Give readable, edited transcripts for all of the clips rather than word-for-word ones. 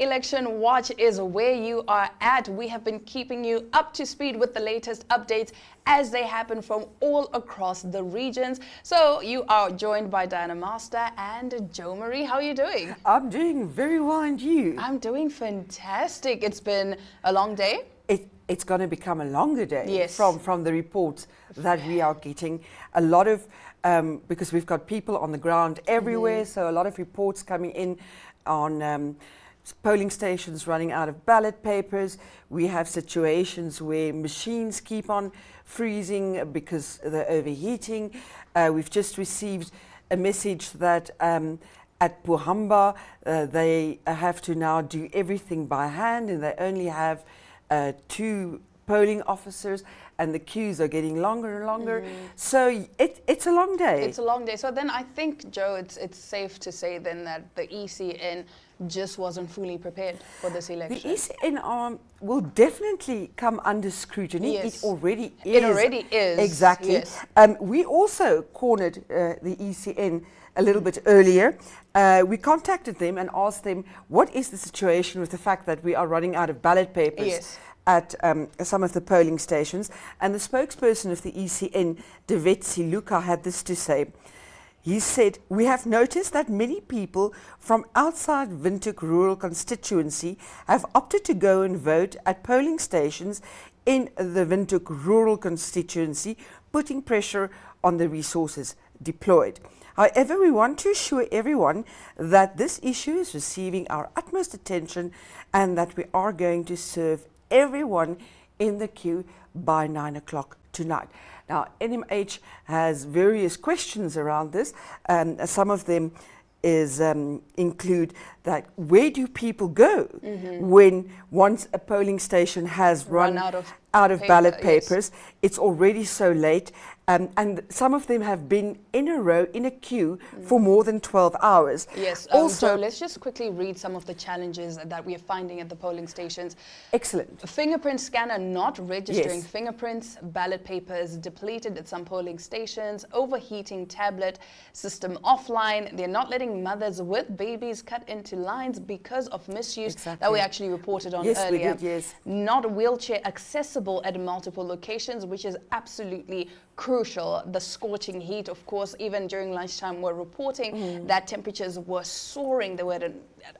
Election Watch is where you are at. We have been keeping you up to speed with the latest updates as they happen from all across the regions. So you are joined by Diana Master and Jo Marie. How are you doing? I'm doing very well, and you? I'm doing fantastic. It's been a long day. It's going to become a longer day. Yes. From the reports that we are getting. A lot of, because we've got people on the ground everywhere, so a lot of reports coming in on polling stations running out of ballot papers. We have situations where machines keep on freezing because they're overheating. We've just received a message that at Puhamba they have to now do everything by hand, and they only have 2 polling officers, and the queues are getting longer and longer. So it's a long day. It's a long day. So then I think, Jo, it's safe to say then that the ECN just wasn't fully prepared for this election. The ECN will definitely come under scrutiny. Yes. It already is. It already is. Exactly. Yes. We also cornered the ECN a little bit earlier. We contacted them and asked them, what is the situation with the fact that we are running out of ballot papers? Yes. At some of the polling stations, and the spokesperson of the ECN, Devet Siluka, had this to say. He said, "We have noticed that many people from outside Windhoek rural constituency have opted to go and vote at polling stations in the Windhoek rural constituency, putting pressure on the resources deployed. However, we want to assure everyone that this issue is receiving our utmost attention and that we are going to serve everyone in the queue by 9 o'clock tonight." Now, NMH has various questions around this. Some of them include that where do people go when once a polling station has run out of ballot papers? Yes. It's already so late. And some of them have been in a row, in a queue, for more than 12 hours. Yes, also, let's just quickly read some of the challenges that we are finding at the polling stations. Excellent. Fingerprint scanner not registering yes. fingerprints, ballot papers depleted at some polling stations, overheating tablet system offline. They're not letting mothers with babies cut into lines because of misuse. Exactly. That we actually reported on yes, earlier. We did, yes. Not wheelchair accessible at multiple locations, which is absolutely crucial. The scorching heat, of course, even during lunchtime, we're reporting that temperatures were soaring. They were at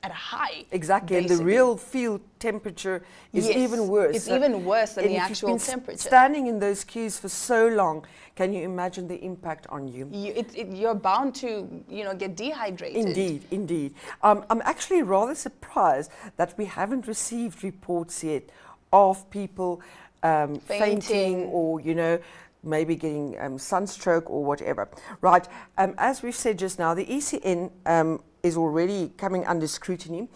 a high. Exactly, basically. And the real field temperature is yes, even worse. It's even worse than the actual temperature. Standing in those queues for so long, can you imagine the impact on you? You're bound to, get dehydrated. Indeed, indeed. I'm actually rather surprised that we haven't received reports yet of people fainting or, maybe getting sunstroke or whatever. Right, as we've said just now, the ECN is already coming under scrutiny,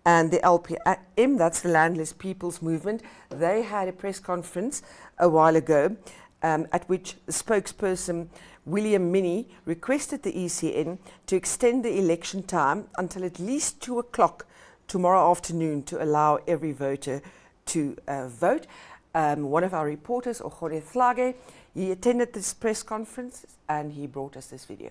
and the LPM, that's the Landless People's Movement, they had a press conference a while ago at which the spokesperson William Minnie requested the ECN to extend the election time until at least 2 o'clock tomorrow afternoon to allow every voter to vote. One of our reporters, Ogore Thlage, he attended this press conference and he brought us this video.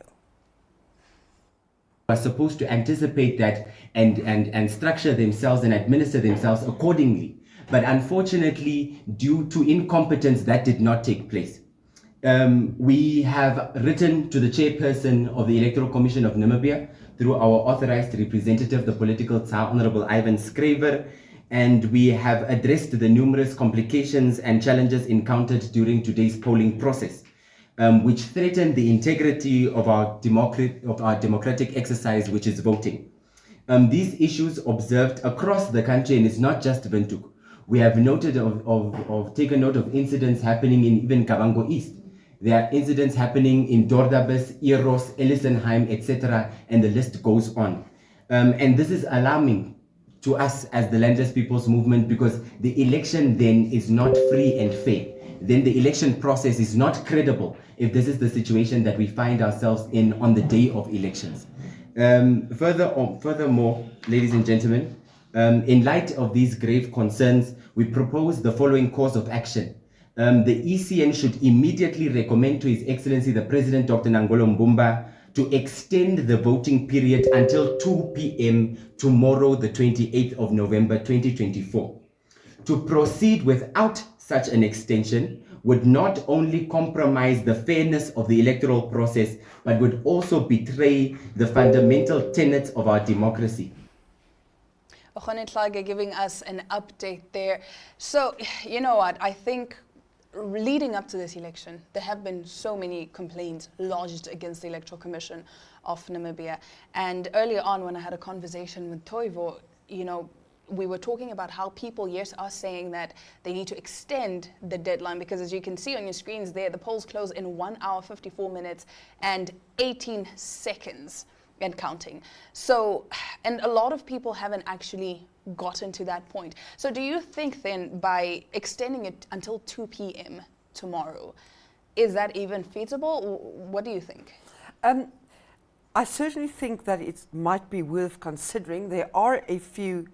Are supposed to anticipate that and structure themselves and administer themselves accordingly. But unfortunately, due to incompetence, that did not take place. We have written to the chairperson of the Electoral Commission of Namibia through our authorized representative, the political Tsar Honorable Ivan Schrijver, and we have addressed the numerous complications and challenges encountered during today's polling process, which threaten the integrity of our democratic exercise, which is voting. These issues observed across the country, and it's not just Windhoek. We have noted taken note of incidents happening in even Kavango East. There are incidents happening in Dordabes, Eros, Ellisonheim, etc., and the list goes on. And this is alarming to us as the Landless People's Movement, because the election then is not free and fair. Then the election process is not credible if this is the situation that we find ourselves in on the day of elections. Furthermore, ladies and gentlemen, in light of these grave concerns, we propose the following course of action. The ECN should immediately recommend to His Excellency the President, Dr. Nangolo Mbumba, to extend the voting period until 2 p.m. tomorrow, the 28th of November 2024. To proceed without such an extension would not only compromise the fairness of the electoral process, but would also betray the fundamental tenets of our democracy. Okhonenhlage giving us an update there. So, you know what, I think leading up to this election, there have been so many complaints lodged against the Electoral Commission of Namibia. And earlier on, when I had a conversation with Toivo, you know, we were talking about how people, yes, are saying that they need to extend the deadline because, as you can see on your screens there, the polls close in 1 hour, 54 minutes and 18 seconds and counting. So, and a lot of people haven't actually gotten to that point. So do you think then by extending it until 2 p.m. tomorrow, is that even feasible? What do you think? I certainly think that it might be worth considering. There are a few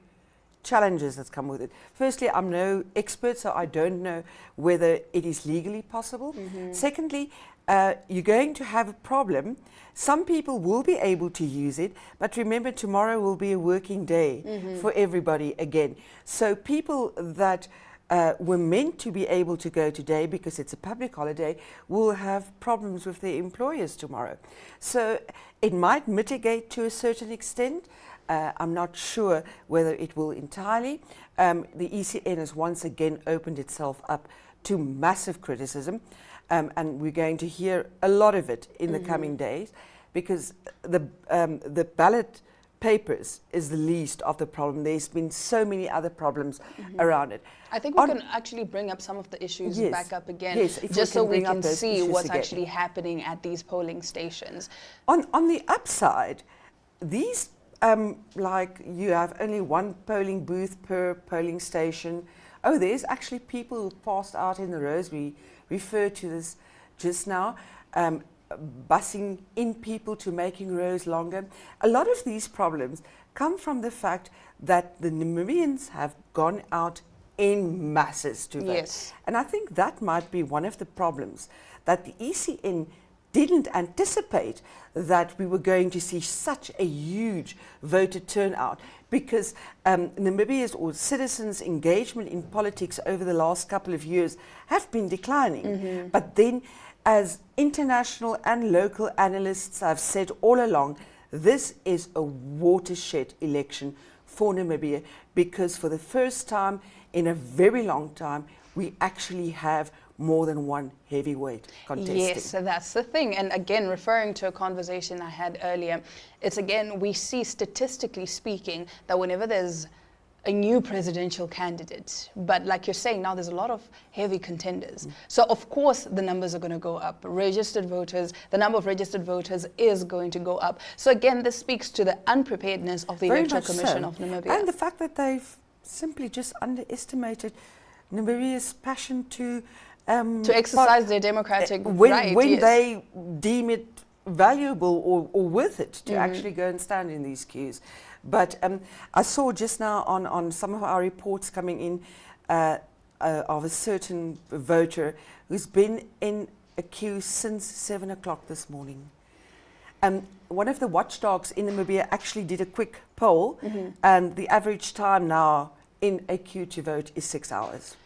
challenges that come with it. Firstly, I'm no expert, so I don't know whether it is legally possible. Secondly, you're going to have a problem. Some people will be able to use it, but remember, tomorrow will be a working day for everybody again. So people that were meant to be able to go today because it's a public holiday will have problems with their employers tomorrow. So it might mitigate to a certain extent. I'm not sure whether it will entirely. The ECN has once again opened itself up to massive criticism. And we're going to hear a lot of it in the coming days, because the ballot papers is the least of the problem. There's been so many other problems around it. I think we can actually bring up some of the issues back up again, just so we can see what's actually happening at these polling stations. On the upside, these, like you have only one polling booth per polling station. Oh, there's actually people who passed out in the rows. We referred to this just now, busing in people to making rows longer. A lot of these problems come from the fact that the Namibians have gone out in masses to vote. Yes. And I think that might be one of the problems, that the ECN didn't anticipate that we were going to see such a huge voter turnout, because Namibia's or citizens' engagement in politics over the last couple of years have been declining. But then, as international and local analysts have said all along, this is a watershed election for Namibia, because for the first time in a very long time, we actually have more than one heavyweight contesting. Yes, so that's the thing. And again, referring to a conversation I had earlier, it's again, we see statistically speaking that whenever there's a new presidential candidate, but like you're saying, now there's a lot of heavy contenders. So of course the numbers are going to go up. Registered voters, the number of registered voters is going to go up. So again, this speaks to the unpreparedness of the Electoral Commission of Namibia. And the fact that they've simply just underestimated Namibia's passion to exercise their democratic right. When they deem it valuable or worth it to actually go and stand in these queues. But I saw just now on some of our reports coming in of a certain voter who's been in a queue since 7 o'clock this morning. One of the watchdogs in Namibia actually did a quick poll, and the average time now in a queue to vote is 6 hours.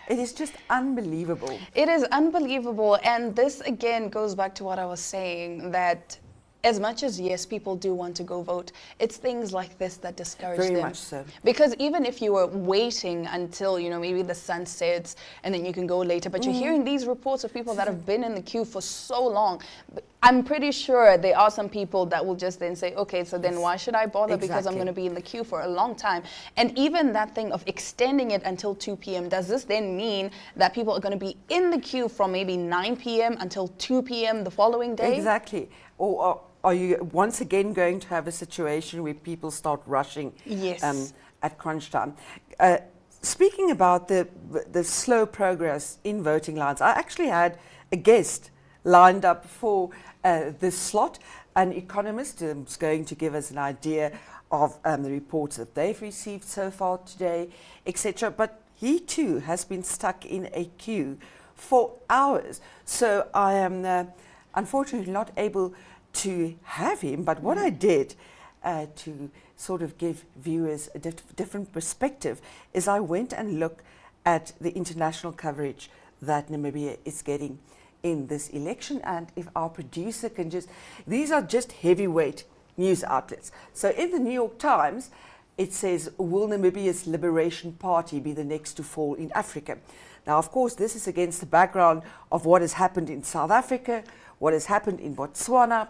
It is just unbelievable. It is unbelievable. And this again goes back to what I was saying, that as much as, yes, people do want to go vote, it's things like this that discourage them. Very much so. Because even if you were waiting until, you know, maybe the sun sets and then you can go later, but you're hearing these reports of people that have been in the queue for so long. I'm pretty sure there are some people that will just then say, okay, so then why should I bother? Because I'm going to be in the queue for a long time. And even that thing of extending it until 2 p.m., does this then mean that people are going to be in the queue from maybe 9 p.m. until 2 p.m. the following day? Exactly. Or are you once again going to have a situation where people start rushing at crunch time? Speaking about the slow progress in voting lines, I actually had a guest lined up for this slot, an economist who's going to give us an idea of the reports that they've received so far today, etc. But he too has been stuck in a queue for hours. So I am unfortunately not able to have him, but what I did to sort of give viewers a different perspective is I went and looked at the international coverage that Namibia is getting in this election. And if our producer can just, these are just heavyweight news outlets. So in the New York Times, it says, will Namibia's Liberation Party be the next to fall in Africa? Now, of course, this is against the background of what has happened in South Africa, what has happened in Botswana,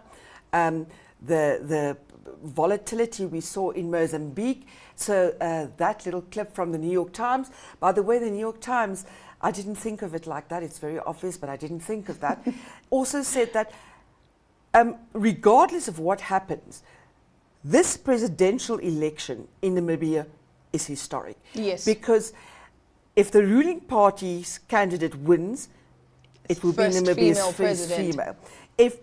the volatility we saw in Mozambique. So that little clip from the New York Times, by the way, the New York Times, I didn't think of it like that. It's very obvious, but I didn't think of that. Also said that regardless of what happens, this presidential election in Namibia is historic. Yes. Because if the ruling party's candidate wins, it will be Namibia's first female. If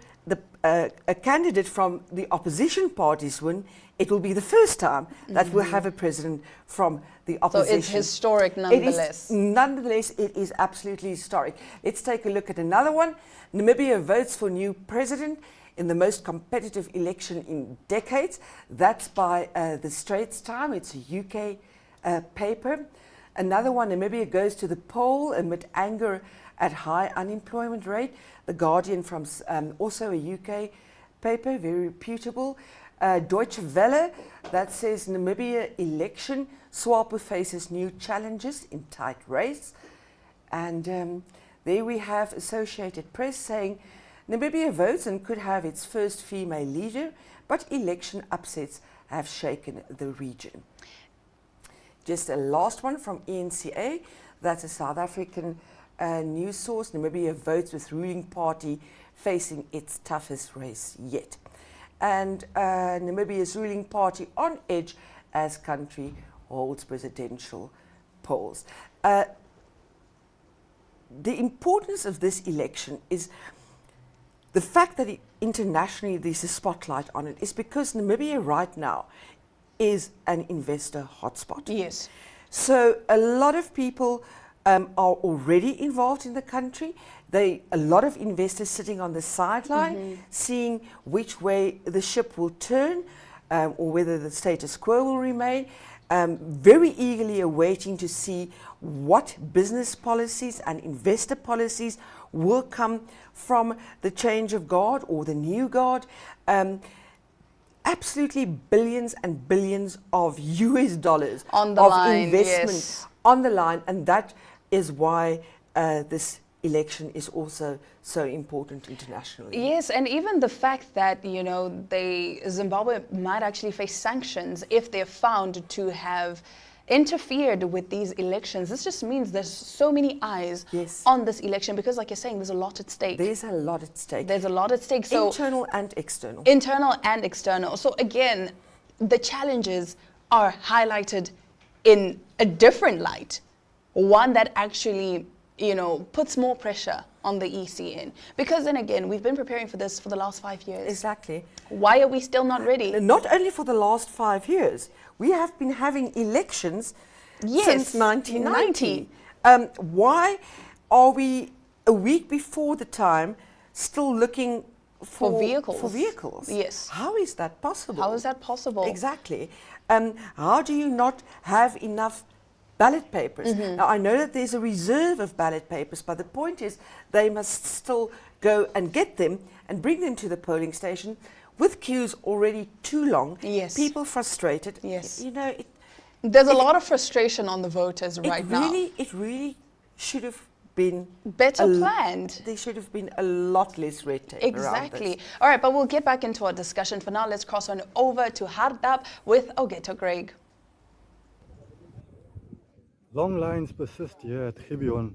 a candidate from the opposition parties win, it will be the first time that we'll have a president from the opposition. So it's historic nonetheless. Nonetheless, it is absolutely historic. Let's take a look at another one. Namibia votes for new president in the most competitive election in decades. That's by the Straits Times. It's a UK paper. Another one, Namibia goes to the poll amid anger at high unemployment rate. The Guardian from also a UK paper, very reputable. Deutsche Welle, that says Namibia election, SWAPO faces new challenges in tight race. And there we have Associated Press saying Namibia votes and could have its first female leader, but election upsets have shaken the region. Just a last one from ENCA, that's a South African news source. Namibia votes with ruling party facing its toughest race yet. And Namibia's ruling party on edge as country holds presidential polls. The importance of this election is the fact that internationally there's a spotlight on it is because Namibia right now is an investor hotspot. Yes. So a lot of people are already involved in the country. A lot of investors sitting on the sideline, seeing which way the ship will turn or whether the status quo will remain, very eagerly awaiting to see what business policies and investor policies will come from the change of guard or the new guard. Absolutely billions and billions of US dollars on the of line, investment yes. on the line, and that is why this election is also so important internationally. Yes, and even the fact that, you know, Zimbabwe might actually face sanctions if they're found to have interfered with these elections. This just means there's so many eyes on this election because, like you're saying, there's a lot at stake. There's a lot at stake. There's a lot at stake. So internal and external. Internal and external. So again, the challenges are highlighted in a different light. One that actually, you know, puts more pressure on the ECN. Because then again, we've been preparing for this for the last 5 years. Exactly. Why are we still not ready? Not only for the last 5 years, we have been having elections since 1990. Why are we a week before the time still looking for vehicles? Yes. How is that possible? How is that possible? Exactly. How do you not have enough ballot papers? Now, I know that there's a reserve of ballot papers, but the point is they must still go and get them and bring them to the polling station with queues already too long. Yes. People frustrated. Yes. You know, there's a lot of frustration on the voters right now. It really should have been better planned. There should have been a lot less red tape around this. All right, but we'll get back into our discussion. For now, let's cross on over to Hardap with Ogeto Greg. Long lines persist here at Gibeon,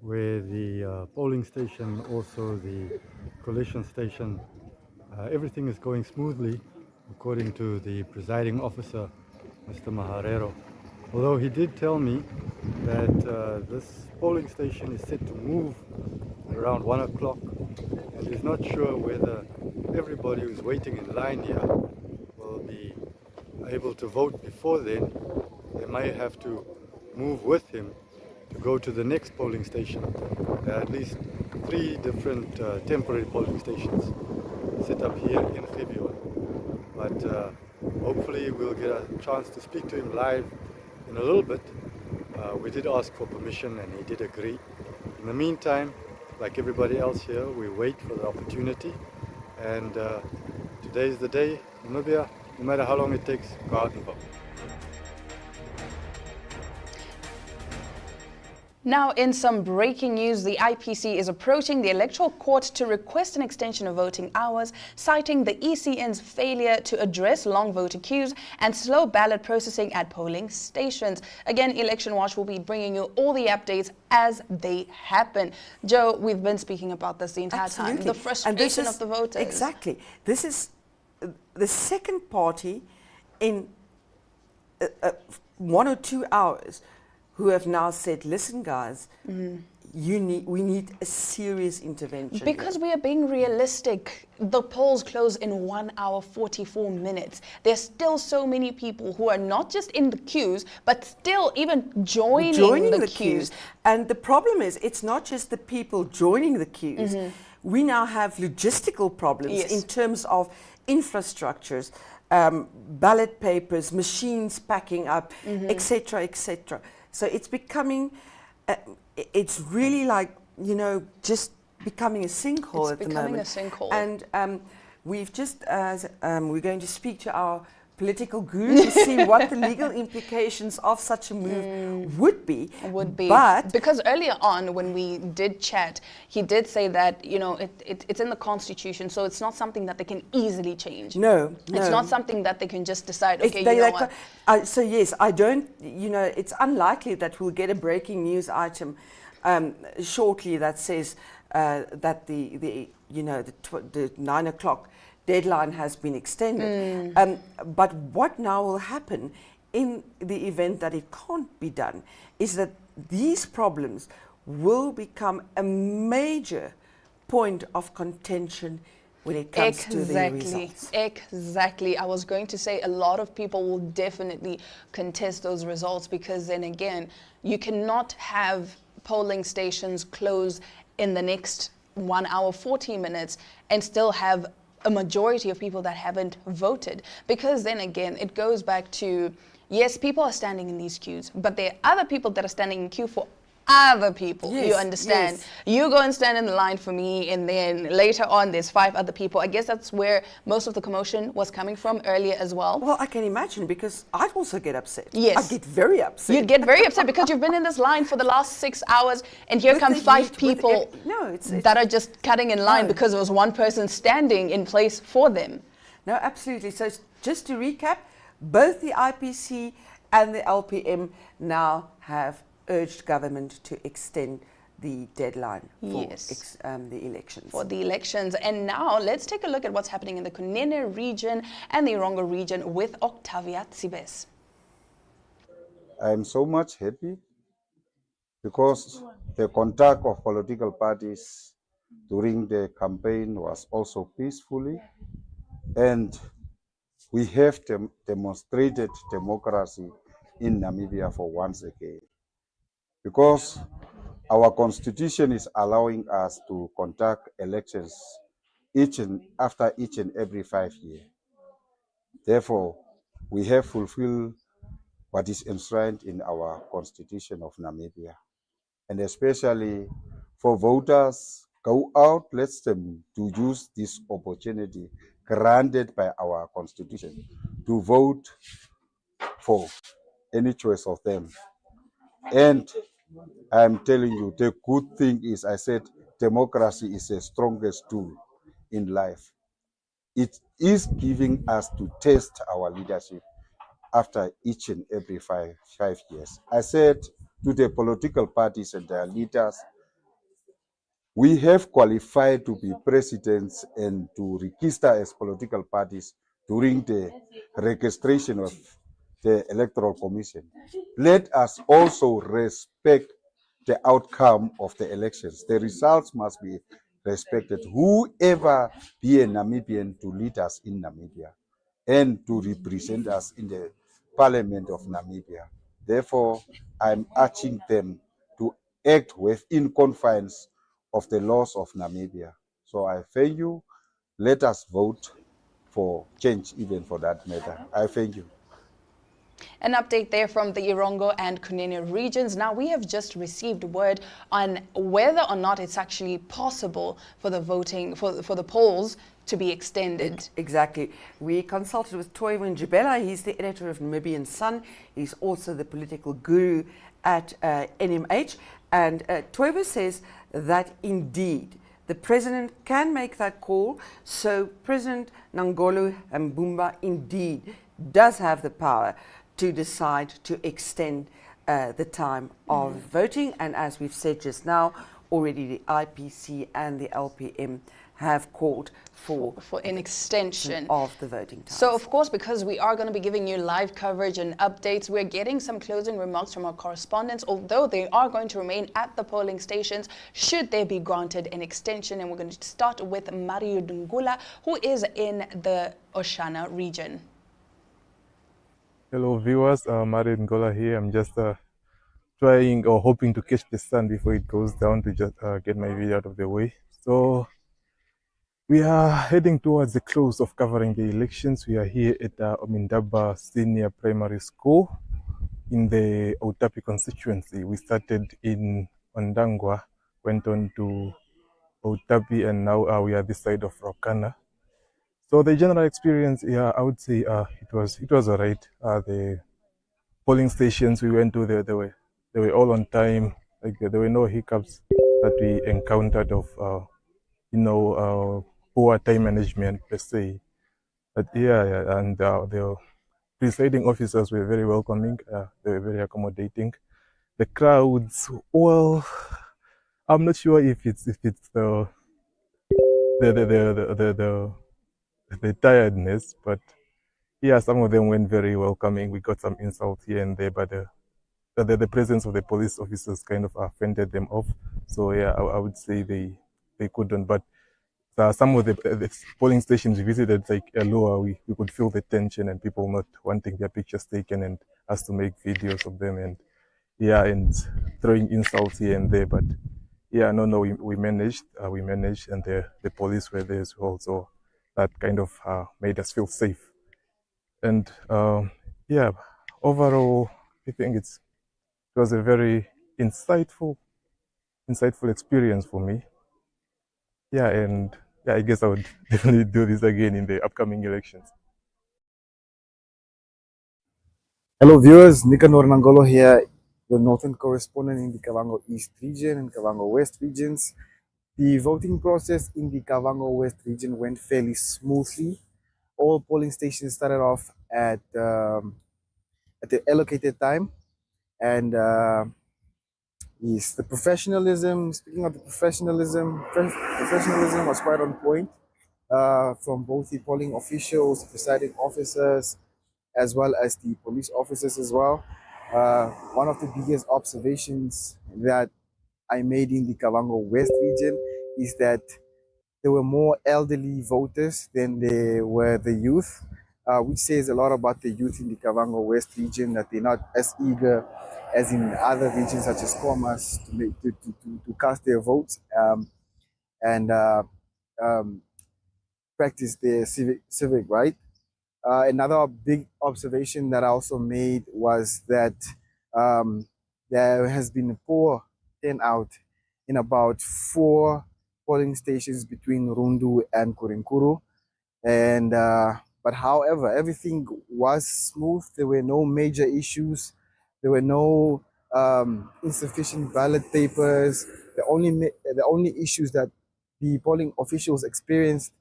where the polling station, also the collation station, everything is going smoothly, according to the presiding officer, Mr. Maharero. Although he did tell me that this polling station is set to move around 1 o'clock, and he's not sure whether everybody who's waiting in line here will be able to vote before then. They may have to move with him to go to the next polling station. There are at least 3 different temporary polling stations set up here in Gibeon. But hopefully we'll get a chance to speak to him live in a little bit. We did ask for permission and he did agree. In the meantime, like everybody else here, we wait for the opportunity. And today is the day. Namibia, no matter how long it takes, go out and vote. Now, in some breaking news, the IPC is approaching the Electoral Court to request an extension of voting hours, citing the ECN's failure to address long voter queues and slow ballot processing at polling stations. Again, Election Watch will be bringing you all the updates as they happen. Joe, we've been speaking about this the entire time. The frustration of the voters. Exactly. This is the second party in 1 or 2 hours who have now said, listen guys, we need a serious intervention. Because we are being realistic. The polls close in 1 hour 44 minutes. There's still so many people who are not just in the queues, but still even joining the queues. And the problem is, it's not just the people joining the queues. We now have logistical problems in terms of infrastructures, ballot papers, machines packing up, etc., etc. So it's becoming, it's really like, you know, just becoming a sinkhole at the moment. It's becoming a sinkhole. And we've just, we're going to speak to our political guru to see what the legal implications of such a move would be. But because earlier on when we did chat, he did say that, you know, it's in the Constitution, so it's not something that they can easily change. No. It's not something that they can just decide, okay, you know what. So yes, I don't, you know, it's unlikely that we'll get a breaking news item shortly that says that the 9 o'clock deadline has been extended. But what now will happen in the event that it can't be done is that these problems will become a major point of contention when it comes to the results. Exactly. I was going to say a lot of people will definitely contest those results, because then again, you cannot have polling stations close in the next 1 hour 40 minutes and still have a majority of people that haven't voted, because then again it goes back to, yes, people are standing in these queues, but there are other people that are standing in queue for other people. Yes, you understand? yes. You go and stand in the line for me, and then later on there's 5 other people. I guess that's where most of the commotion was coming from earlier as well. Well, I can imagine, because I'd also get upset. Yes. I'd get very upset. You'd get very upset because you've been in this line for the last 6 hours, and here come 5 people that are just cutting in line because there was one person standing in place for them. No, absolutely. So just to recap, both the IPC and the LPM now have urged government to extend the deadline for the elections. For the elections. And now let's take a look at what's happening in the Kunene region and the Irongo region with Octavia Tsibes. I'm so much happy because the contact of political parties during the campaign was also peacefully, and we have demonstrated democracy in Namibia for once again, because our constitution is allowing us to conduct elections after each and every 5 years. Therefore, we have fulfilled what is enshrined in our constitution of Namibia. And especially for voters, go out, let them to use this opportunity granted by our constitution to vote for any choice of them. And I'm telling you, the good thing is, I said, democracy is the strongest tool in life. It is giving us to test our leadership after each and every five years. I said to the political parties and their leaders, we have qualified to be presidents and to register as political parties during the registration of the Electoral Commission. Let us also respect the outcome of the elections. The results must be respected. Whoever be a Namibian to lead us in Namibia and to represent us in the Parliament of Namibia. Therefore, I'm urging them to act within confines of the laws of Namibia. So I thank you. let us vote for change, even for that matter. I thank you. An update there from the Irongo and Kunene regions. Now, we have just received word on whether or not it's actually possible for the voting, for the polls to be extended. Exactly. We consulted with Toivo Njibela. He's the editor of Namibian Sun. He's also the political guru at NMH. And Toivo says that indeed the president can make that call. So President Nangolo Mbumba indeed does have the power to decide to extend the time of voting. And as we've said just now, already the IPC and the LPM have called for an extension of the voting time. So, of course, because we are going to be giving you live coverage and updates, we're getting some closing remarks from our correspondents, although they are going to remain at the polling stations should they be granted an extension. And we're going to start with Mario Dungula, who is in the Oshana region. Hello viewers, Mario Dungula here. I'm just trying or hoping to catch the sun before it goes down to just get my video out of the way. So we are heading towards the close of covering the elections. We are here at Omindaba Senior Primary School in the Outapi constituency. We started in Ondangwa, went on to Outapi, and now we are this side of Rokana. So the general experience, yeah, I would say it was alright. The polling stations we went to, they were all on time. Like there were no hiccups that we encountered of poor time management per se. But yeah, and the presiding officers were very welcoming. They were very accommodating. The crowds, well, I'm not sure if it's the tiredness, but yeah, some of them went very welcoming. We got some insults here and there, but the presence of the police officers kind of fended them off. So yeah, I would say they couldn't. But some of the polling stations we visited, like Elua, we could feel the tension and people not wanting their pictures taken and us to make videos of them, and yeah, and throwing insults here and there. But yeah, no, we managed, and the police were there as well. So that kind of made us feel safe. And yeah, overall, I think it was a very insightful experience for me. Yeah, and yeah, I guess I would definitely do this again in the upcoming elections. Hello viewers, Nicanor Nangolo here, your northern correspondent in the Kavango East region and Kavango West regions. The voting process in the Kavango West region went fairly smoothly. All polling stations started off at the allocated time, and yes, the professionalism. Speaking of the professionalism was quite on point from both the polling officials, presiding officers, as well as the police officers as well. One of the biggest observations that I made in the Kavango West region is that there were more elderly voters than there were the youth, which says a lot about the youth in the Kavango West region, that they're not as eager as in other regions such as Khomas to cast their votes and practice their civic right. Another big observation that I also made was that there has been a poor turnout in about 4 polling stations between Rundu and Kurinkuru, and but however, everything was smooth. There were no major issues. There were no insufficient ballot papers. The only issues that the polling officials experienced,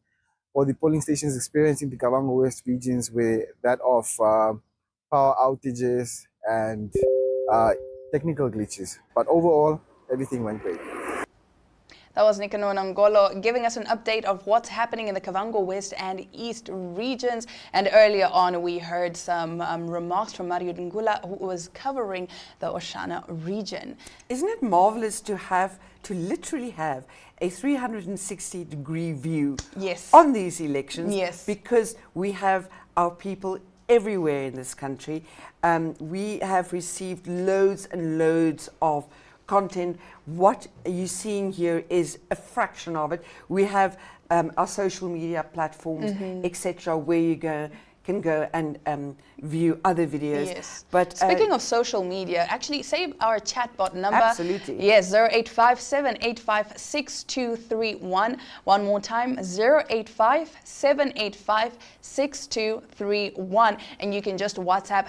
or the polling stations experienced in the Kavango West regions, were that of power outages and technical glitches. But overall, everything went great. That was Nicanor Nangolo giving us an update of what's happening in the Kavango West and East regions. And earlier on, we heard some remarks from Mario Dungula, who was covering the Oshana region. Isn't it marvelous to literally have a 360-degree view on these elections? Yes. Because we have our people everywhere in this country. We have received loads and loads of content. What you're seeing here is a fraction of it. We have our social media platforms, etc., where you can go and view other videos. Yes. But speaking of social media, actually save our chatbot number. Absolutely. Yes, 0857856231. One more time, 0857856231. And you can just WhatsApp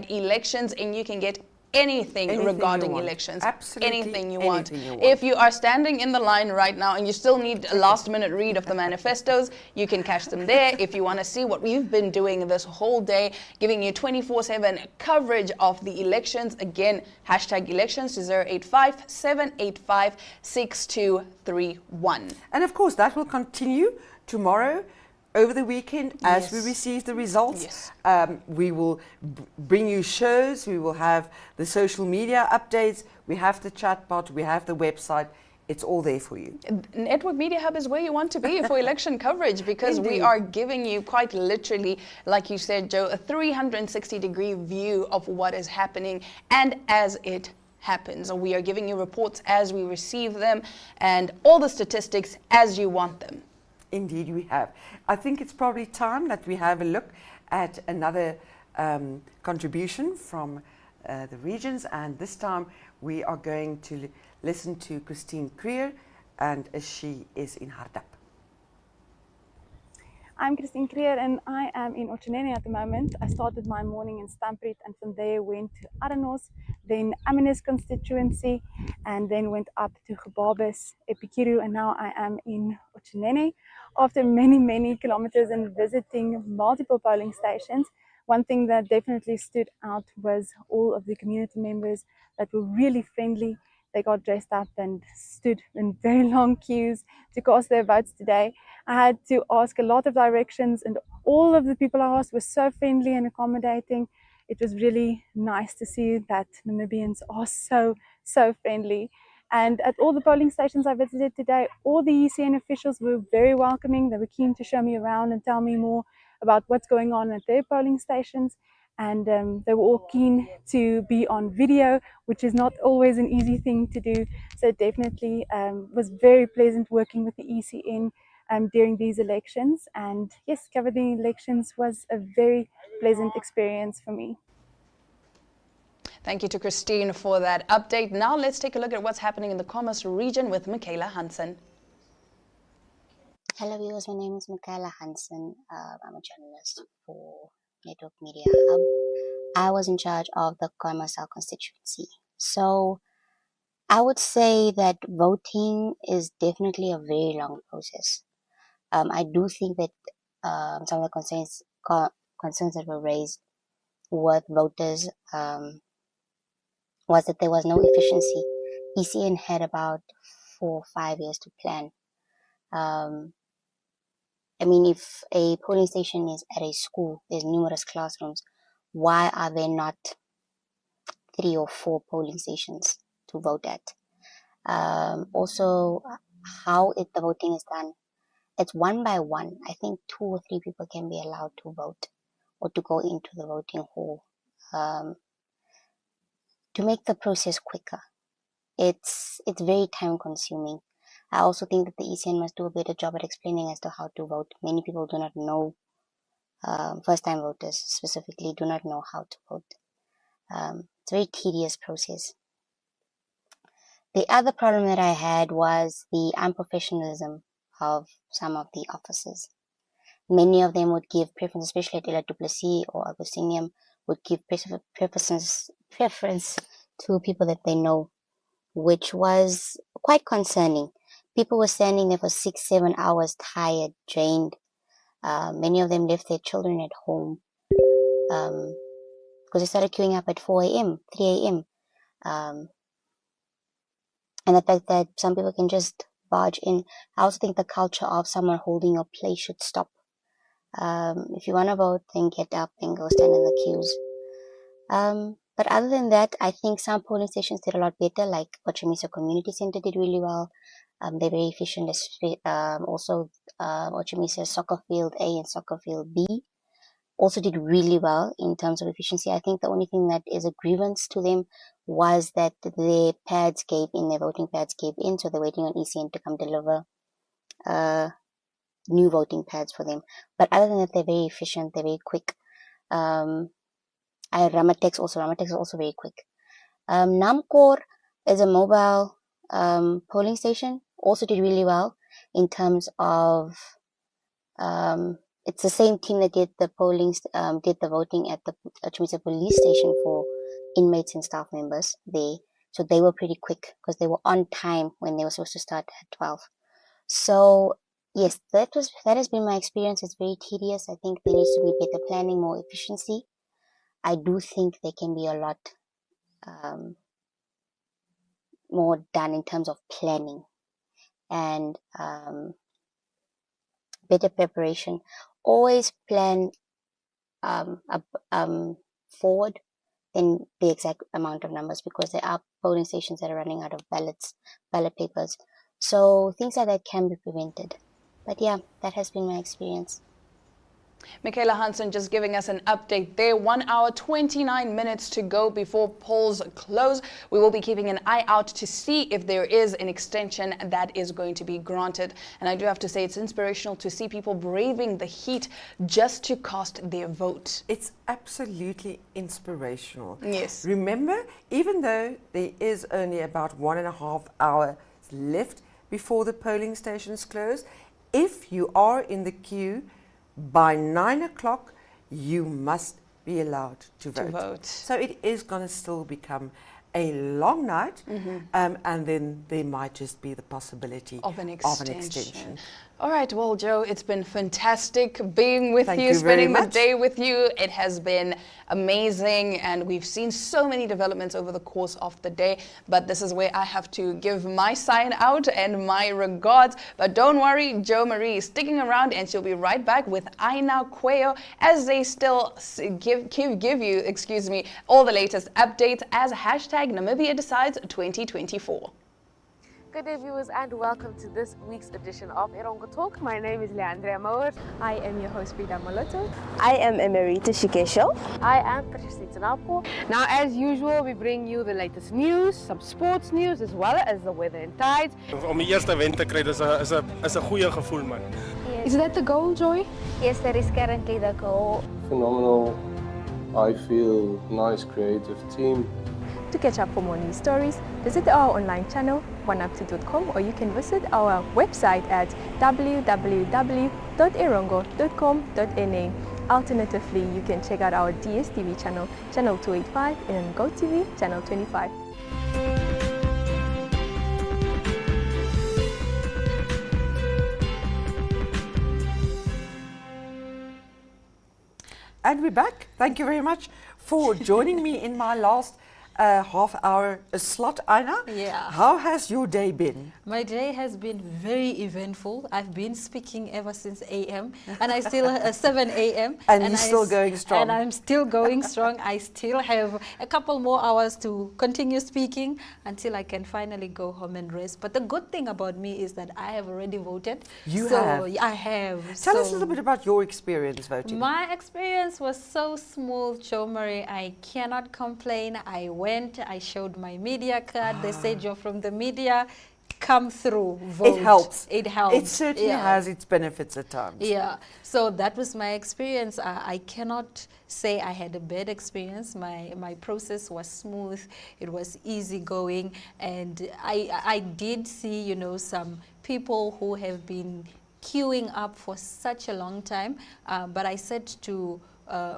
#elections and you can get anything regarding elections. Absolutely anything you anything want. you want. If you are standing in the line right now and you still need a last minute read of the manifestos, you can catch them there. If you want to see what we've been doing this whole day, giving you 24/7 coverage of the elections, again, #elections to 0857856231. And of course, that will continue tomorrow, over the weekend, as we receive the results. Yes. We will bring you shows, we will have the social media updates, we have the chatbot, we have the website. It's all there for you. Network Media Hub is where you want to be for election coverage, because we are giving you quite literally, like you said, Joe, a 360-degree view of what is happening and as it happens. We are giving you reports as we receive them and all the statistics as you want them. Indeed, we have. I think it's probably time that we have a look at another contribution from the regions, and this time we are going to listen to Christine Creer, and she is in Hardap. I'm Christine Creer and I am in Otchinene at the moment. I started my morning in Stampriet and from there went to Aranos, then Aminis constituency, and then went up to Gebabes, Epicuru, and now I am in Otchinene. After many kilometers and visiting multiple polling stations, one thing that definitely stood out was all of the community members that were really friendly. They got dressed up and stood in very long queues to cast their votes today. I had to ask a lot of directions, and all of the people I asked were so friendly and accommodating. It was really nice to see that Namibians are so friendly. And at all the polling stations I visited today, all the ECN officials were very welcoming. They were keen to show me around and tell me more about what's going on at their polling stations. And they were all keen to be on video, which is not always an easy thing to do. So it definitely was very pleasant working with the ECN during these elections. And yes, covering the elections was a very pleasant experience for me. Thank you to Christine for that update. Now let's take a look at what's happening in the Commerce region with Michaela Hansen. Hello viewers, my name is Michaela Hansen. I'm a journalist for Network Media Hub. I was in charge of the Commercial constituency. So I would say that voting is definitely a very long process. I do think that some of the concerns that were raised with voters was that there was no efficiency. ECN had about 4 or 5 years to plan. I mean, if a polling station is at a school, there's numerous classrooms. Why are there not 3 or 4 polling stations to vote at? Also, how the voting is done. It's 1 by 1. I think 2 or 3 people can be allowed to vote or to go into the voting hall. To make the process quicker, it's very time consuming. I also think that the ECN must do a better job at explaining as to how to vote. Many people do not know, first-time voters specifically do not know how to vote. It's a very tedious process. The other problem that I had was the unprofessionalism of some of the officers. Many of them would give preference, especially at Ella Duplessis or Augustinium, would give preference to people that they know, which was quite concerning. People were standing there for 6-7 hours, tired, drained. Many of them left their children at home because they started queuing up at 4 a.m., 3 a.m. And the fact that some people can just barge in. I also think the culture of someone holding your place should stop. If you want to vote, then get up and go stand in the queues. But other than that, I think some polling stations did a lot better, like Ochimisa Community Center did really well. They're very efficient. Also, Ochimisa Soccer Field A and Soccer Field B also did really well in terms of efficiency. I think the only thing that is a grievance to them was that their pads gave in, their voting pads gave in, so they're waiting on ECN to come deliver new voting pads for them. But other than that, they're very efficient, they're very quick. Ramatex is also very quick. Namkor is a mobile polling station, also did really well in terms of it's the same team that did the did the voting at the Chumisa police station for inmates and staff members there. So they were pretty quick because they were on time when they were supposed to start at 12. So yes, that has been my experience. It's very tedious. I think there needs to be better planning, more efficiency. I do think there can be a lot more done in terms of planning and better preparation. Always plan forward than the exact amount of numbers, because there are polling stations that are running out of ballot papers. So things like that can be prevented. But yeah, that has been my experience. Michaela Hansen just giving us an update there. 1 hour, 29 minutes to go before polls close. We will be keeping an eye out to see if there is an extension that is going to be granted. And I do have to say, it's inspirational to see people braving the heat just to cast their vote. It's absolutely inspirational. Yes. Remember, even though there is only about 1.5 hours left before the polling stations close, if you are in the queue, by 9 o'clock, you must be allowed to vote. So it is going to still become a long night, and then there might just be the possibility of an extension. All right, well, Joe, it's been fantastic being with you, spending the day with you. It has been amazing, and we've seen so many developments over the course of the day. But this is where I have to give my sign out and my regards. But don't worry, Jo Marie is sticking around, and she'll be right back with Aina Kweo as they still give you, all the latest updates as hashtag Namibia Decides 2024. Good day, viewers, and welcome to this week's edition of Erongo Talk. My name is Leandria Mouwer. I am your host, Frida Moloto. I am Emerita Shikesho. I am Patricia Tanapo. Now, as usual, we bring you the latest news, some sports news, as well as the weather and tides. Om die eerste wen te kry, is 'n goeie gevoel, man. Yes. Is that the goal, Joy? Yes, that is currently the goal. Phenomenal. I feel nice, creative team. To catch up for more news stories, visit our online channel, oneup2.com, or you can visit our website at www.erongo.com.na. Alternatively, you can check out our DSTV channel, channel 285, and GoTV, channel 25. And we're back. Thank you very much for joining me in my last half-hour slot, Aina. Yeah. How has your day been? My day has been very eventful. I've been speaking ever since AM, and I still 7 AM. And you're still going strong. And I'm still going strong. I still have a couple more hours to continue speaking until I can finally go home and rest. But the good thing about me is that I have already voted. You have? I have. Tell us a little bit about your experience voting. My experience was so smooth, Jo Marie. I cannot complain. I showed my media card. They said, you're from the media, come through, vote. It helps. It helps. It certainly has its benefits at times. Yeah. So that was my experience. I cannot say I had a bad experience. My process was smooth. It was easygoing. And I did see, some people who have been queuing up for such a long time. But I said to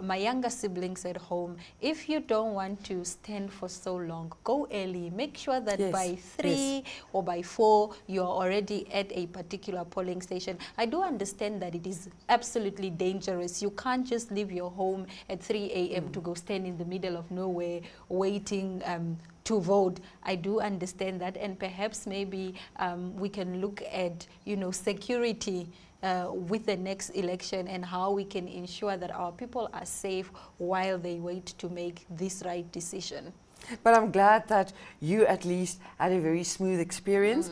my younger siblings at home, if you don't want to stand for so long, go early. Make sure that by 3 or by 4, you're already at a particular polling station. I do understand that it is absolutely dangerous. You can't just leave your home at 3 AM to go stand in the middle of nowhere waiting to vote. I do understand that, and perhaps maybe we can look at, security with the next election and how we can ensure that our people are safe while they wait to make this right decision. But I'm glad that you at least had a very smooth experience.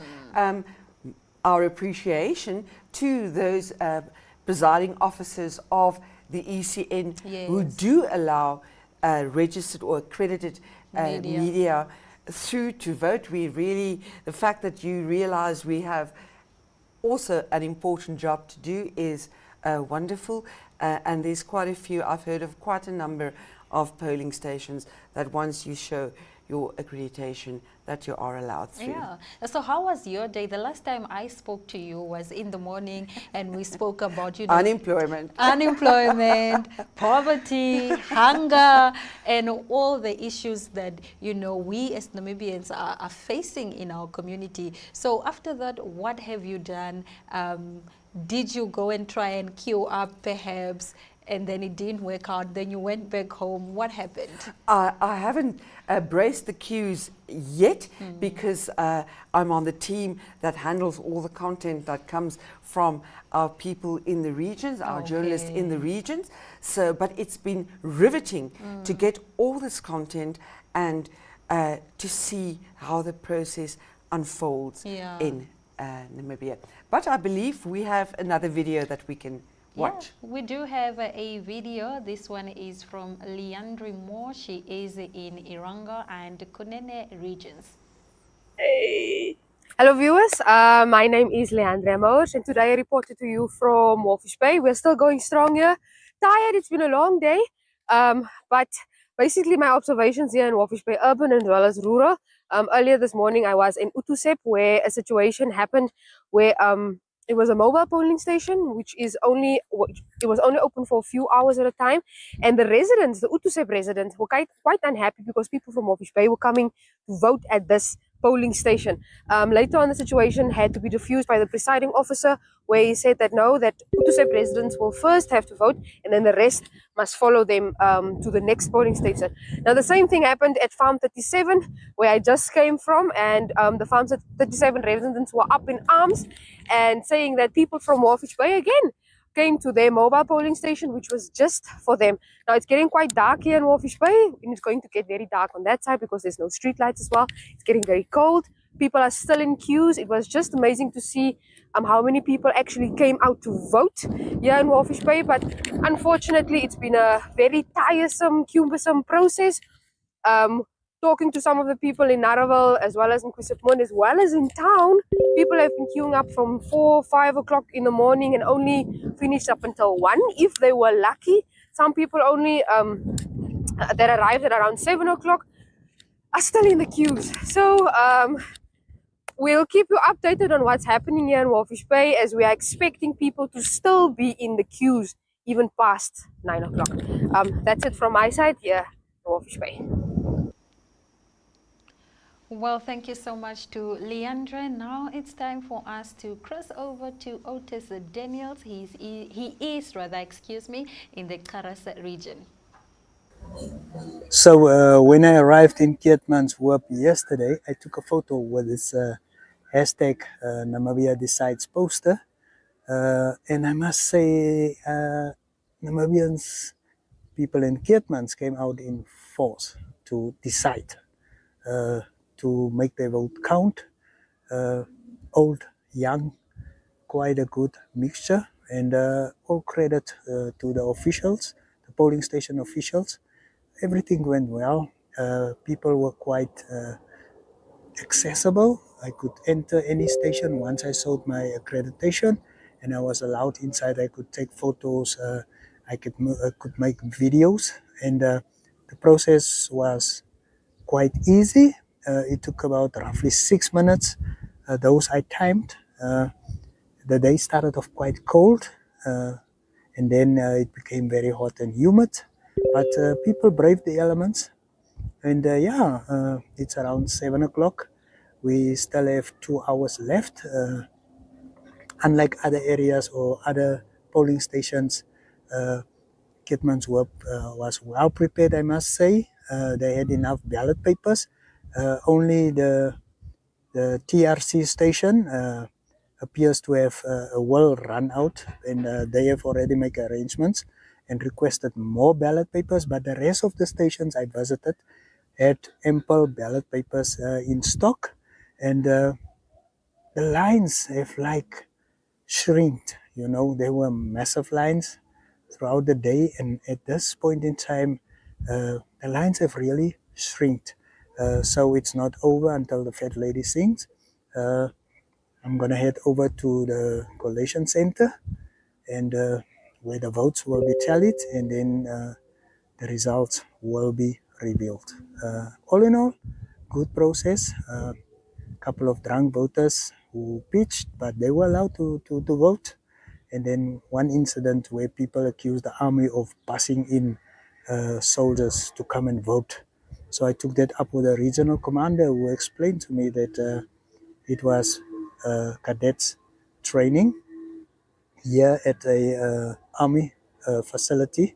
Our appreciation to those presiding officers of the ECN who Yes. do allow registered or accredited media through to vote. The fact that you realize we have also an important job to do is wonderful, and there's quite a few. I've heard of quite a number of polling stations that once you show your accreditation that you are allowed through. Yeah. So how was your day? The last time I spoke to you was in the morning, and we spoke about, you know, unemployment, poverty, hunger, and all the issues that, you know, we as Namibians are facing in our community. So after that, what have you done? Did you go and try and queue up perhaps, and then it didn't work out, then you went back home? What happened? I haven't braced the queues yet because I'm on the team that handles all the content that comes from our people in the regions, our journalists in the regions. So, but it's been riveting to get all this content and to see how the process unfolds in Namibia. But I believe we have another video that we can watch. Yeah, we do have a video. This one is from Leandre Moore. She is in Iranga and Kunene regions. Hey. Hello viewers, my name is Leandre Moore, and today I reported to you from Walvis Bay. We're still going strong here. Tired, it's been a long day, but basically my observations here in Walvis Bay, urban as well as rural. Earlier this morning I was in Utusep where a situation happened where it was a mobile polling station which was only open for a few hours at a time, and the residents, the Utusep residents, were quite unhappy because people from Walvis Bay were coming to vote at this polling station. Later on, the situation had to be diffused by the presiding officer, where he said that no, that Utusep residents will first have to vote and then the rest must follow them to the next polling station. Now, the same thing happened at Farm 37, where I just came from, and the Farm 37 residents were up in arms and saying that people from Walvis Bay again came to their mobile polling station, which was just for them. Now, it's getting quite dark here in Walvis Bay, and it's going to get very dark on that side because there's no street lights as well. It's getting very cold. People are still in queues. It was just amazing to see how many people actually came out to vote here in Walvis Bay, but unfortunately, it's been a very tiresome, cumbersome process. Talking to some of the people in Naraval as well as in Kwisipmund as well as in town, people have been queuing up from 4, 5 o'clock in the morning and only finished up until 1 if they were lucky. Some people only that arrived at around 7 o'clock are still in the queues. So we'll keep you updated on what's happening here in Walvis Bay, as we are expecting people to still be in the queues even past 9 o'clock. That's it from my side here in Walvis Bay. Well, thank you so much to Leandre. Now it's time for us to cross over to Otis Daniels. He is in the Karasa region. So when I arrived in Keetmanshoop yesterday, I took a photo with this hashtag Namibia Decides poster. And I must say, Namibians, people in Keetmans came out in force to decide. To make their vote count, old, young, quite a good mixture, and all credit to the officials, the polling station officials. Everything went well. People were quite accessible. I could enter any station once I showed my accreditation, and I was allowed inside. I could take photos, I could make videos, and the process was quite easy. It took about roughly 6 minutes. Those I timed. The day started off quite cold, and then it became very hot and humid. But people braved the elements, and it's around 7 o'clock. We still have 2 hours left. Unlike other areas or other polling stations, Keetmanshoop was well prepared, I must say. They had enough ballot papers. Only the TRC station appears to have a well run out, and they have already made arrangements and requested more ballot papers. But the rest of the stations I visited had ample ballot papers in stock, and the lines have like shrinked You know, there were massive lines throughout the day, and at this point in time, the lines have really shrinked. So it's not over until the fat lady sings. I'm gonna head over to the collation center, and where the votes will be tallied, and then the results will be revealed. All in all, good process. Couple of drunk voters who pitched, but they were allowed to vote. And then one incident where people accused the army of passing in soldiers to come and vote. So I took that up with a regional commander who explained to me that it was cadets training here at a army facility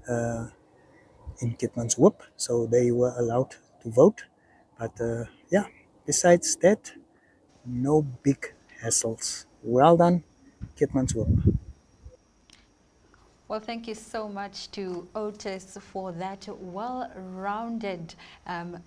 in Kitmanshoop. So they were allowed to vote. But yeah, besides that, no big hassles. Well done, Kitmanshoop. Well, thank you so much to Otis for that well-rounded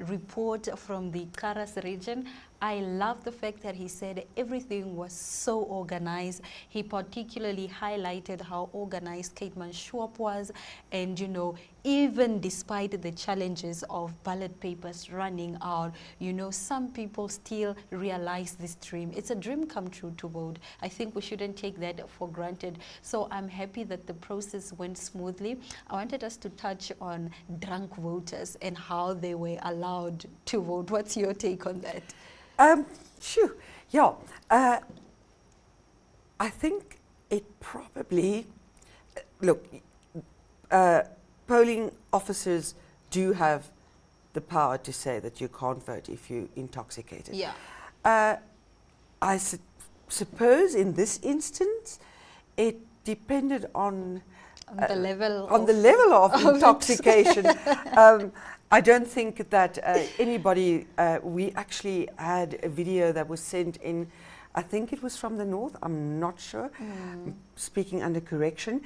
report from the Karas region. I love the fact that he said everything was so organized. He particularly highlighted how organized Keetmanshoop was, and you know, even despite the challenges of ballot papers running out, you know, some people still realize this dream. It's a dream come true to vote. I think we shouldn't take that for granted. So I'm happy that the process went smoothly. I wanted us to touch on drunk voters and how they were allowed to vote. What's your take on that? Sure. Yeah. I think it probably, look, polling officers do have the power to say that you can't vote if you're intoxicated. Yeah. I suppose in this instance, it depended on the level of intoxication. I don't think that anybody, we actually had a video that was sent in, I think it was from the north, I'm not sure, speaking under correction,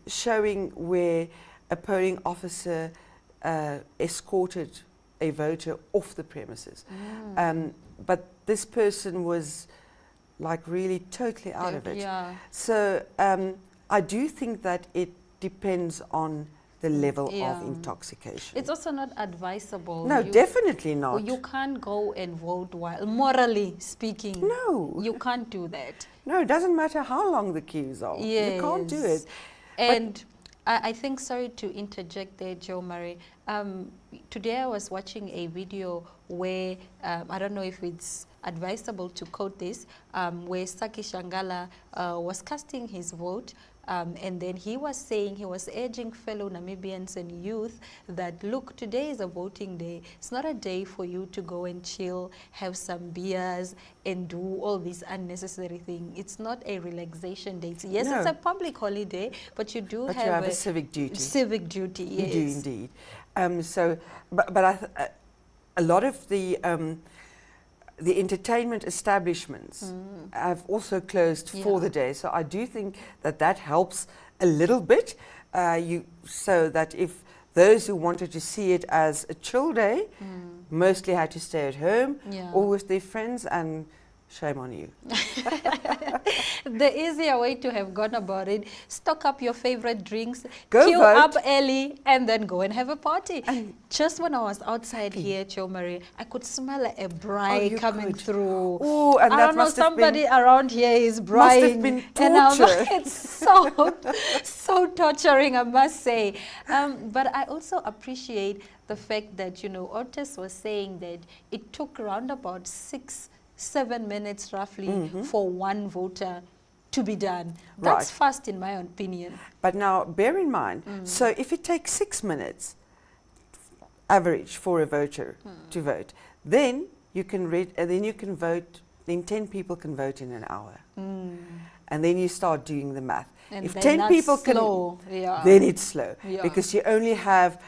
showing where a polling officer escorted a voter off the premises. But this person was like really totally out of it. Yeah. So I do think that it depends on the level of intoxication. It's also not advisable. No, definitely not. You can't go and vote while, morally speaking. No. You can't do that. No, it doesn't matter how long the queues are. Yes. You can't do it. And I think, sorry to interject there, Joe Marie, today I was watching a video where, I don't know if it's advisable to quote this, where Saki Shangala was casting his vote, and then he was saying, he was urging fellow Namibians and youth that, look, today is a voting day. It's not a day for you to go and chill, have some beers, and do all these unnecessary things. It's not a relaxation day. Yes, No. it's a public holiday, but you do But have, you have a civic duty. Civic duty, yes. You do indeed. But a lot of the entertainment establishments have also closed for the day. So I do think that that helps a little bit. So that if those who wanted to see it as a chill day mostly had to stay at home or with their friends, and shame on you. The easier way to have gone about it, stock up your favorite drinks, Go queue vote. up early, and then go and have a party. And just when I was outside here, Joe Marie, I could smell a braai coming through. Oh, and I that don't know, must have somebody been, around here is braaiing. must have been And I'm torture. like, it's so torturing, I must say. But I also appreciate the fact that, you know, Otis was saying that it took around about 6-7 minutes roughly for one voter to be done. That's fast in my opinion. But now bear in mind, so if it takes 6 minutes average for a voter to vote, then you can vote, then 10 people can vote in an hour. And then you start doing the math. And if then 10 that's people slow. can, then it's slow. Yeah. Because you only have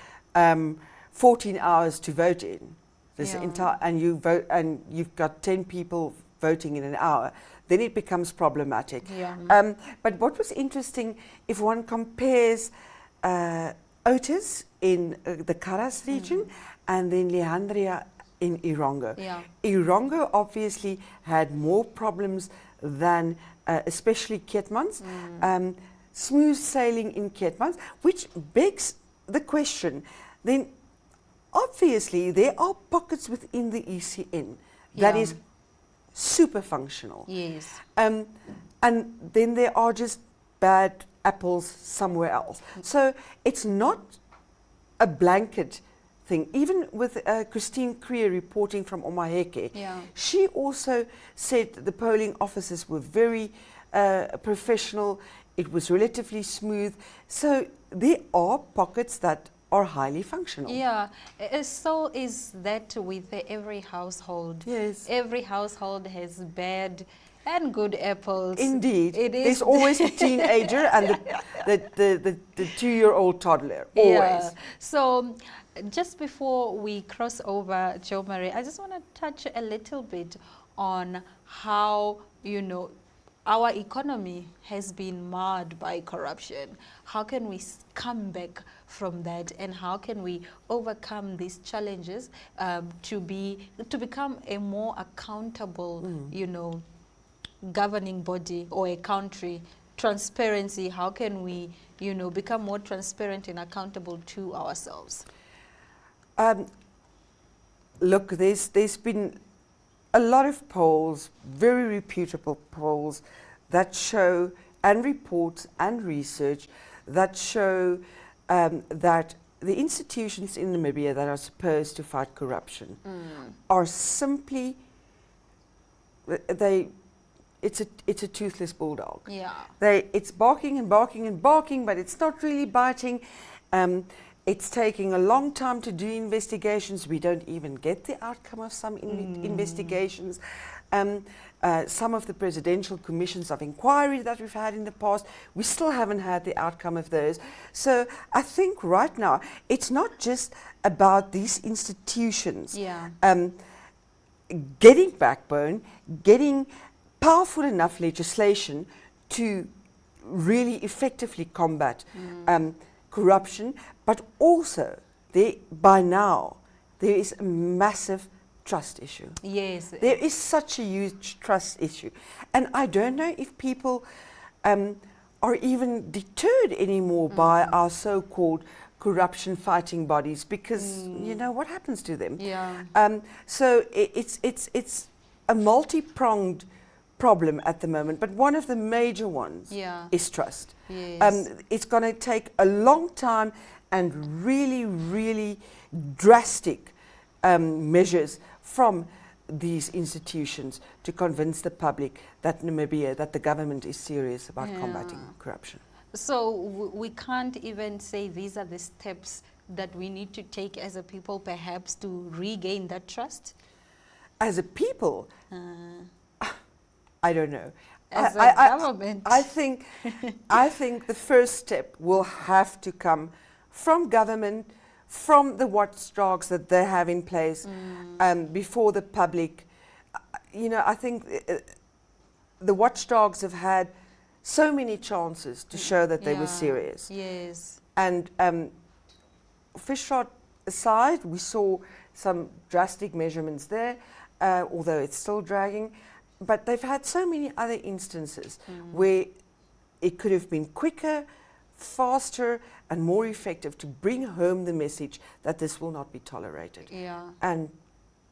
14 hours to vote in. This entire, and you vote, and you've got 10 people voting in an hour, then it becomes problematic. Yeah. But what was interesting, if one compares Otis in the Karas region and then Leandria in Irongo. Yeah. Irongo obviously had more problems than especially Keetmans. Smooth sailing in Keetmans, which begs the question, then obviously there are pockets within the ECN that is super functional. Yes. And then there are just bad apples somewhere else. So it's not a blanket thing. Even with Christine Creer reporting from Omaheke, she also said the polling officers were very professional. It was relatively smooth. So there are pockets that are highly functional. Yeah, so is that with every household. Yes. Every household has bad and good apples. Indeed. It is. There's always the teenager and the 2-year-old toddler. Always. Yeah. So just before we cross over, Jo Marie, I just want to touch a little bit on how, you know, our economy has been marred by corruption. How can we come back from that, and how can we overcome these challenges to become a more accountable, you know, governing body or a country? Transparency. How can we, you know, become more transparent and accountable to ourselves? Look, there's been a lot of polls, very reputable polls, that show, and reports and research that show that the institutions in Namibia that are supposed to fight corruption are simply, it's a toothless bulldog. Yeah. It's barking and barking and barking, but it's not really biting. It's taking a long time to do investigations. We don't even get the outcome of some investigations. Some of the presidential commissions of inquiry that we've had in the past, we still haven't had the outcome of those. So I think right now, it's not just about these institutions getting backbone, getting powerful enough legislation to really effectively combat corruption, but also by now there is a massive trust issue. Yes. There is such a huge trust issue. And I don't know if people are even deterred anymore by our so-called corruption fighting bodies, because you know what happens to them. Yeah. So it's a multi-pronged problem at the moment, but one of the major ones is trust. Yes. It's going to take a long time and really, really drastic measures from these institutions to convince the public that Namibia, that the government is serious about combating corruption. So we can't even say these are the steps that we need to take as a people, perhaps, to regain that trust? As a people, I don't know. As a government? I think the first step will have to come from government, from the watchdogs that they have in place, before the public. You know, I think the watchdogs have had so many chances to show that they were serious. Yes. And fish rot aside, we saw some drastic measurements there, although it's still dragging. But they've had so many other instances where it could have been quicker, faster, and more effective to bring home the message that this will not be tolerated. Yeah. And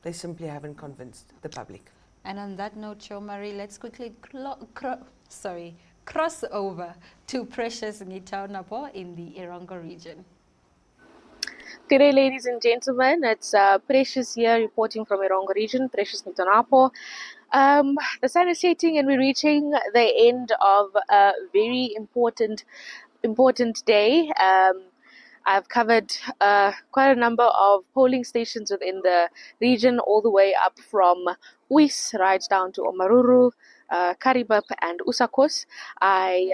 they simply haven't convinced the public. And on that note, Jo Marie, let's quickly cross over to Precious Ngitaunapo in the Erongo region. Good day, ladies and gentlemen. It's Precious here reporting from Erongo region, Precious Ngitaunapo. The sun is setting and we're reaching the end of a very important day. I've covered quite a number of polling stations within the region, all the way up from Uis right down to Omaruru, Karibap and Usakos. I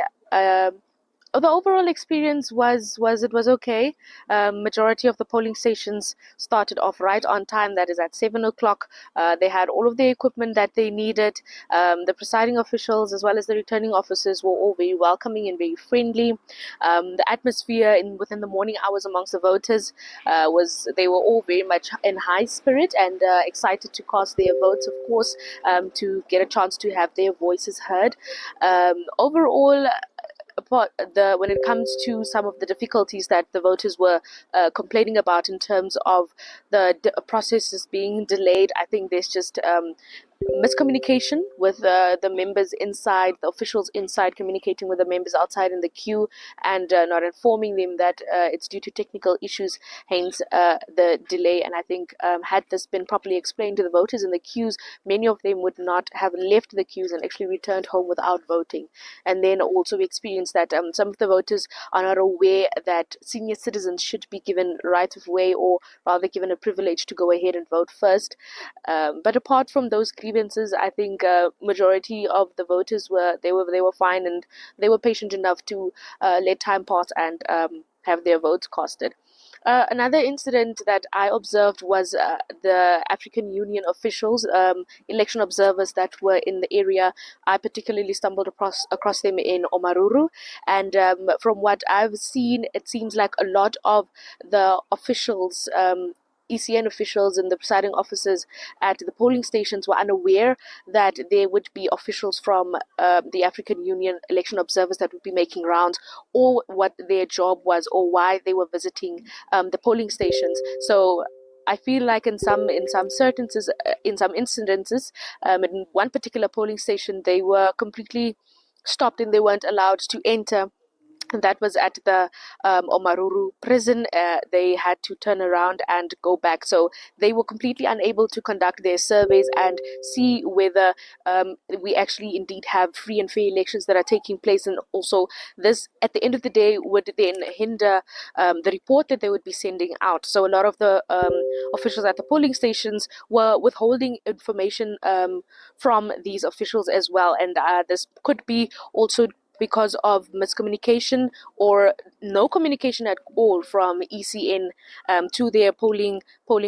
the overall experience was okay. Majority of the polling stations started off right on time. That is at 7 o'clock. They had all of the equipment that they needed. The presiding officials as well as the returning officers were all very welcoming and very friendly. The atmosphere within the morning hours amongst the voters they were all very much in high spirit and excited to cast their votes, of course, to get a chance to have their voices heard. Overall, when it comes to some of the difficulties that the voters were complaining about in terms of the processes being delayed, I think there's just miscommunication with the members inside, the officials inside communicating with the members outside in the queue and not informing them that it's due to technical issues, hence the delay. And I think had this been properly explained to the voters in the queues, many of them would not have left the queues and actually returned home without voting. And then also we experienced that some of the voters are not aware that senior citizens should be given right of way, or rather given a privilege to go ahead and vote first. But apart from those grievances, I think majority of the voters were fine, and they were patient enough to let time pass and have their votes casted. Another incident that I observed was the African Union officials, election observers that were in the area. I particularly stumbled across them in Omaruru, and from what I've seen, it seems like a lot of the officials, ECN officials and the presiding officers at the polling stations were unaware that there would be officials from the African Union election observers that would be making rounds, or what their job was, or why they were visiting the polling stations. So I feel like in some incidences, in one particular polling station, they were completely stopped and they weren't allowed to enter. And that was at the Omaruru prison. They had to turn around and go back. So they were completely unable to conduct their surveys and see whether we actually indeed have free and fair elections that are taking place. And also this, at the end of the day, would then hinder the report that they would be sending out. So a lot of the officials at the polling stations were withholding information from these officials as well. And this could be also because of miscommunication or no communication at all from ECN to their polling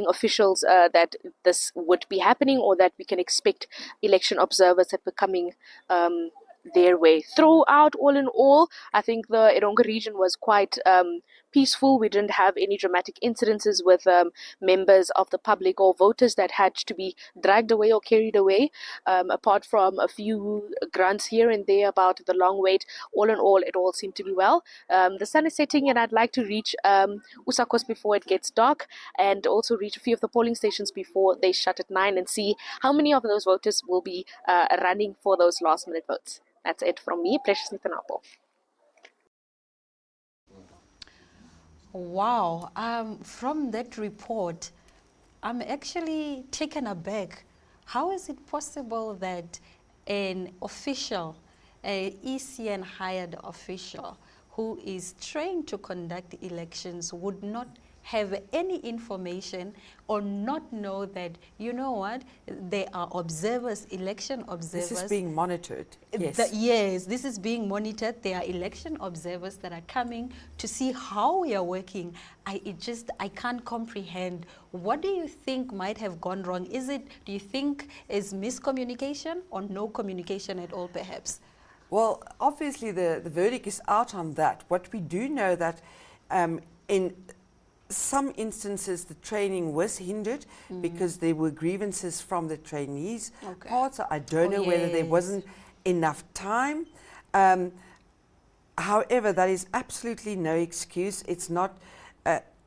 officials that this would be happening, or that we can expect election observers that were coming their way. Throughout, all in all, I think the Eronga region was quite peaceful. We didn't have any dramatic incidences with members of the public or voters that had to be dragged away or carried away, apart from a few grunts here and there about the long wait. All in all, it all seemed to be well. The sun is setting and I'd like to reach Usakos before it gets dark, and also reach a few of the polling stations before they shut at 9 and see how many of those voters will be running for those last minute votes. That's it from me, Precious Nitanapo. Wow, from that report, I'm actually taken aback. How is it possible that an official, an ECN hired official who is trained to conduct elections would not have any information or not know that, you know what, they are observers, election observers. This is being monitored. Yes. Yes, this is being monitored. There are election observers that are coming to see how we are working. I can't comprehend. What do you think might have gone wrong? Do you think is miscommunication or no communication at all, perhaps? Well, obviously the verdict is out on that. What we do know that in some instances the training was hindered because there were grievances from the trainees' part. So I don't know whether there wasn't enough time. However, that is absolutely no excuse. It's not.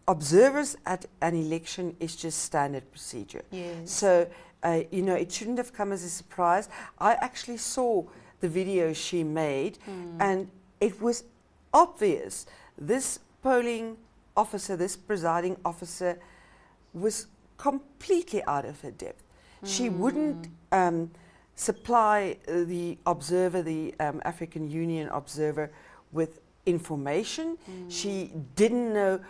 Observers at an election is just standard procedure. Yes. So, it shouldn't have come as a surprise. I actually saw the video she made, and it was obvious this polling officer, this presiding officer, was completely out of her depth. She wouldn't supply the observer, the African Union observer, with information. She didn't know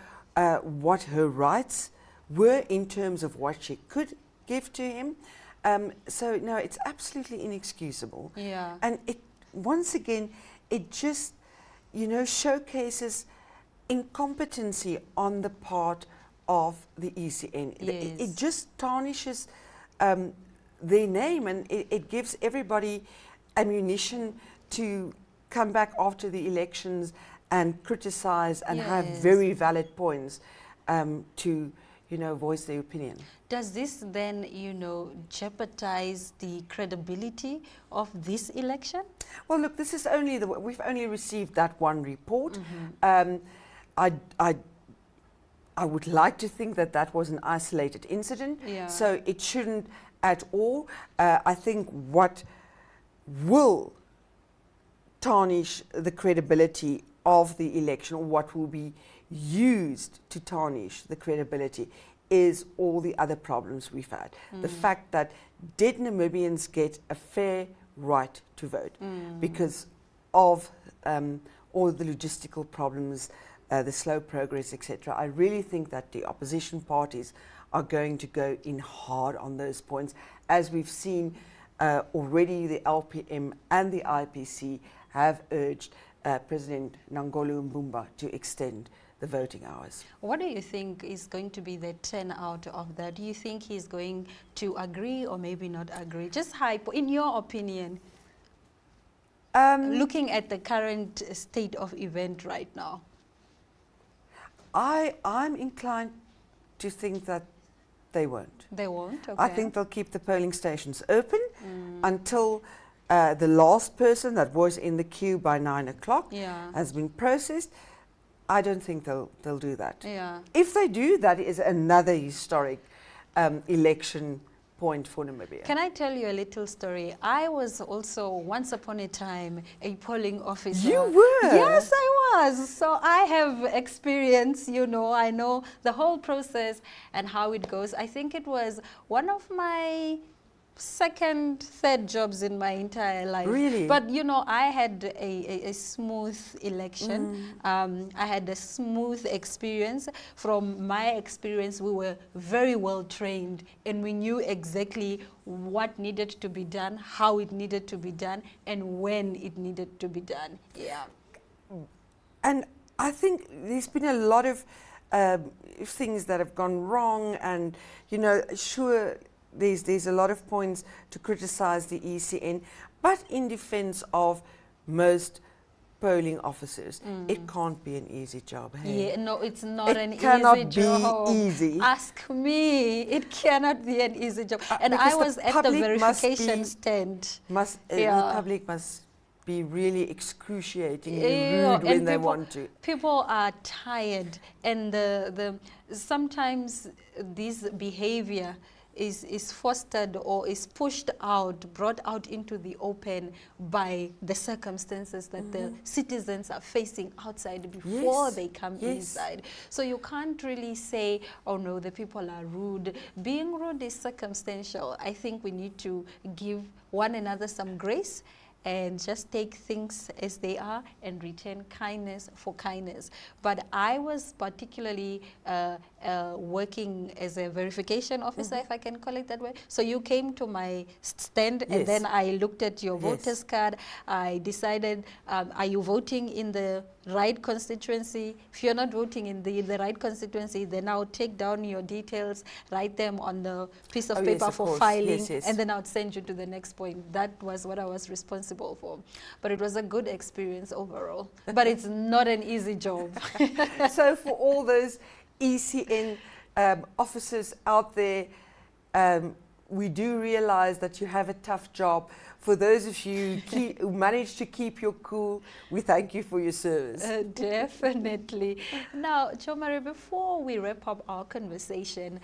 what her rights were in terms of what she could give to him. So no, it's absolutely inexcusable. Yeah. And once again, it just you know, showcases incompetency on the part of the ECN. Yes. It just tarnishes their name, and it gives everybody ammunition to come back after the elections and criticize and have Yes. very valid points to, you know, voice their opinion. Does this then, you know, jeopardize the credibility of this election? Well, look, this is only we've only received that one report. I would like to think that that was an isolated incident, Yeah. so it shouldn't at all. I think what will tarnish the credibility of the election, or what will be used to tarnish the credibility, is all the other problems we've had. The fact that did Namibians get a fair right to vote because of all the logistical problems, the slow progress, etc. I really think that the opposition parties are going to go in hard on those points. As we've seen already, the LPM and the IPC have urged President Nangolo Mbumba to extend the voting hours. What do you think is going to be the turnout of that? Do you think he's going to agree or maybe not agree? Just in your opinion, looking at the current state of event right now. I'm inclined to think that they won't. They won't? Okay. I think they'll keep the polling stations open until the last person that was in the queue by 9 o'clock has been processed. I don't think they'll do that. Yeah. If they do, that is another historic election point for Namibia. Can I tell you a little story? I was also once upon a time a polling officer. You were? Yes, I was. So I have experience, you know, I know the whole process and how it goes. I think it was one of my third jobs in my entire life. Really? But you know, I had a smooth election. I had a smooth experience. From my experience, we were very well trained and we knew exactly what needed to be done, how it needed to be done, and when it needed to be done. Yeah. And I think there's been a lot of things that have gone wrong, and you know, sure, there's a lot of points to criticize the ECN, but in defense of most polling officers, it can't be an easy job. Hey? Yeah, no, it's not an easy job. It cannot be easy. Ask me, it cannot be an easy job. And I was at the verification stand. The public must be really excruciatingly rude when they want to. People are tired, and sometimes this behavior is fostered or is pushed out, brought out into the open by the circumstances that the citizens are facing outside before they come inside. So you can't really say, oh no, the people are rude. Being rude is circumstantial. I think we need to give one another some grace and just take things as they are and return kindness for kindness. But I was particularly working as a verification officer, if I can call it that way. So you came to my stand and then I looked at your voter's card. I decided, are you voting in the right constituency? If you're not voting in the right constituency, then I'll take down your details, write them on the piece of paper for filing, and then I'll send you to the next point. That was what I was responsible for. But it was a good experience overall. But it's not an easy job. So for all those ECN officers out there, we do realize that you have a tough job. For those of you who manage to keep your cool, we thank you for your service. Definitely. Now, Chomari, before we wrap up our conversation,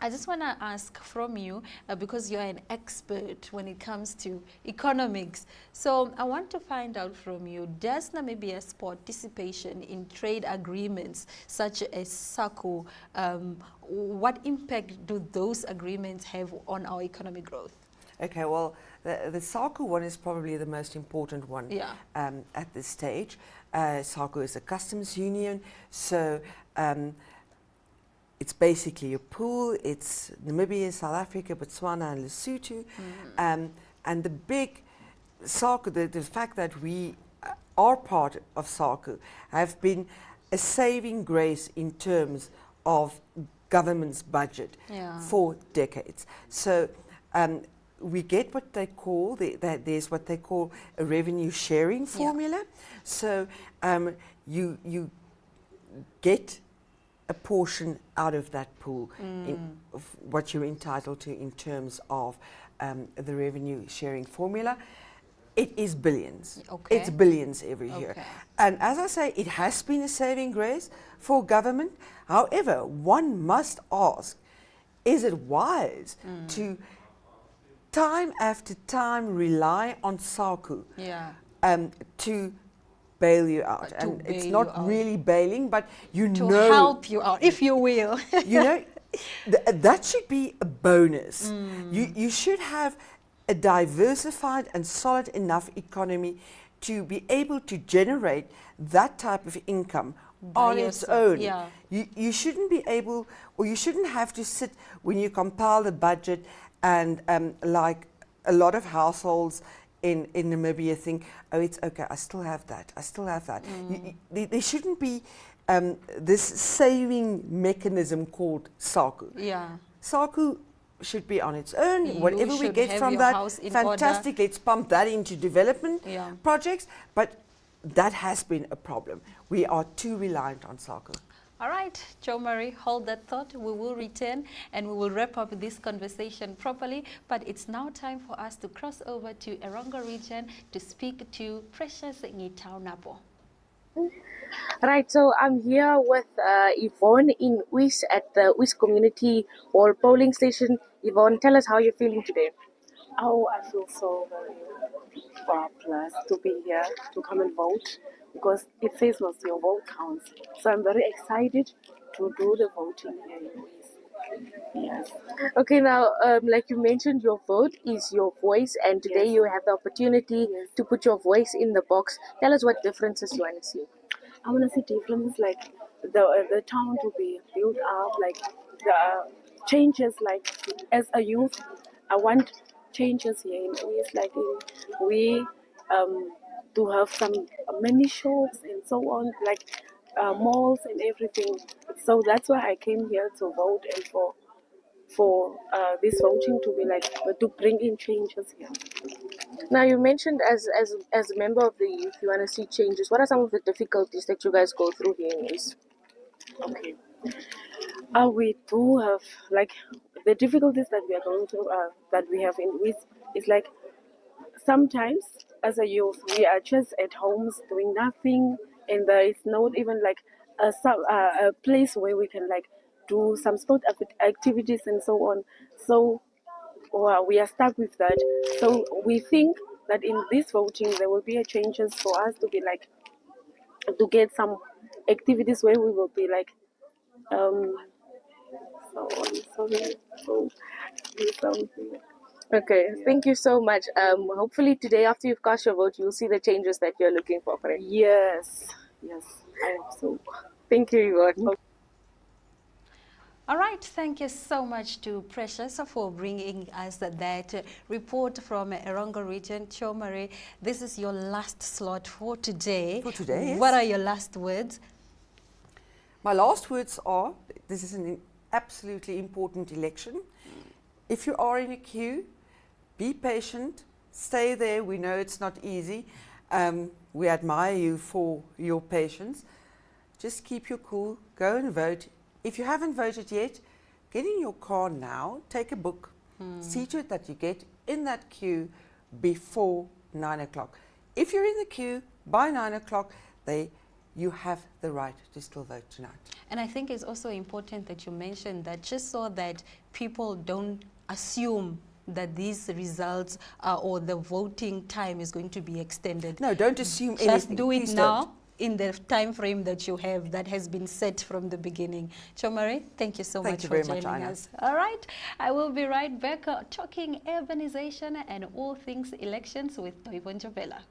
I just want to ask from you, because you're an expert when it comes to economics. So I want to find out from you, does Namibia's participation in trade agreements such as SACU, what impact do those agreements have on our economic growth? Okay, well, the SACU one is probably the most important one at this stage. SACU is a customs union, so it's basically a pool. It's Namibia, South Africa, Botswana, and Lesotho. And the big SACU, the fact that we are part of SACU have been a saving grace in terms of government's budget for decades. So we get what they call, there's what they call a revenue sharing formula. So you get a portion out of that pool of what you're entitled to in terms of the revenue sharing formula. It is billions. Okay. It's billions every year. And as I say, it has been a saving grace for government. However, one must ask, is it wise to time after time rely on SACU to bail you out? And it's not really bailing, but you know... To help you out, if you will. You know, that should be a bonus. You should have a diversified and solid enough economy to be able to generate that type of income on its own. You shouldn't be able, or you shouldn't have to sit when you compile the budget and like a lot of households in Namibia think, oh, it's okay, I still have that, I still have that. There shouldn't be this saving mechanism called SACU. SACU should be on its own. Whatever we get from that, fantastic. Let's pump that into development projects. But that has been a problem. We are too reliant on SACU. All right, Jo Marie, hold that thought. We will return and we will wrap up this conversation properly. But it's now time for us to cross over to Erongo region to speak to Precious Ngitaunapo. Right, so I'm here with Yvonne in Uis at the Uis Community Hall polling station. Yvonne, tell us how you're feeling today. Oh, I feel so very blessed to be here, to come and vote, because it says what your vote counts. So I'm very excited to do the voting here in Uis. Yes. Okay, now, like you mentioned, your vote is your voice, and today you have the opportunity to put your voice in the box. Tell us what differences you want to see. I want to see difference, like the town to be built up, like the changes. Like as a youth, I want changes here in Uis, like we to have some many shops and so on, like malls and everything. So that's why I came here to vote and for this voting to be like to bring in changes here. Now, you mentioned as a member of the youth, you want to see changes. What are some of the difficulties that you guys go through here in Uis? Okay. We do have, like, the difficulties that we are going through, that we have in Uis is like, sometimes as a youth, we are just at homes doing nothing, and there is not even like a place where we can like do some sport activities and so on. So we are stuck with that. So we think that in this voting there will be a changes for us to be like to get some activities where we will be like so do something. Okay, thank you so much. Hopefully today after you've cast your vote, you'll see the changes that you're looking for, correct? Yes, I hope so. Thank you, Yvonne. All right, thank you so much to Precious for bringing us that report from Erongo region. Jo Marie, this is your last slot for today. For today, yes. What are your last words? My last words are, this is an absolutely important election. If you are in a queue, be patient, stay there. We know it's not easy. We admire you for your patience. Just keep your cool, go and vote. If you haven't voted yet, get in your car now, take a book, see to it that you get in that queue before 9 o'clock. If you're in the queue by 9 o'clock, you have the right to still vote tonight. And I think it's also important that you mentioned that, just so that people don't assume that these results or the voting time is going to be extended. No, don't assume anything. Just do it Please now. Don't. In the time frame that you have, that has been set from the beginning. Jo Marie, thank you so much for joining us. All right, I will be right back talking urbanization and all things elections with Toyibon Jobela.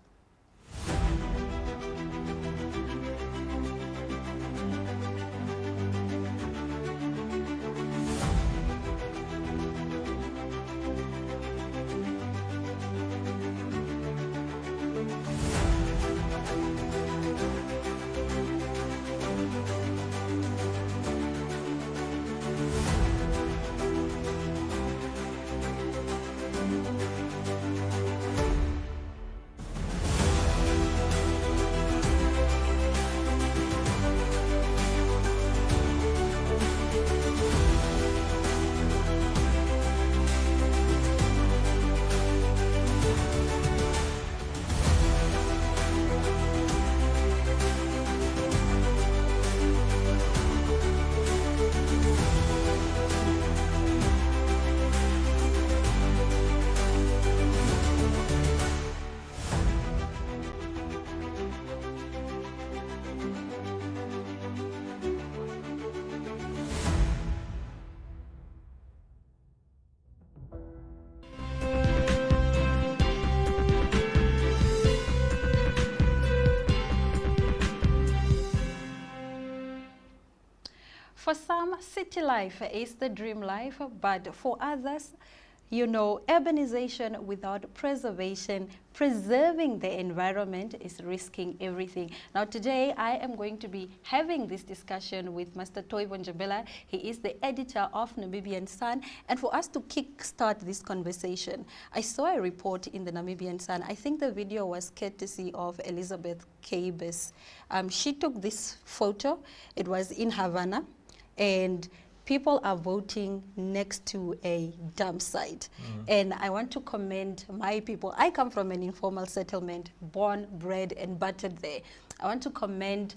For some, city life is the dream life, but for others, you know, urbanization without preservation, preserving the environment is risking everything. Now today I am going to be having this discussion with Mr. Toivo Njabela. He is the editor of Namibian Sun. And for us to kickstart this conversation, I saw a report in the Namibian Sun. I think the video was courtesy of Elizabeth Kabes. She took this photo. It was in Havana. And people are voting next to a dump site. And I want to commend my people. I come from an informal settlement, born, bred, and buttered there. I want to commend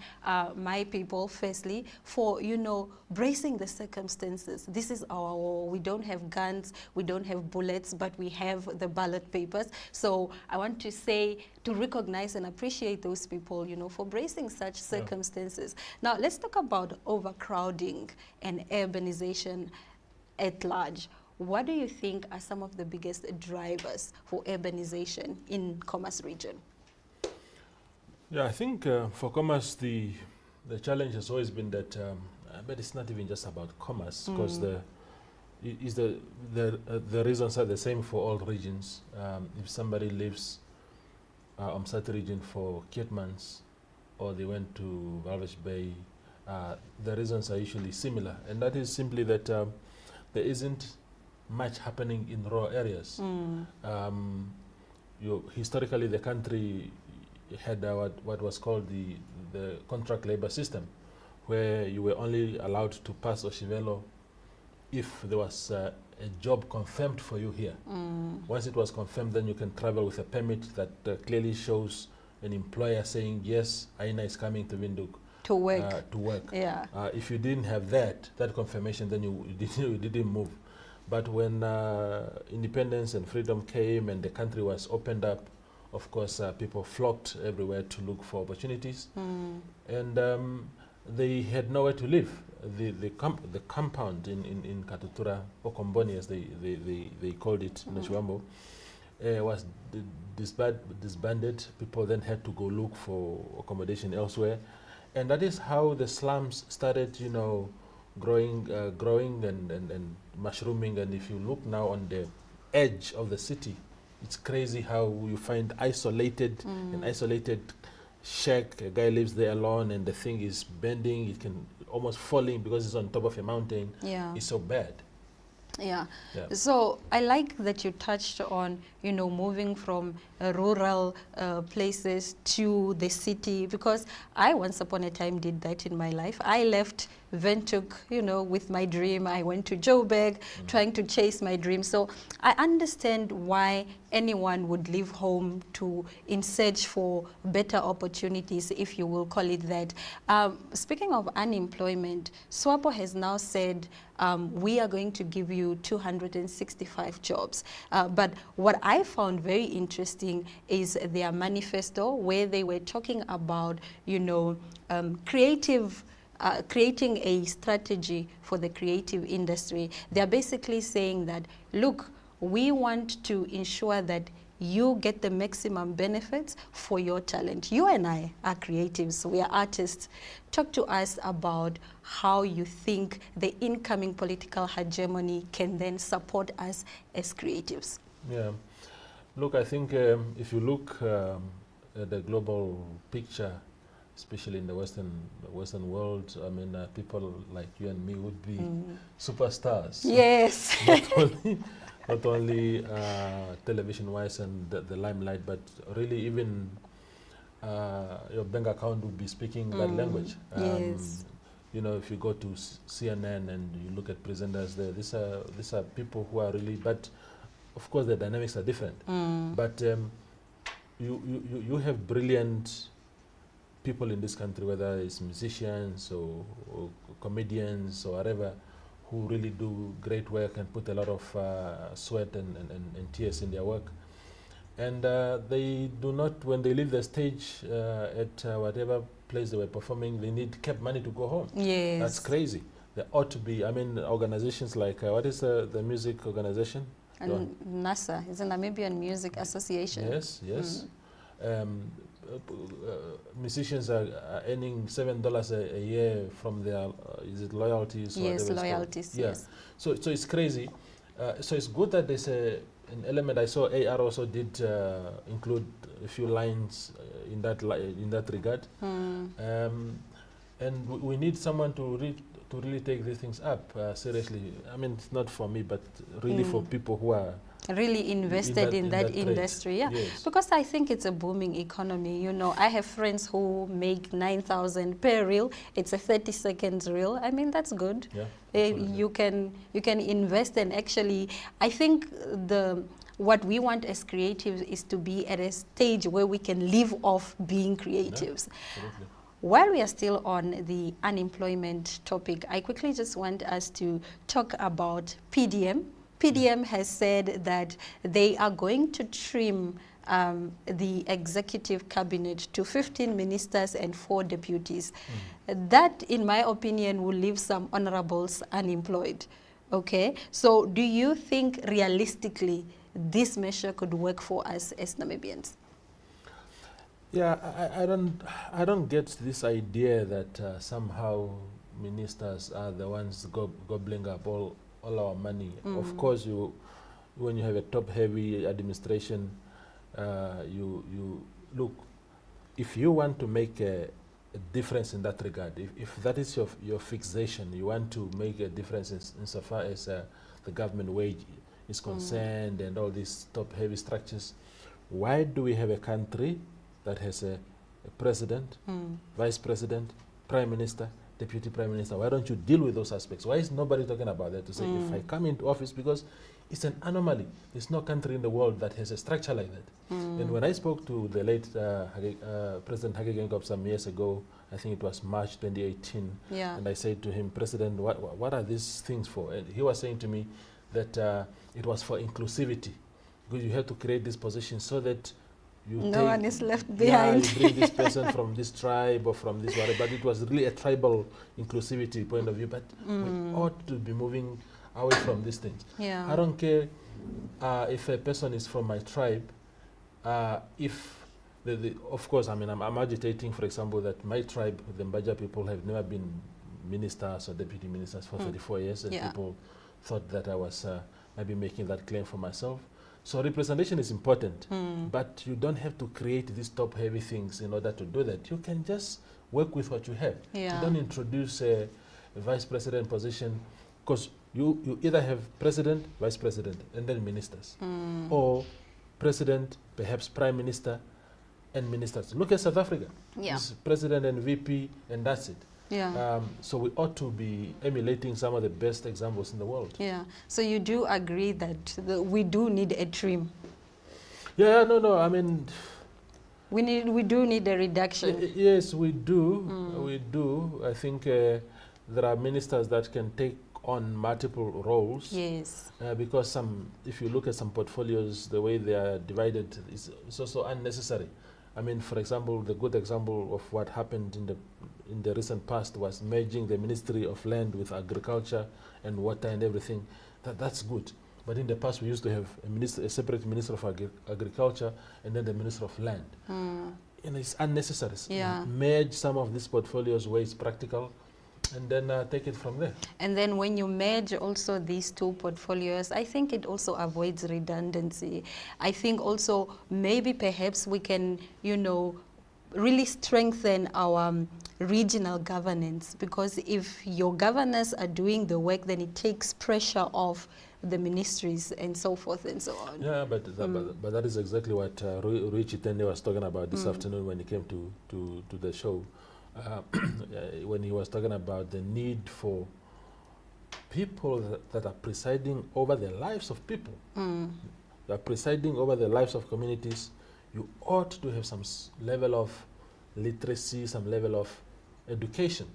my people, firstly, for, you know, bracing the circumstances. This is our war. We don't have guns, we don't have bullets, but we have the ballot papers. So I want to say, to recognize and appreciate those people, you know, for bracing such circumstances. Now, let's talk about overcrowding and urbanization at large. What do you think are some of the biggest drivers for urbanization in Commerce region? Yeah, I think for commerce, the challenge has always been that, but it's not even just about commerce, because the reasons are the same for all regions. If somebody lives on Sati region for 8 months, or they went to Walvis Bay, the reasons are usually similar, and that is simply that there isn't much happening in rural areas. Historically, the country had what was called the contract labor system, where you were only allowed to pass Oshivelo if there was a job confirmed for you here. Once it was confirmed, then you can travel with a permit that clearly shows an employer saying, yes, Aina is coming to Windhoek. To work. Yeah. If you didn't have that confirmation, then you didn't move. But when independence and freedom came and the country was opened up, of course, people flocked everywhere to look for opportunities, and they had nowhere to live. The compound in Katutura, or Komboni as they called it in Chiwambo, was disbanded. People then had to go look for accommodation elsewhere, and that is how the slums started, you know, growing and mushrooming. And if you look now on the edge of the city, it's crazy how you find an isolated shack. A guy lives there alone, and the thing is bending. It can almost falling because it's on top of a mountain. Yeah. It's so bad. Yeah. So I like that you touched on, you know, moving from rural places to the city, because I once upon a time did that in my life. I left Windhoek, you know, with my dream. I went to Joburg trying to chase my dream. So I understand why anyone would leave home in search for better opportunities, if you will call it that. Speaking of unemployment, SWAPO has now said we are going to give you 265 jobs. But what I found very interesting is their manifesto, where they were talking about, you know, creating a strategy for the creative industry. They're basically saying that, look, we want to ensure that you get the maximum benefits for your talent. You and I are creatives, we are artists. Talk to us about how you think the incoming political hegemony can then support us as creatives. Yeah, look, I think if you look at the global picture, especially in the Western world, I mean, people like you and me would be superstars. Yes. Not only television-wise and the limelight, but really even your bank account would be speaking that language. Yes. You know, if you go to CNN and you look at presenters there, these are people who are really, but of course the dynamics are different. But you have brilliant people in this country, whether it's musicians or comedians or whatever, who really do great work and put a lot of sweat and tears in their work. And they do not, when they leave the stage at whatever place they were performing, they need kept money to go home. Yes. That's crazy. There ought to be, I mean, organizations like, what is the music organization? And NASA, it's the Namibian Music Association. Yes. musicians are earning $7 a year from their is it loyalties? Or Yes, whatever it's called? loyalties, Yeah. yes. So it's crazy. So it's good that there's an element. I saw AR also did include a few lines in that regard. And we need someone to really take these things up seriously. I mean, it's not for me, but really for people who are really invested in that industry. Yeah, yes. Because I think it's a booming economy. You know, I have friends who make 9,000 per reel. It's a 30-second reel. I mean, that's good. Yeah, you can invest, and actually, I think what we want as creatives is to be at a stage where we can live off being creatives. Yeah, while we are still on the unemployment topic, I quickly just want us to talk about PDM. PDM has said that they are going to trim the executive cabinet to 15 ministers and 4 deputies. That, in my opinion, will leave some honorables unemployed. Okay, so do you think realistically this measure could work for us as Namibians? Yeah, I don't get this idea that somehow ministers are the ones gobbling up all our money. Of course, when you have a top-heavy administration, you look. If you want to make a difference in that regard, if that is your fixation, you want to make a difference insofar as the government wage is concerned and all these top-heavy structures, why do we have a country that has a president, vice president, prime minister, deputy prime minister? Why don't you deal with those aspects? Why is nobody talking about that to say, if I come into office, because it's an anomaly. There's no country in the world that has a structure like that. And when I spoke to the late President Hage Geingob some years ago, I think it was March 2018, and I said to him, President, what are these things for? And he was saying to me that it was for inclusivity, because you have to create this position so that no one is left behind. Yeah, you bring this person from this tribe or from this whatever, but it was really a tribal inclusivity point of view. But we ought to be moving away from these things. Yeah. I don't care if a person is from my tribe. If of course, I mean, I'm agitating, for example, that my tribe, the Mbaja people, have never been ministers or deputy ministers for 34 years, and people thought that I was maybe making that claim for myself. So representation is important, but you don't have to create these top-heavy things in order to do that. You can just work with what you have. Yeah. You don't introduce a vice president position, because you either have president, vice president, and then ministers, or president, perhaps prime minister, and ministers. Look at South Africa. Yeah. It's president and VP, and that's it. Yeah. So we ought to be emulating some of the best examples in the world. Yeah. So you do agree that we do need a trim? Yeah, no. I mean, we do need a reduction. Yes, we do. We do. I think there are ministers that can take on multiple roles. Yes. Because if you look at some portfolios, the way they are divided is also unnecessary. I mean, for example, the good example of what happened in the recent past was merging the Ministry of Land with Agriculture and Water and everything. That's good. But in the past, we used to have a separate Minister of Agriculture and then the Minister of Land. And it's unnecessary. Yeah. Merge some of these portfolios where it's practical, and then take it from there. And then when you merge also these two portfolios, I think it also avoids redundancy. I think also maybe perhaps we can, really strengthen our regional governance, because if your governors are doing the work, then it takes pressure off the ministries and so forth and so on. Yeah, but that is exactly what Rui Chitende was talking about this afternoon when he came to the show. When he was talking about the need for people that are presiding over the lives of people, that are presiding over the lives of communities, you ought to have some level of literacy, some level of education.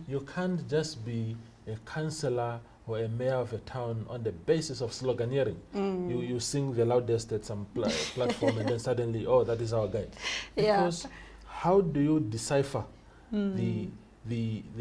You can't just be a councillor or a mayor of a town on the basis of sloganeering. You sing the loudest at some platform and then suddenly, oh, that is our guy. Because how do you decipher the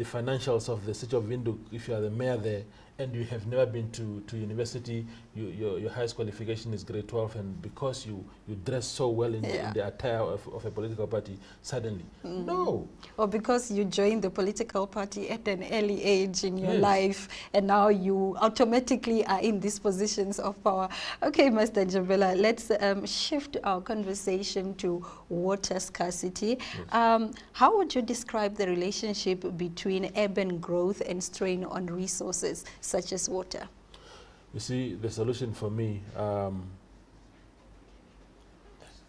financials of the city of Windhoek if you are the mayor there, and you have never been to university, your highest qualification is grade 12, and because you dress so well in the attire of a political party, suddenly, no. Or because you joined the political party at an early age in your life, and now you automatically are in these positions of power. Okay, Master Njabela, let's shift our conversation to water scarcity. How would you describe the relationship between urban growth and strain on resources such as water? You see, the solution for me,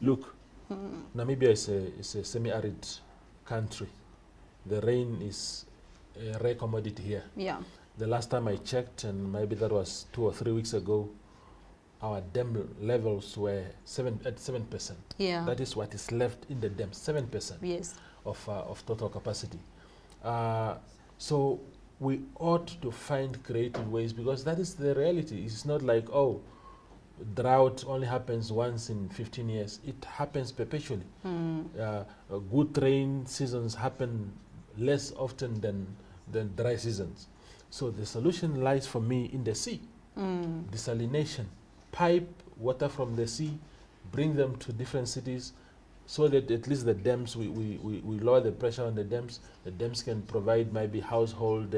look, Namibia is a semi-arid country. The rain is a rare commodity here. Yeah. The last time I checked, and maybe that was 2 or 3 weeks ago, our dam levels were at 7%. Yeah. That is what is left in the dam, 7% yes. of total capacity. So we ought to find creative ways, because that is the reality. It's not like, oh, drought only happens once in 15 years. It happens perpetually. Good rain seasons happen less often than dry seasons. So the solution lies for me in the sea. Desalination, pipe water from the sea, bring them to different cities, so that at least the dams, we lower the pressure on the dams. The dams can provide maybe household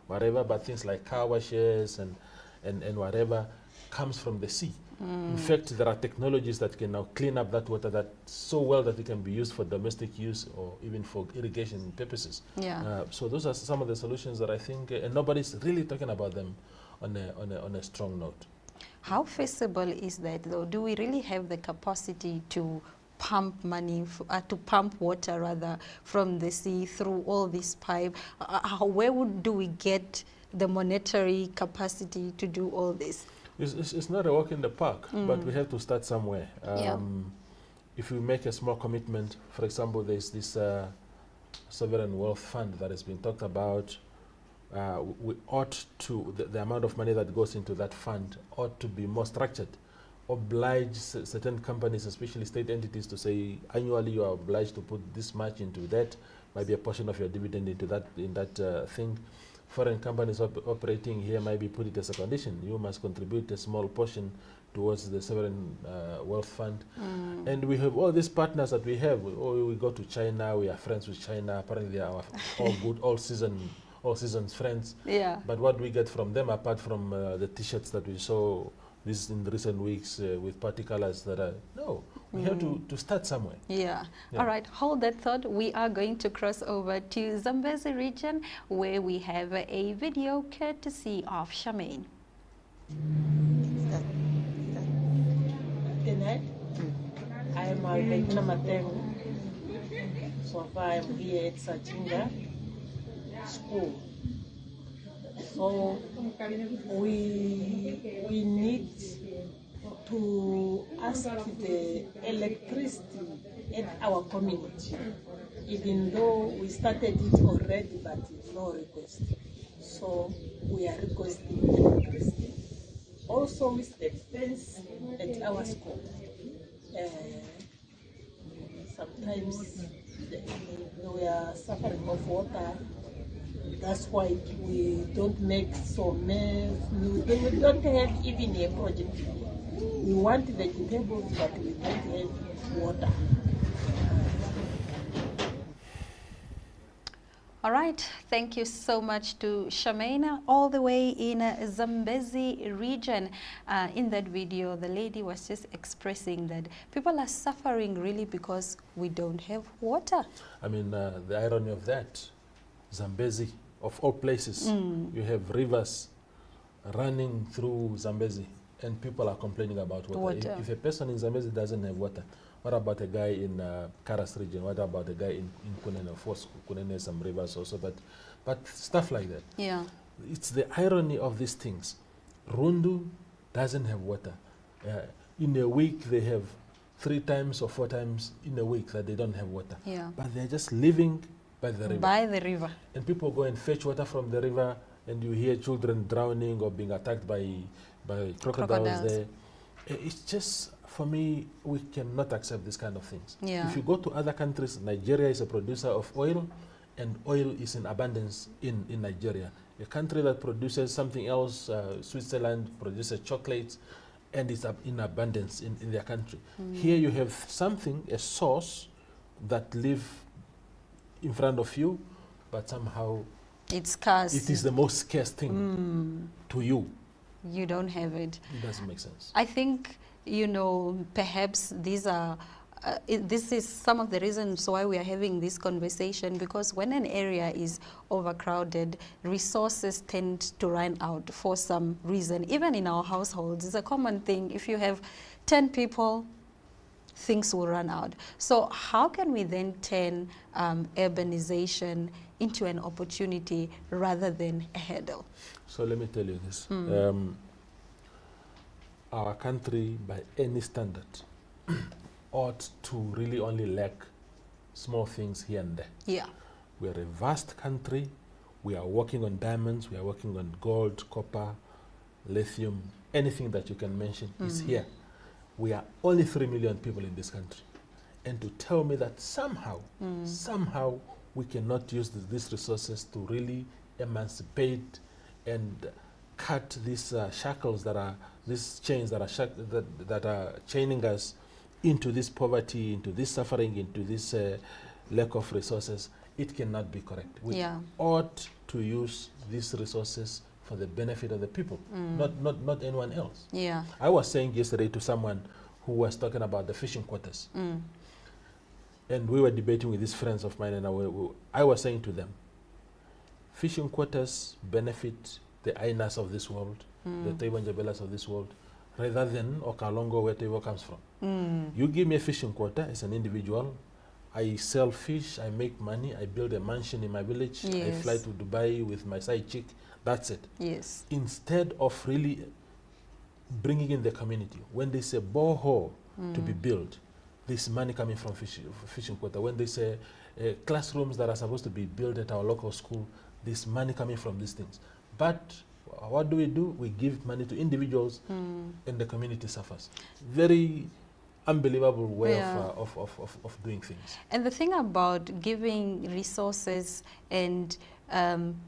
whatever, but things like car washes and whatever comes from the sea. In fact, there are technologies that can now clean up that water that so well that it can be used for domestic use or even for irrigation purposes. Yeah. So those are some of the solutions that I think, and nobody's really talking about them on a strong note. How feasible is that, though? Do we really have the capacity to pump money, to pump water rather, from the sea through all this pipe? Where do we get the monetary capacity to do all this? It's not a walk in the park, but we have to start somewhere. If we make a small commitment, for example, there's this sovereign wealth fund that has been talked about. We ought to, the amount of money that goes into that fund ought to be more structured. Oblige certain companies, especially state entities, to say annually you are obliged to put this much into that, maybe a portion of your dividend into that, in that thing. Foreign companies operating here maybe put it as a condition. You must contribute a small portion towards the sovereign wealth fund. And we have all these partners that we have. We go to China, we are friends with China. Apparently they are our all good, all seasons friends. Yeah. But what we get from them, apart from the t-shirts that we saw this in recent weeks with party colors that are, no, we have to start somewhere. Yeah. All right, hold that thought. We are going to cross over to Zambezi region, where we have a video courtesy of Charmaine. Good night. I am Albertina Matengo. So far I'm here at Sachinga School. So we need to ask the electricity at our community, even though we started it already, but no request. So we are requesting electricity. Also with the fence at our school. Sometimes we are suffering of water. That's why we don't make so many. We don't have even a project. We want vegetables, but we don't have water. All right, thank you so much to Charmaine, all the way in Zambezi region. In that video, the lady was just expressing that people are suffering really because we don't have water. I mean, the irony of that, Zambezi, of all places, you have rivers running through Zambezi, and people are complaining about water. If a person in Zambezi doesn't have water, what about a guy in Karas region? What about a guy in Kunene? Of course, Kunene has some rivers also, but stuff like that. Yeah. It's the irony of these things. Rundu doesn't have water. In a week, they have 3 times or 4 times in a week that they don't have water. Yeah. But they're just living by the river. By the river. And people go and fetch water from the river, and you hear children drowning or being attacked by crocodiles there. It's just, for me, we cannot accept this kind of things. Yeah. If you go to other countries, Nigeria is a producer of oil, and oil is in abundance in Nigeria. A country that produces something else, Switzerland produces chocolates, and it's in abundance in their country. Here you have something, a source that live in front of you, but somehow it's scarce. It is the most scarce thing to you. You don't have it. It doesn't make sense. I think, you know, perhaps these are this is some of the reasons why we are having this conversation, because when an area is overcrowded, resources tend to run out for some reason. Even in our households, it's a common thing. If you have 10 people, things will run out. So how can we then turn urbanization into an opportunity rather than a hurdle? So let me tell you this. Our country, by any standard, ought to really only lack small things here and there. Yeah. We are a vast country. We are working on diamonds. We are working on gold, copper, lithium. Anything that you can mention is here. We are only 3 million people in this country. And to tell me that somehow we cannot use these resources to really emancipate and cut these shackles that are, these chains that are, that are chaining us into this poverty, into this suffering, into this lack of resources, it cannot be correct. We ought to use these resources for the benefit of the people, not anyone else. Yeah. I was saying yesterday to someone who was talking about the fishing quarters. And we were debating with these friends of mine, and I was saying to them, fishing quarters benefit the Ainas of this world, the Taiwan Jabelas of this world, rather than Okalongo, where Taiwan comes from. You give me a fishing quarter as an individual, I sell fish, I make money, I build a mansion in my village, I fly to Dubai with my side chick, that's it. Yes. Instead of really bringing in the community, when they say borehole to be built, there's money coming from fishing quarter. When they say classrooms that are supposed to be built at our local school, there's money coming from these things. But what do? We give money to individuals and the community suffers. Very unbelievable way of doing things. And the thing about giving resources and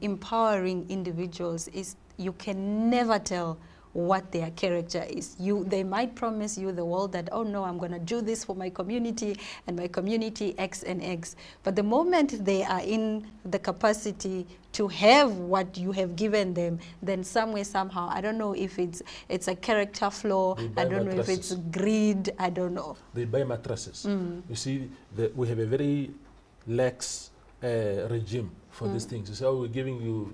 empowering individuals is you can never tell what their character is. They might promise you the world that, oh no, I'm going to do this for my community and my community X and X. But the moment they are in the capacity to have what you have given them, then somewhere, somehow, I don't know if it's a character flaw, I don't know if it's greed, I don't know. They buy mattresses. You see, we have a very lax regime for these things. You say, oh, we're giving you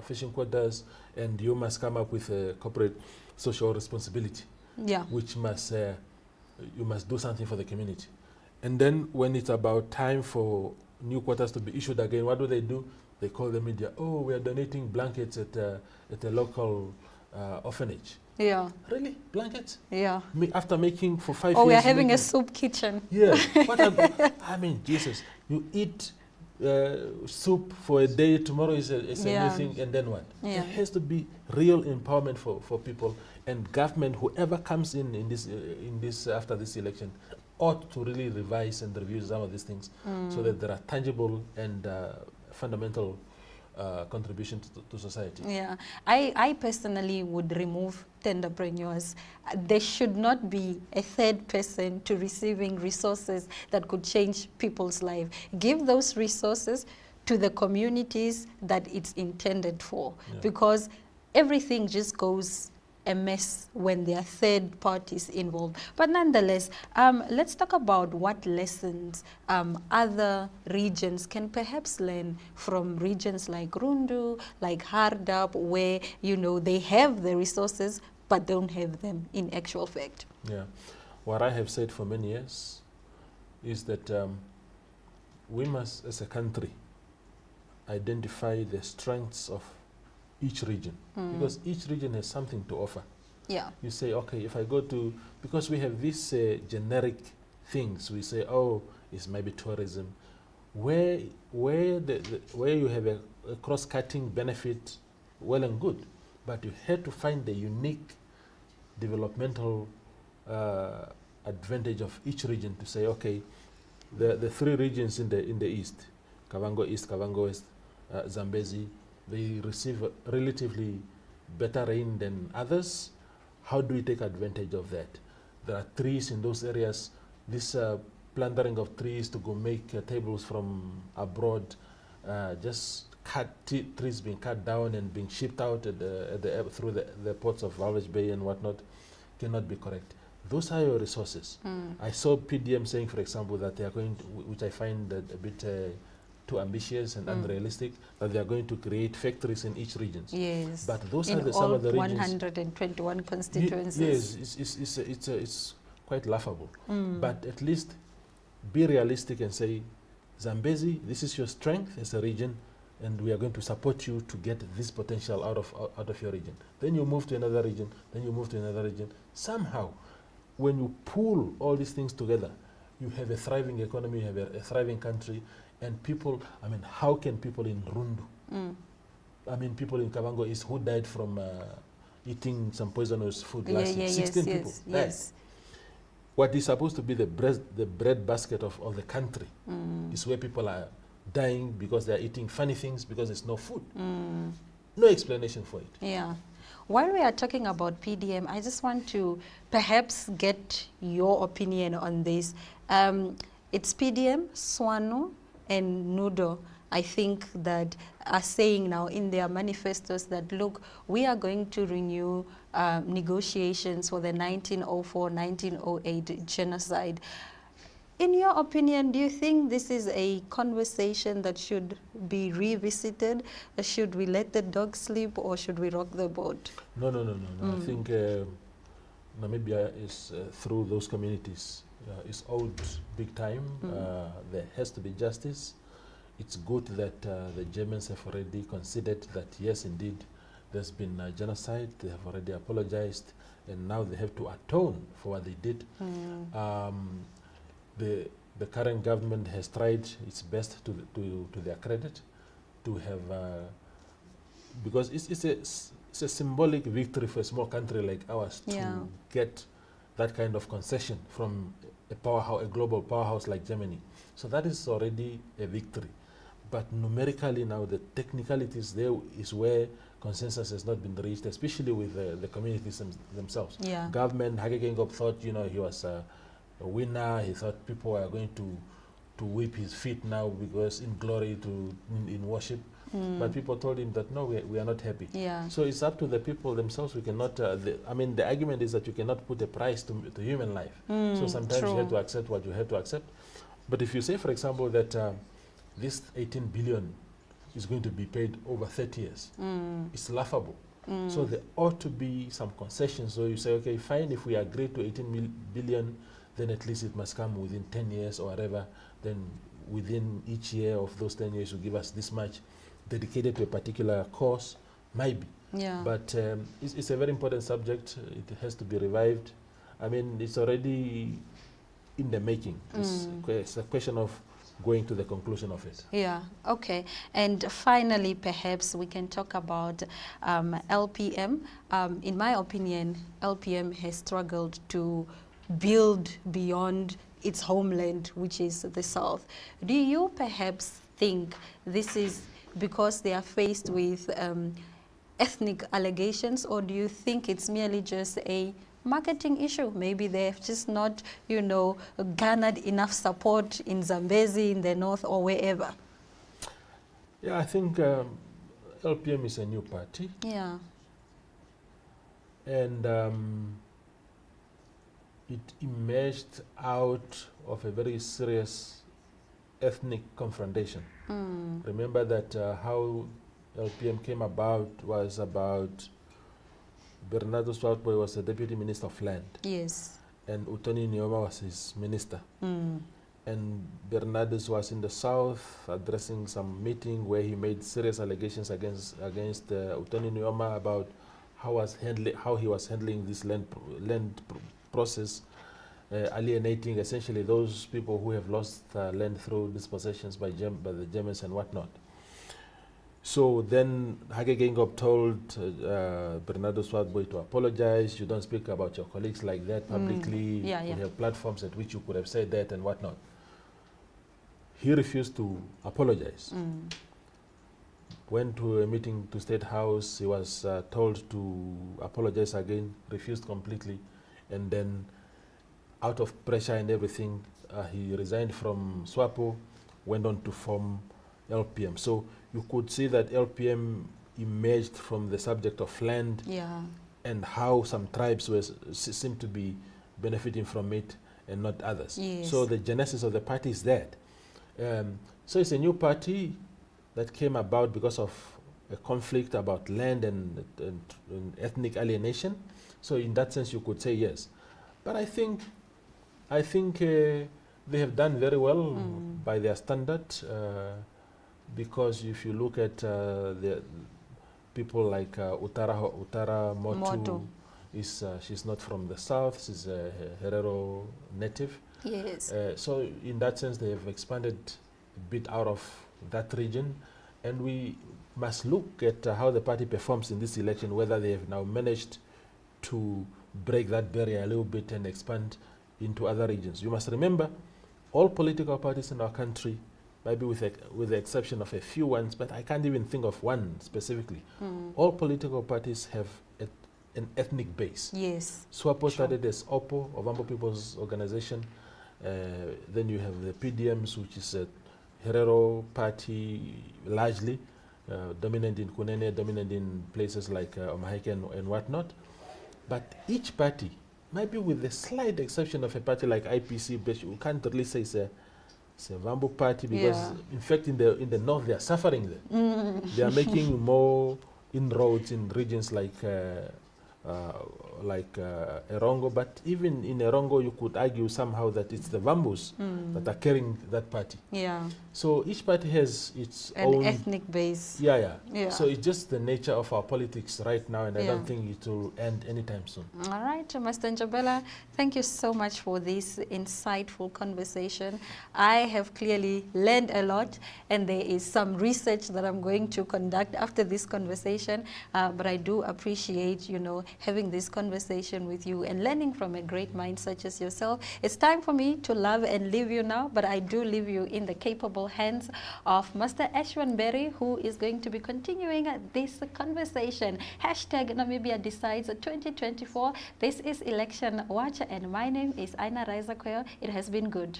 fishing quotas, and you must come up with a corporate social responsibility, which must you must do something for the community. And then when it's about time for new quotas to be issued again, what do? They call the media, oh, we are donating blankets at a local orphanage. Yeah. Really? Blankets? Yeah. After making for 5 years. Oh, we are having a soup kitchen. Yeah. I mean, Jesus, you eat soup for a day, tomorrow is a new thing, and then what? Yeah. It has to be real empowerment for people, and government, whoever comes in this after this election, ought to really revise and review some of these things so that there are tangible and fundamental contribution to society. Yeah, I personally would remove tenderpreneurs. There should not be a third person to receiving resources that could change people's life. Give those resources to the communities that it's intended for, because everything just goes a mess when there are third parties involved. But nonetheless, let's talk about what lessons other regions can perhaps learn from regions like Rundu, like Hardap, where, you know, they have the resources but don't have them in actual fact. Yeah. What I have said for many years is that we must, as a country, identify the strengths of each region, because each region has something to offer. Yeah. You say, okay, if I go to, because we have these generic things, we say, oh, it's maybe tourism, where you have a cross-cutting benefit, well and good, but you had to find the unique developmental advantage of each region to say, okay, the 3 regions in the east, Kavango East, Kavango West, Zambezi, they receive relatively better rain than others. How do we take advantage of that? There are trees in those areas. This plundering of trees to go make tables from abroad, just trees being cut down and being shipped out through the ports of Walvis Bay and whatnot, cannot be correct. Those are your resources. I saw PDM saying, for example, that they are going to, which I find a bit too ambitious and unrealistic, that they are going to create factories in each region. Yes. But those in are some of the regions. 121 constituencies. Yes, it's quite laughable. But at least be realistic and say, Zambezi, this is your strength as a region, and we are going to support you to get this potential out of your region. Then you move to another region, then you move to another region. Somehow, when you pull all these things together, you have a thriving economy, you have a thriving country, and people, I mean, how can people in Rundu, I mean, people in Kavango East who died from eating some poisonous food last year, 16 people died. What is supposed to be the bread basket of the country is where people are dying because they are eating funny things because there's no food. No explanation for it. Yeah. While we are talking about PDM, I just want to perhaps get your opinion on this. It's PDM, SWANO, and NUDO, I think, that are saying now in their manifestos that, look, we are going to renew negotiations for the 1904-1908 genocide. In your opinion, do you think this is a conversation that should be revisited? Should we let the dog sleep or should we rock the boat? No. I think Namibia is, through those communities, is owed big time. There has to be justice. It's good that the Germans have already considered that, yes, indeed, there's been genocide. They have already apologized, and now they have to atone for what they did. The current government has tried its best to their credit to have, because it's a symbolic victory for a small country like ours to get that kind of concession from a global powerhouse like Germany. So that is already a victory. But numerically now, the technicalities there is where consensus has not been reached, especially with the communities themselves. Government, Hage Geingob thought, he was a winner. He thought people were going to whip his feet now because in glory in worship. But people told him that no, we are not happy. So it's up to the people themselves. We cannot. The argument is that you cannot put a price to human life. So sometimes you have to accept what you have to accept. But if you say, for example, that this 18 billion is going to be paid over 30 years, it's laughable. So there ought to be some concessions. So you say, okay, fine, if we agree to 18 billion, then at least it must come within 10 years or whatever. Then within each year of those 10 years, you give us this much dedicated to a particular cause, maybe. But it's a very important subject. It has to be revived. I mean, it's already in the making. It's a question of going to the conclusion of it. Yeah, okay. And finally, perhaps we can talk about LPM. In my opinion, LPM has struggled to build beyond its homeland, which is the South. Do you perhaps think this is because they are faced with ethnic allegations, or do you think it's merely just a marketing issue? Maybe they've just not, garnered enough support in Zambezi, in the north, or wherever. Yeah, I think LPM is a new party. Yeah. And it emerged out of a very serious ethnic confrontation. Remember that how LPM came about was about Bernardo Swartboy was the Deputy Minister of Land. Yes. And Utoni Nyoma was his minister. And Bernardo was in the south addressing some meeting where he made serious allegations against Utoni Nyoma about how he was handling this land process, alienating essentially those people who have lost land through dispossessions by the Germans and whatnot. So then Hage Geingob told Bernardo Swartboy to apologize. You don't speak about your colleagues like that publicly. You have platforms at which you could have said that and whatnot. He refused to apologize. went to a meeting to State House. He was told to apologize again, refused completely, and then out of pressure and everything, he resigned from SWAPO, went on to form LPM. So you could see that LPM emerged from the subject of land and how some tribes seem to be benefiting from it and not others. Yes. So the genesis of the party is that. So it's a new party that came about because of a conflict about land and ethnic alienation. So in that sense, you could say yes. But I think they have done very well by their standard, because if you look at the people like Utara Motu, she's not from the south, she's a Herero native. Yes. So in that sense, they have expanded a bit out of that region, and we must look at how the party performs in this election, whether they have now managed to break that barrier a little bit and expand into other regions. You must remember, all political parties in our country, maybe with the exception of a few ones, but I can't even think of one specifically. All political parties have an ethnic base. Yes. SWAPO started as OPO, Ovambo People's Organization. Then you have the PDMs, which is a Herero party largely, dominant in Kunene, dominant in places like Omaheke and whatnot. But each party, maybe with the slight exception of a party like IPC, but you can't really say it's a Vambo party, because in fact in the north they are suffering there. They are making more inroads in regions like Erongo, but even in Erongo you could argue somehow that it's the Vambos that are carrying that party. Yeah. So each party has its an own ethnic base. Yeah. So it's just the nature of our politics right now, and I don't think it will end anytime soon. All right, Mr. Njabela, thank you so much for this insightful conversation. I have clearly learned a lot, and there is some research that I'm going to conduct after this conversation, but I do appreciate, having this conversation with you and learning from a great mind such as yourself. It's time for me to love and leave you now, but I do leave you in the capable hands of Master Ashwan Berry, who is going to be continuing this conversation. Hashtag Namibia Decides 2024. This is Election Watch, and my name is Aina Raizakoyo. It has been good.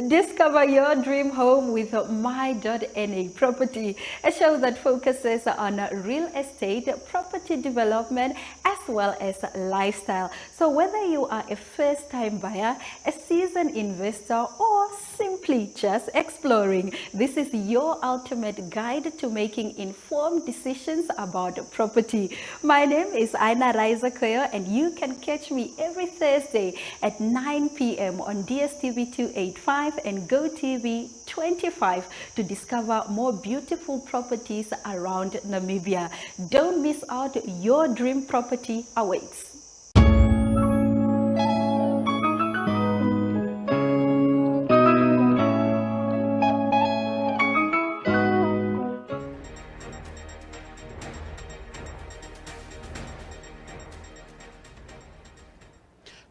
Discover your dream home with My.NA Property, a show that focuses on real estate, property development, as well as lifestyle. So whether you are a first-time buyer, a seasoned investor, or simply just exploring, this is your ultimate guide to making informed decisions about property. My name is Aina Raizakoyo, and you can catch me every Thursday at 9 p.m. on DSTV 285 and GoTV 25 to discover more beautiful properties around Namibia. Don't miss out, your dream property awaits.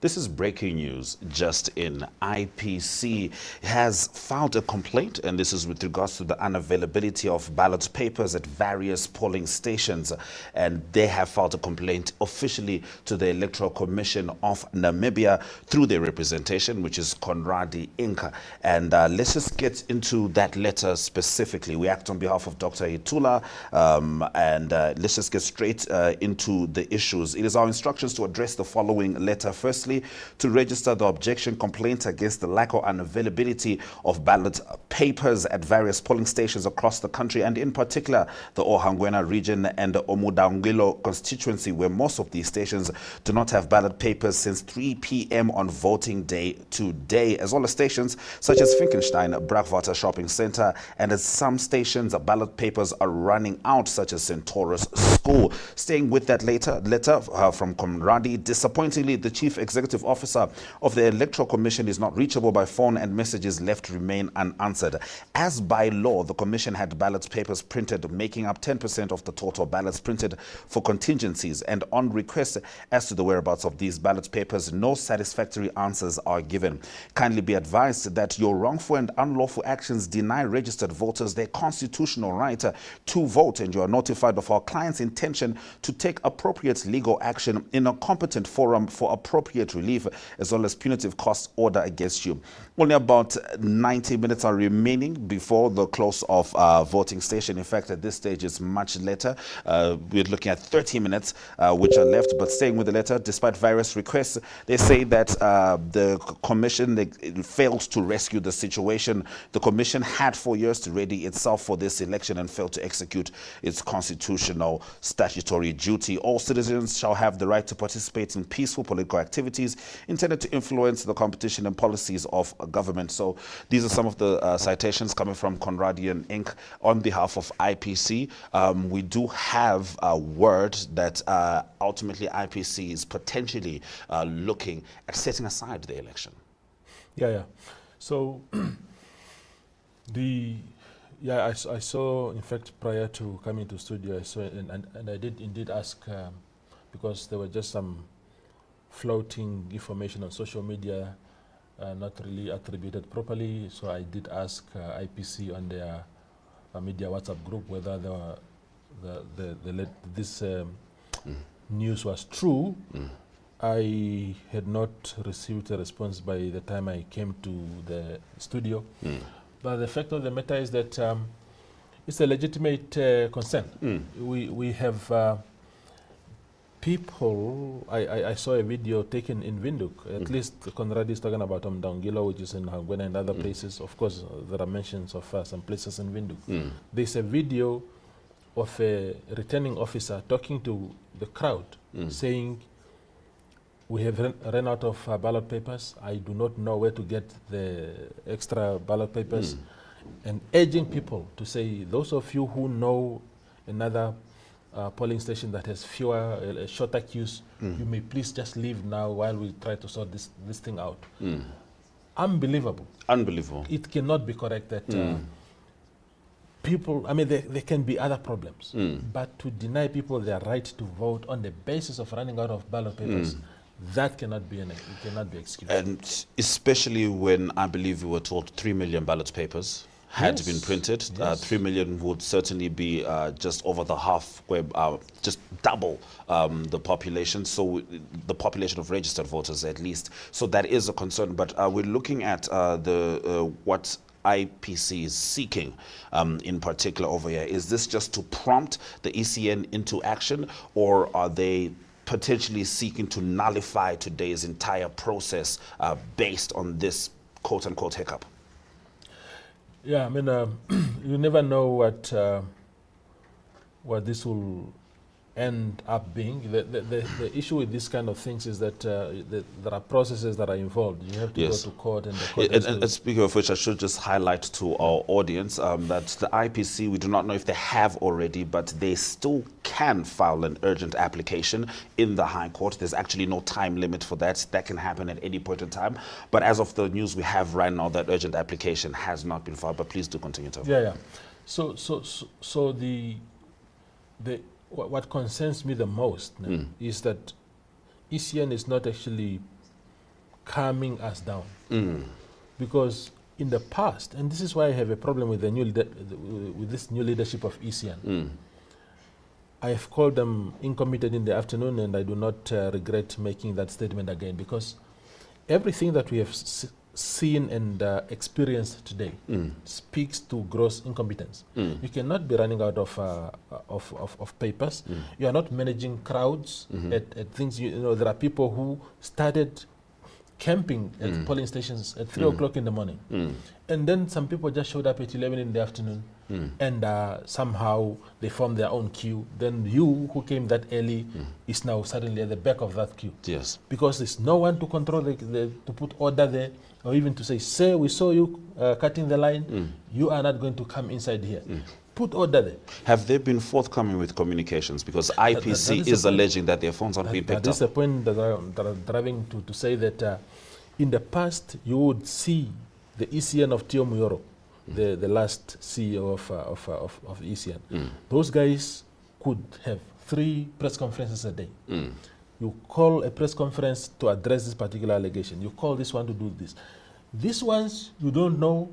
This is breaking news just in. IPC has filed a complaint, and this is with regards to the unavailability of ballot papers at various polling stations. And they have filed a complaint officially to the Electoral Commission of Namibia through their representation, which is Conradi Inc. And let's just get into that letter specifically. We act on behalf of Dr. Itula, and let's just get straight into the issues. It is our instructions to address the following letter. Firstly, to register the objection complaint against the lack or unavailability of ballot papers at various polling stations across the country, and in particular the Ohangwena region and the Omudangilo constituency, where most of these stations do not have ballot papers since 3 p.m. on voting day today, as well as stations such as Finkenstein, Brakwater Shopping Center, and at some stations ballot papers are running out, such as Centaurus School. Staying with that letter from Conradi, disappointingly, the chief executive executive officer of the Electoral Commission is not reachable by phone and messages left remain unanswered. As by law, the commission had ballot papers printed, making up 10% of the total ballots printed for contingencies, and on request as to the whereabouts of these ballot papers, no satisfactory answers are given. Kindly be advised that your wrongful and unlawful actions deny registered voters their constitutional right to vote, and you are notified of our client's intention to take appropriate legal action in a competent forum for appropriate relief, as well as punitive cost order against you. Only about 90 minutes are remaining before the close of voting station. In fact, at this stage, it's much later. We're looking at 30 minutes which are left, but staying with the letter, despite various requests, they say that the commission failed to rescue the situation. The commission had 4 years to ready itself for this election and failed to execute its constitutional statutory duty. All citizens shall have the right to participate in peaceful political activities intended to influence the competition and policies of government. So these are some of the citations coming from Conradian Inc. on behalf of IPC. We do have a word that ultimately IPC is potentially looking at setting aside the election. Yeah. So I saw, in fact, prior to coming to studio, I saw, and I did indeed ask, because there were just some floating information on social media, not really attributed properly. So I did ask IPC on their media WhatsApp group whether this news was true. I had not received a response by the time I came to the studio. But the fact of the matter is that it's a legitimate concern. We have people. I saw a video taken in Windhoek. At least Conrad is talking about Mdangilo, which is in Hangwena and other places. Of course, there are mentions of some places in Windhoek. There's a video of a returning officer talking to the crowd, saying, "We have run out of ballot papers. I do not know where to get the extra ballot papers," and urging people to say, those of you who know another polling station that has fewer, shorter queues, you may please just leave now while we try to sort this thing out. Unbelievable. Unbelievable. It cannot be correct that people, I mean, there can be other problems, but to deny people their right to vote on the basis of running out of ballot papers, that cannot be excused. And especially when I believe we were told 3 million ballot papers had been printed. 3 million would certainly be just over the half, just double the population. So the population of registered voters at least. So that is a concern. But we're looking at what IPC is seeking in particular over here. Is this just to prompt the ECN into action, or are they potentially seeking to nullify today's entire process based on this quote-unquote hiccup? Yeah, I mean, you never know what this will end up being. The issue with these kind of things is that there are processes that are involved. You have to go to court, and the court and speaking of which, I should just highlight to our audience that the IPC, we do not know if they have already, but they still can file an urgent application in the High Court. There's actually no time limit for that. That can happen at any point in time. But as of the news we have right now, that urgent application has not been filed. But please do continue to. Yeah. So what concerns me the most is that ECN is not actually calming us down, because in the past, and this is why I have a problem with with this new leadership of ECN. I have called them incompetent in the afternoon, and I do not regret making that statement again, because everything that we have seen and experienced today speaks to gross incompetence. You cannot be running out of papers. You are not managing crowds at things. You know, there are people who started camping at polling stations at 3 o'clock in the morning, and then some people just showed up at 11 in the afternoon, and somehow they formed their own queue. Then you, who came that early, is now suddenly at the back of that queue. Yes. Because there's no one to control, to put order there, or even to say, "Sir, we saw you cutting the line. You are not going to come inside here." put order there. Have they been forthcoming with communications? Because IPC that is the point. alleging that their phones aren't being picked That is up. the point that I'm driving to say that in the past you would see the ECN of Tio Muyoro, the last CEO of ECN. Those guys could have 3 press conferences a day. You call a press conference to address this particular allegation. You call this one to do this. These ones, you don't know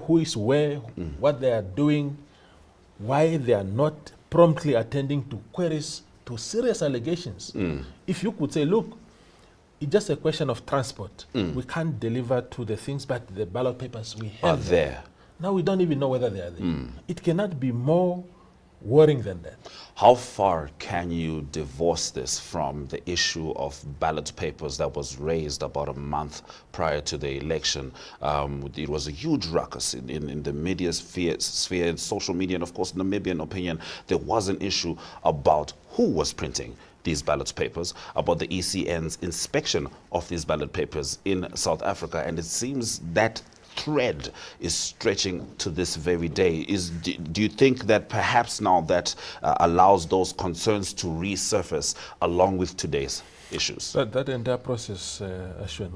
who is where, what they are doing, why they are not promptly attending to queries, to serious allegations. If you could say, look, it's just a question of transport. We can't deliver to the things, but the ballot papers we have Are there. Now we don't even know whether they are there. It cannot be more worrying than that. How far can you divorce this from the issue of ballot papers that was raised about a month prior to the election? It was a huge ruckus in the media sphere, social media, and of course, Namibian opinion. There was an issue about who was printing these ballot papers, about the ECN's inspection of these ballot papers in South Africa, and it seems that thread is stretching to this very day. Do you think that perhaps now that allows those concerns to resurface along with today's issues? That entire process, Ashwin,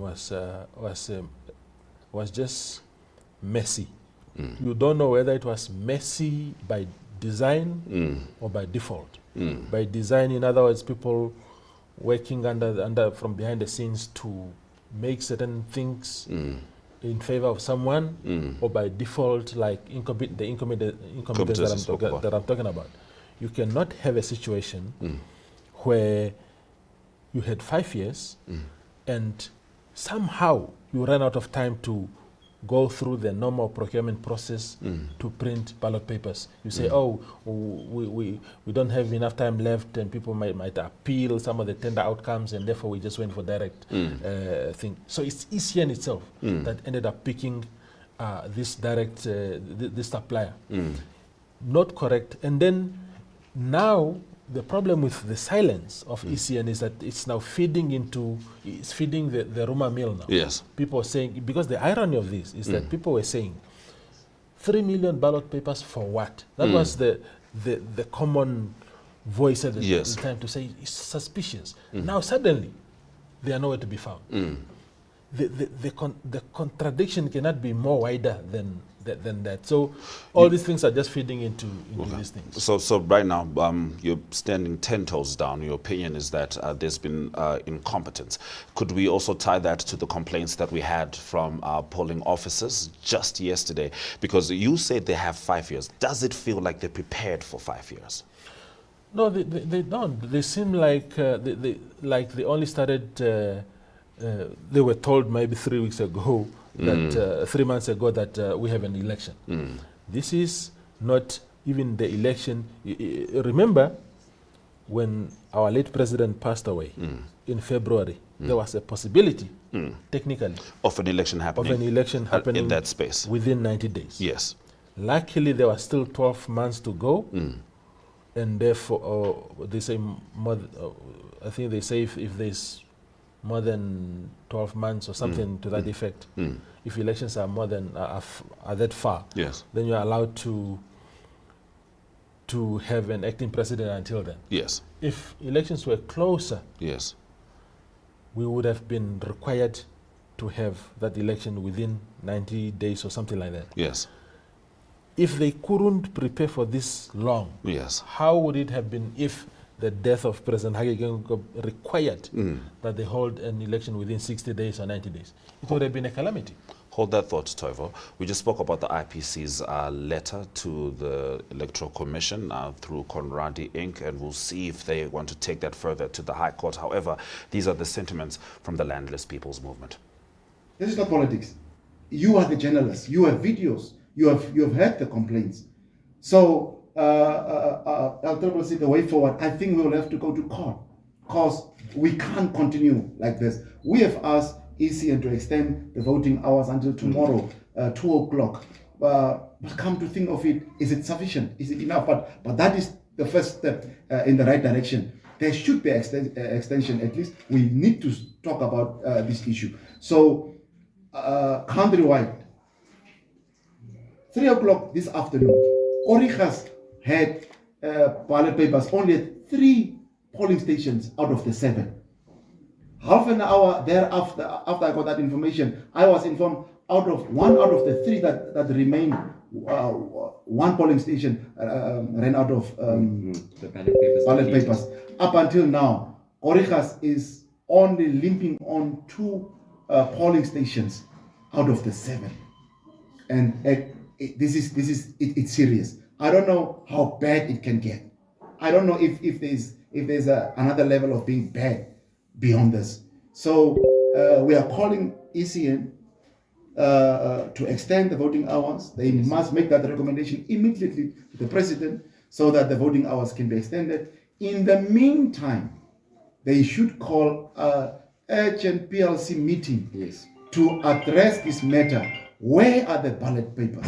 was just messy. You don't know whether it was messy by design or by default. By design, in other words, people working under from behind the scenes to make certain things in favor of someone, or by default, like the incompetence that I'm talking about. You cannot have a situation where you had 5 years and somehow you ran out of time to go through the normal procurement process to print ballot papers. You say, oh, we don't have enough time left, and people might appeal some of the tender outcomes, and therefore we just went for direct thing. So it's ECN itself that ended up picking this direct, this supplier. Not correct. And then now the problem with the silence of ECN is that it's now feeding the rumor mill now. Yes. People are saying, because the irony of this is that people were saying, 3 million ballot papers for what? That was the common voice at the time to say it's suspicious. Now suddenly, they are nowhere to be found. The contradiction cannot be more wider than that. So all these things are just feeding into these things. So right now, you're standing 10 toes down. Your opinion is that there's been incompetence. Could we also tie that to the complaints that we had from polling officers just yesterday? Because you said they have 5 years. Does it feel like they're prepared for 5 years? No, they don't. They seem like they only started. They were told maybe 3 weeks ago that 3 months ago that we have an election. This is not even the election. Remember, when our late president passed away in February, there was a possibility, technically, of an election happening in that space within 90 days. Yes. Luckily, there was still 12 months to go, and therefore they say I think they say if there's more than 12 months or something to that effect. If elections are more than are that far, then you're allowed to have an acting president until then. Yes. If elections were closer, we would have been required to have that election within 90 days or something like that. Yes. If they couldn't prepare for this long, how would it have been if the death of President Hage Geingob required that they hold an election within 60 days or 90 days? It would have been a calamity. Hold that thought, Toivo. We just spoke about the IPC's letter to the Electoral Commission through Conradi Inc., and we'll see if they want to take that further to the High Court. However, these are the sentiments from the Landless People's Movement. This is not politics. You are the journalists. You have videos. You have heard the complaints. So LCCC, the way forward, I think we will have to go to court because we can't continue like this. We have asked ECN to extend the voting hours until tomorrow, 2 o'clock. But come to think of it, is it sufficient? Is it enough? But that is the first step in the right direction. There should be extension at least. We need to talk about this issue. So countrywide, 3 o'clock this afternoon, Origas had ballot papers only at 3 polling stations out of the 7. Half an hour thereafter, after I got that information, I was informed one out of the 3 that remained, 1 polling station ran out of the ballot papers. Up until now, Origas is only limping on 2 polling stations out of the 7, and it's serious. I don't know how bad it can get. I don't know if there's another level of being bad beyond this. So we are calling ECN to extend the voting hours. They must make that recommendation immediately to the president so that the voting hours can be extended. In the meantime, they should call an urgent PLC meeting to address this matter. Where are the ballot papers?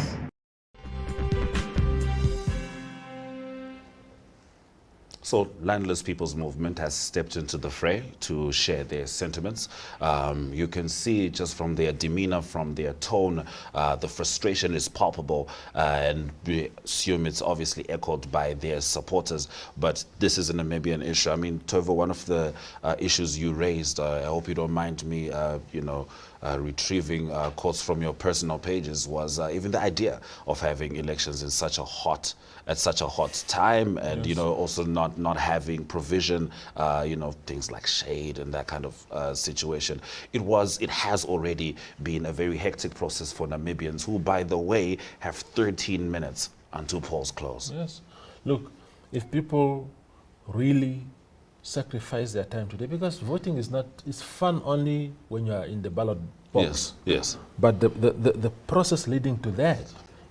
So, Landless People's Movement has stepped into the fray to share their sentiments. You can see just from their demeanor, from their tone, the frustration is palpable, and we assume it's obviously echoed by their supporters. But this is a Namibian issue. I mean, Tova, one of the issues you raised, I hope you don't mind me, retrieving quotes from your personal pages, was even the idea of having elections in such a hot time, and also not having provision, things like shade and that kind of situation. It has already been a very hectic process for Namibians, who, by the way, have 13 minutes until polls close. Yes. Look, if people really sacrifice their time today, because voting is fun only when you are in the ballot box. Yes. But the process leading to that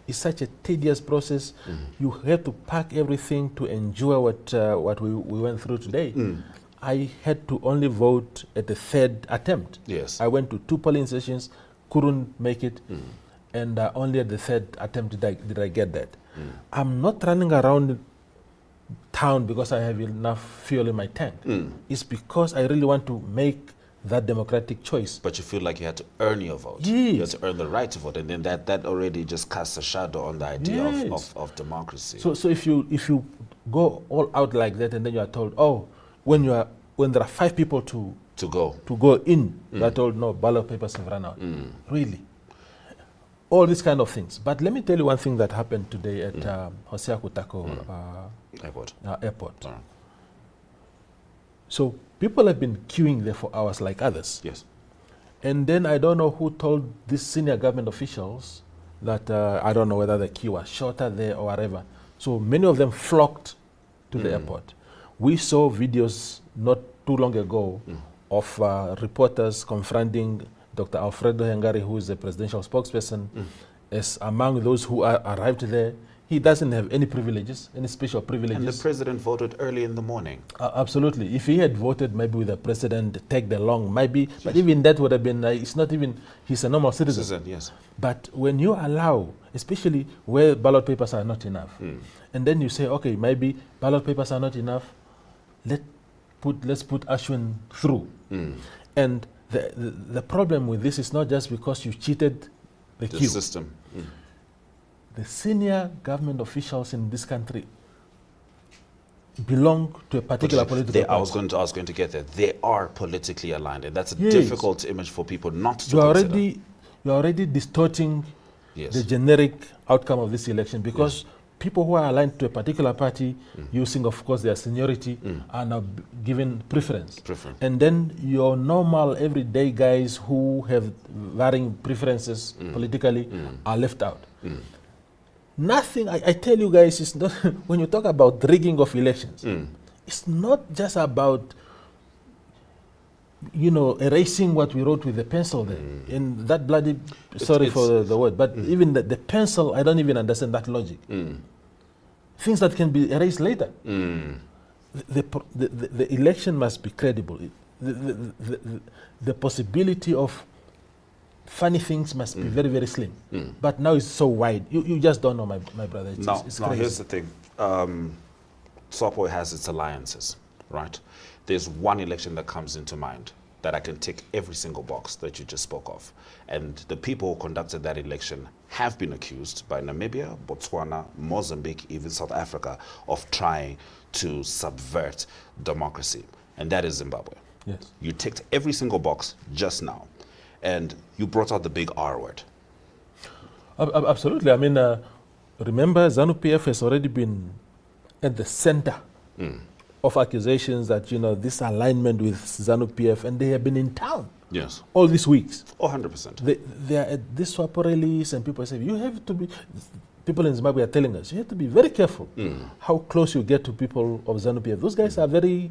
is such a tedious process. You have to pack everything to endure what we went through today. I had to only vote at the 3rd attempt. Yes. I went to 2 polling stations, couldn't make it, and only at the 3rd attempt did I get that. I'm not running around town because I have enough fuel in my tank. It's because I really want to make that democratic choice. But you feel like you had to earn your vote. Yes. You had to earn the right to vote, and then that already just casts a shadow on the idea of democracy. So if you go all out like that, and then you are told, when there are 5 people to go in, you are told, no, ballot papers have run out. Really, all these kind of things. But let me tell you one thing that happened today at Hosea Kutako airport. So people have been queuing there for hours like others. Yes. And then I don't know who told these senior government officials that, I don't know whether the queue was shorter there or whatever. So many of them flocked to the airport. We saw videos not too long ago of reporters confronting Dr. Alfredo Hengari, who is the presidential spokesperson, as among those who arrived there. He doesn't have any privileges, any special privileges. And the president voted early in the morning. Absolutely. If he had voted maybe with the president tagged along, maybe, but even that would have been, it's not even, he's a normal citizen. Yes. But when you allow, especially where ballot papers are not enough, and then you say, okay, maybe ballot papers are not enough, let's put Ashwin through. And the problem with this is not just because you cheated the queue. System. The senior government officials in this country belong to a particular political party. I was going to get there. They are politically aligned, and that's a difficult image for people not to consider. You're already distorting the generic outcome of this election, because people who are aligned to a particular party, using, of course, their seniority, are now given preference. And then your normal, everyday guys who have varying preferences politically are left out. Nothing, I tell you guys, is not when you talk about rigging of elections, it's not just about erasing what we wrote with the pencil there. In that bloody, sorry for the word, but even the pencil, I don't even understand that logic. Things that can be erased later. The election must be credible. The possibility of funny things must be very, very slim. But now it's so wide. You just don't know, my brother. It's now crazy. here's the thing. SWAPO has its alliances, right? There's one election that comes into mind, that I can tick every single box that you just spoke of. And the people who conducted that election have been accused by Namibia, Botswana, Mozambique, even South Africa, of trying to subvert democracy. And that is Zimbabwe. Yes. You ticked every single box just now. And you brought out the big R word. Absolutely. I mean, remember, ZANU-PF has already been at the center of accusations that, you know, this alignment with ZANU-PF, and they have been in town. Yes. All these weeks. 100%. They are at these SWAPO rallies, and people say, you have to be, people in Zimbabwe are telling us, you have to be very careful how close you get to people of ZANU-PF. Those guys are very,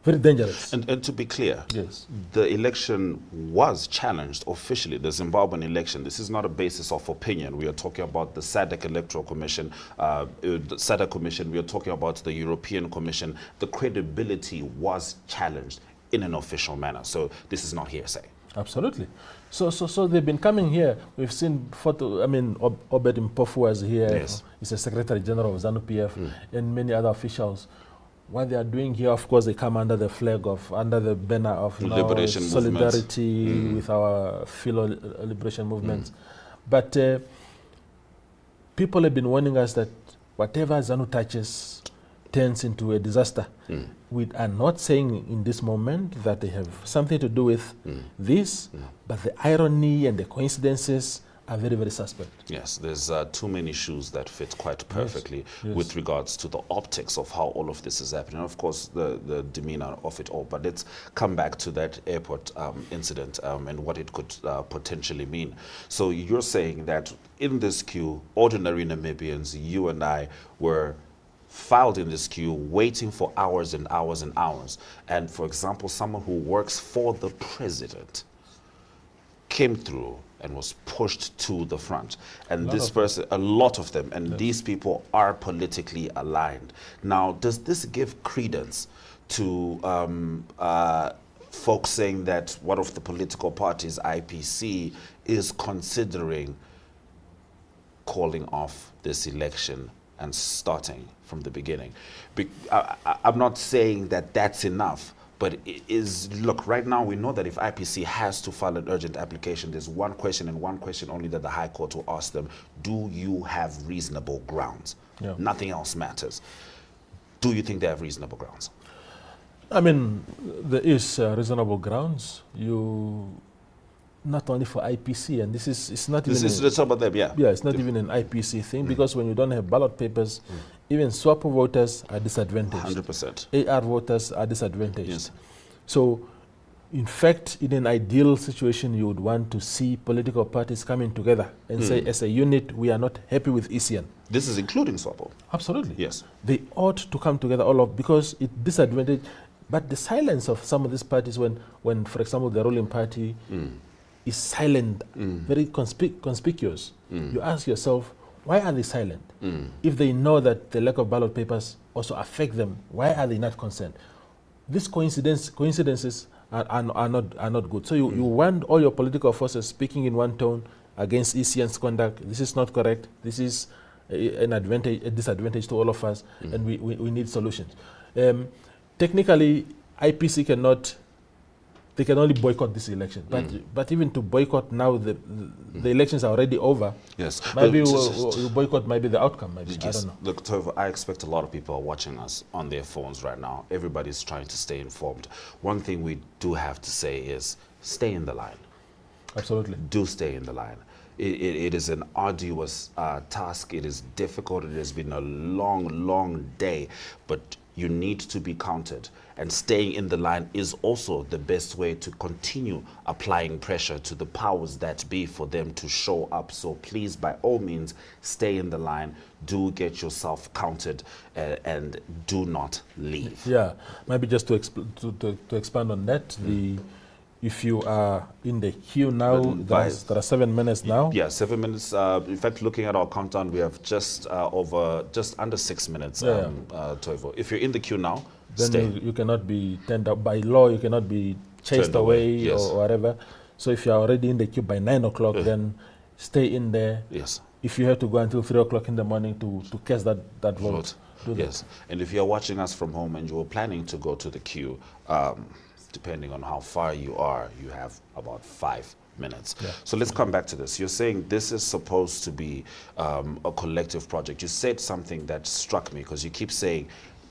very dangerous. And to be clear, yes, the election was challenged officially, the Zimbabwean election. This is not a basis of opinion. We are talking about the SADC Electoral Commission, the SADC Commission. We are talking about the European Commission. The credibility was challenged in an official manner. So this is not hearsay. Absolutely. So they've been coming here. We've seen photo. I mean, Obed Mpofu was here. Yes. He's a Secretary General of ZANU-PF, and many other officials. What they are doing here, of course, they come under the flag of, under the banner of liberation solidarity with our fellow liberation movements. But people have been warning us that whatever ZANU touches turns into a disaster. We are not saying in this moment that they have something to do with this, but the irony and the coincidences are very, very suspect. Yes, there's too many shoes that fit quite perfectly Yes. with regards to the optics of how all of this is happening. And of course, the demeanor of it all. But let's come back to that airport incident and what it could potentially mean. So you're saying that in this queue, ordinary Namibians, you and I, were filed in this queue waiting for hours and hours and hours. And for example, someone who works for the president came through and was pushed to the front. And this person, a lot of them, and these people are politically aligned. Now, does this give credence to folks saying that one of the political parties, IPC, is considering calling off this election and starting from the beginning? I'm not saying that that's enough, but it is, look, right now we know that if IPC has to file an urgent application, there's one question and one question only that the High Court will ask them: do you have reasonable grounds? Yeah. Nothing else matters. Do you think they have reasonable grounds? I mean, there is reasonable grounds. Not only for IPC, and it's not even. Let's talk about them, yeah. Yeah, it's not even an IPC thing, because when you don't have ballot papers, even SWAPO voters are disadvantaged. 100%. AR voters are disadvantaged. Yes. So, in fact, in an ideal situation, you would want to see political parties coming together and say, as a unit, we are not happy with ECN. This is including SWAPO. Absolutely. Yes. They ought to come together, all of, because it disadvantaged. But the silence of some of these parties, when for example, the ruling party is silent, very conspicuous, you ask yourself, why are they silent? If they know that the lack of ballot papers also affect them, why are they not concerned? These coincidences are not good. So you want all your political forces speaking in one tone against ECN's conduct. This is not correct. This is a disadvantage to all of us, and we need solutions. Technically, IPC cannot. They can only boycott this election. But even to boycott now, the elections are already over. Yes. Maybe you boycott maybe the outcome. Maybe. Yes. I don't know. Look, Tova, I expect a lot of people are watching us on their phones right now. Everybody's trying to stay informed. One thing we do have to say is stay in the line. Absolutely. Do stay in the line. It is an arduous task. It is difficult. It has been a long day. But you need to be counted, and staying in the line is also the best way to continue applying pressure to the powers that be for them to show up. So please, by all means, stay in the line, do get yourself counted, and do not leave. Yeah, maybe just to expand on that, if you are in the queue now, there are 7 minutes now. Yeah, 7 minutes. In fact, looking at our countdown, we have just under 6 minutes, Toivo. If you're in the queue now, then stay. You cannot be turned out. By law, you cannot be chased Turned away yes. or whatever. So if you're already in the queue by 9 o'clock, then stay in there. Yes. If you have to go until 3 o'clock in the morning to cast that vote. Yes. And if you're watching us from home and you were planning to go to the queue, depending on how far you are, you have about 5 minutes. Yeah. So let's come back to this. You're saying this is supposed to be a collective project. You said something that struck me, because you keep saying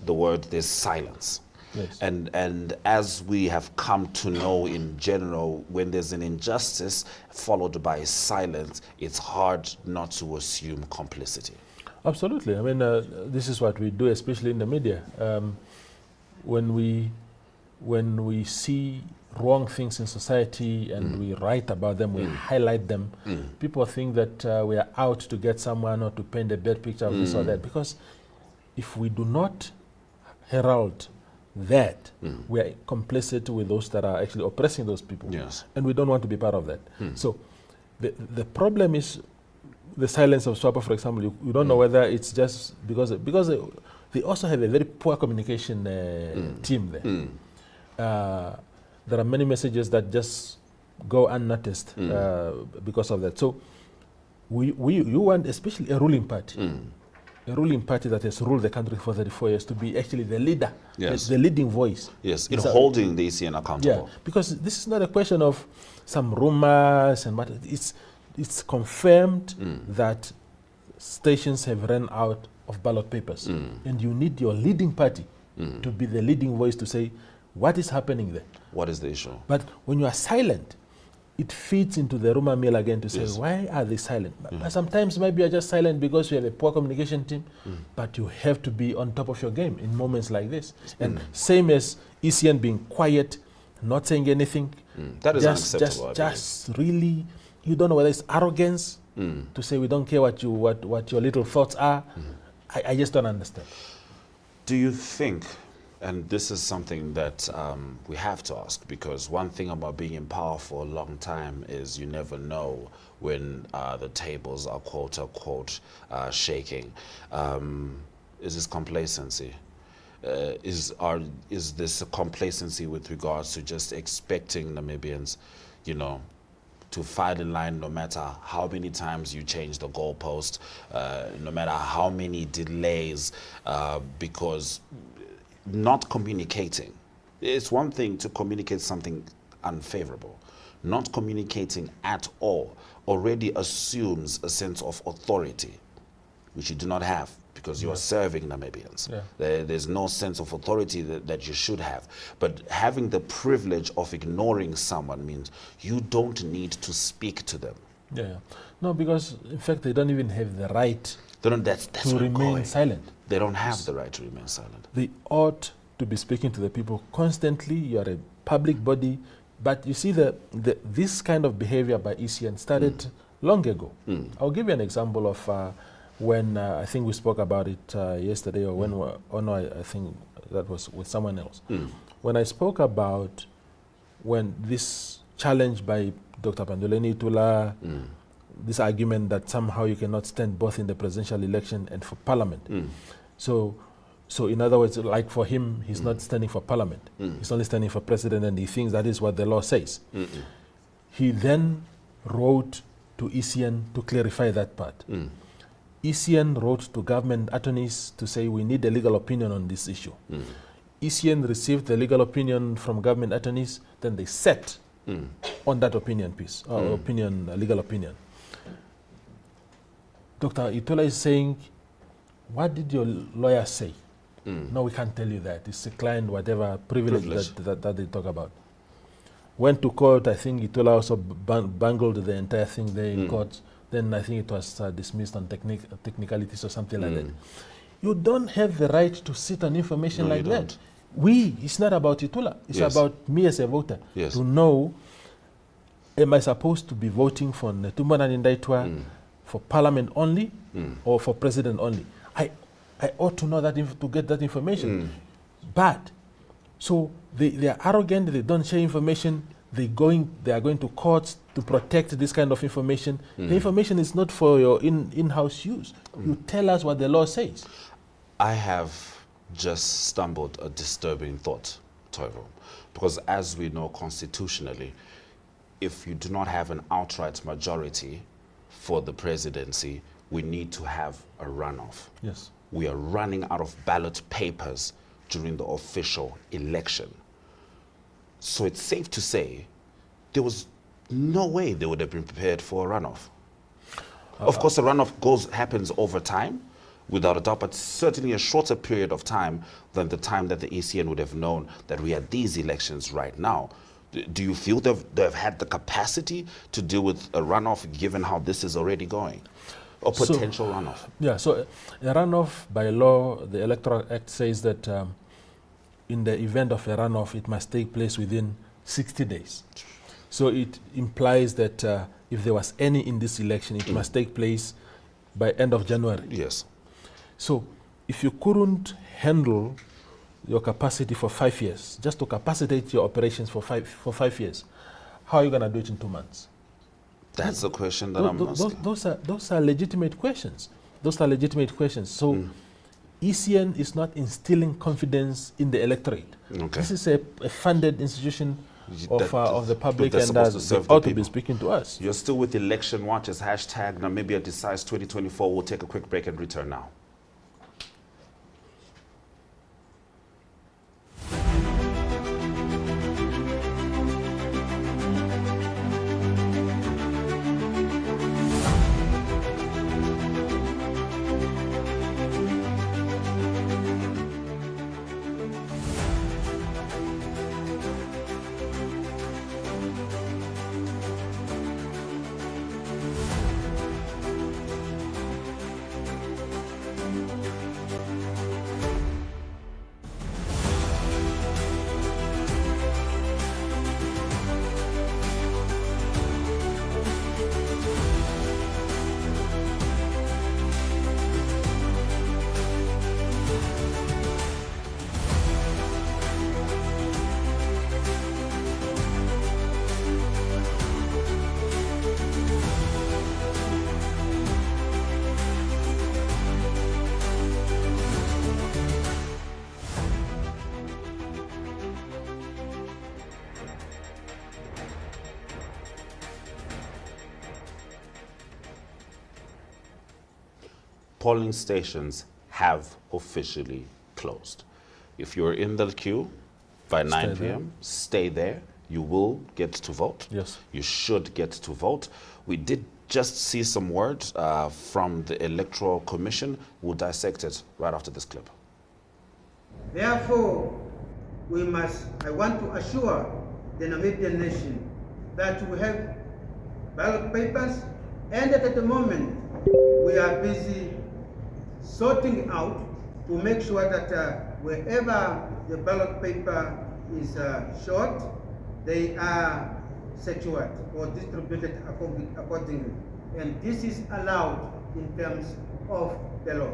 the word, there's silence. Yes. And as we have come to know in general, when there's an injustice followed by silence, it's hard not to assume complicity. Absolutely. I mean, this is what we do, especially in the media. When we see wrong things in society and we write about them, we highlight them, people think that we are out to get someone or to paint a bad picture of this or that. Because if we do not herald that, we are complicit with those that are actually oppressing those people. Yes. And we don't want to be part of that. So the problem is the silence of SWAPO, for example. You don't know whether it's just because they also have a very poor communication team there. There are many messages that just go unnoticed because of that. So you want, especially a ruling party, a ruling party that has ruled the country for 34 years, to be actually the leader, Yes. the leading voice. Yes, in holding the ECN accountable. Yeah, because this is not a question of some rumors and what. It's confirmed that stations have run out of ballot papers, and you need your leading party to be the leading voice to say what is happening there. What is the issue? But when you are silent, it feeds into the rumor mill again to say, Yes. why are they silent? But sometimes maybe you're just silent because you have a poor communication team, but you have to be on top of your game in moments like this. And same as ECN being quiet, not saying anything. That is unacceptable. Just really, you don't know whether it's arrogance to say we don't care what your little thoughts are. I just don't understand. Do you think, and this is something that we have to ask, because one thing about being in power for a long time is you never know when the tables are quote unquote shaking. Is this complacency? Is this a complacency with regards to just expecting Namibians, to fall in line no matter how many times you change the goalpost, no matter how many delays, because not communicating. It's one thing to communicate something unfavorable. Not communicating at all already assumes a sense of authority, which you do not have, because you are serving Namibians. Yeah. There's no sense of authority that you should have. But having the privilege of ignoring someone means you don't need to speak to them. Yeah. No, because in fact they don't even have the right to remain silent. They don't have the right to remain silent. They ought to be speaking to the people constantly. You are a public body. But you see, this kind of behavior by ECN started long ago. I'll give you an example of when I think we spoke about it yesterday, or I think that was with someone else. When I spoke about when this challenge by Dr. Panduleni Itula, this argument that somehow you cannot stand both in the presidential election and for parliament. So in other words, like for him, he's not standing for parliament. He's only standing for president, and he thinks that is what the law says. He then wrote to ECN to clarify that part. ECN wrote to government attorneys to say we need a legal opinion on this issue. ECN received the legal opinion from government attorneys, then they sat on that opinion piece, legal opinion. Dr. Itula is saying, what did your lawyer say? No, we can't tell you that. It's a client, whatever privilege that they talk about. Went to court. I think Itula also bungled the entire thing there in court. Then I think it was dismissed on technicalities or something like that. You don't have the right to sit on information like that. It's not about Itula. It's about me as a voter to know, am I supposed to be voting for Netumbo Nandi-Ndaitwah for parliament only or for president only? I ought to know that to get that information. But so they are arrogant. They don't share information. They are going to courts to protect this kind of information. The information is not for your in-house use. You tell us what the law says. I have just stumbled a disturbing thought, Toivo, because as we know constitutionally, if you do not have an outright majority for the presidency, we need to have a runoff. Yes. We are running out of ballot papers during the official election. So it's safe to say there was no way they would have been prepared for a runoff. Of course, a runoff happens over time, without a doubt, but certainly a shorter period of time than the time that the ECN would have known that we had these elections right now. Do you feel they've had the capacity to deal with a runoff given how this is already going? Or potential runoff? Yeah, so a runoff by law, the Electoral Act says that in the event of a runoff, it must take place within 60 days. So it implies that if there was any in this election, it must take place by end of January. Yes. So if you couldn't handle your capacity for 5 years, just to capacitate your operations for 5 years, how are you going to do it in 2 months? That's the question that I'm asking. Those are legitimate questions. Those are legitimate questions. So ECN is not instilling confidence in the electorate. Okay. This is a funded institution of the public, and they ought to be speaking to us. You're still with Election Watchers, hashtag Namibia Decides 2024. We'll take a quick break and return now. Polling stations have officially closed. If you're in the queue by 9 p.m., stay there. You will get to vote. Yes. You should get to vote. We did just see some words from the Electoral Commission. We'll dissect it right after this clip. Therefore, I want to assure the Namibian nation that we have ballot papers, and that at the moment we are busy sorting out to make sure that wherever the ballot paper is short, they are secured or distributed accordingly. And this is allowed in terms of the law.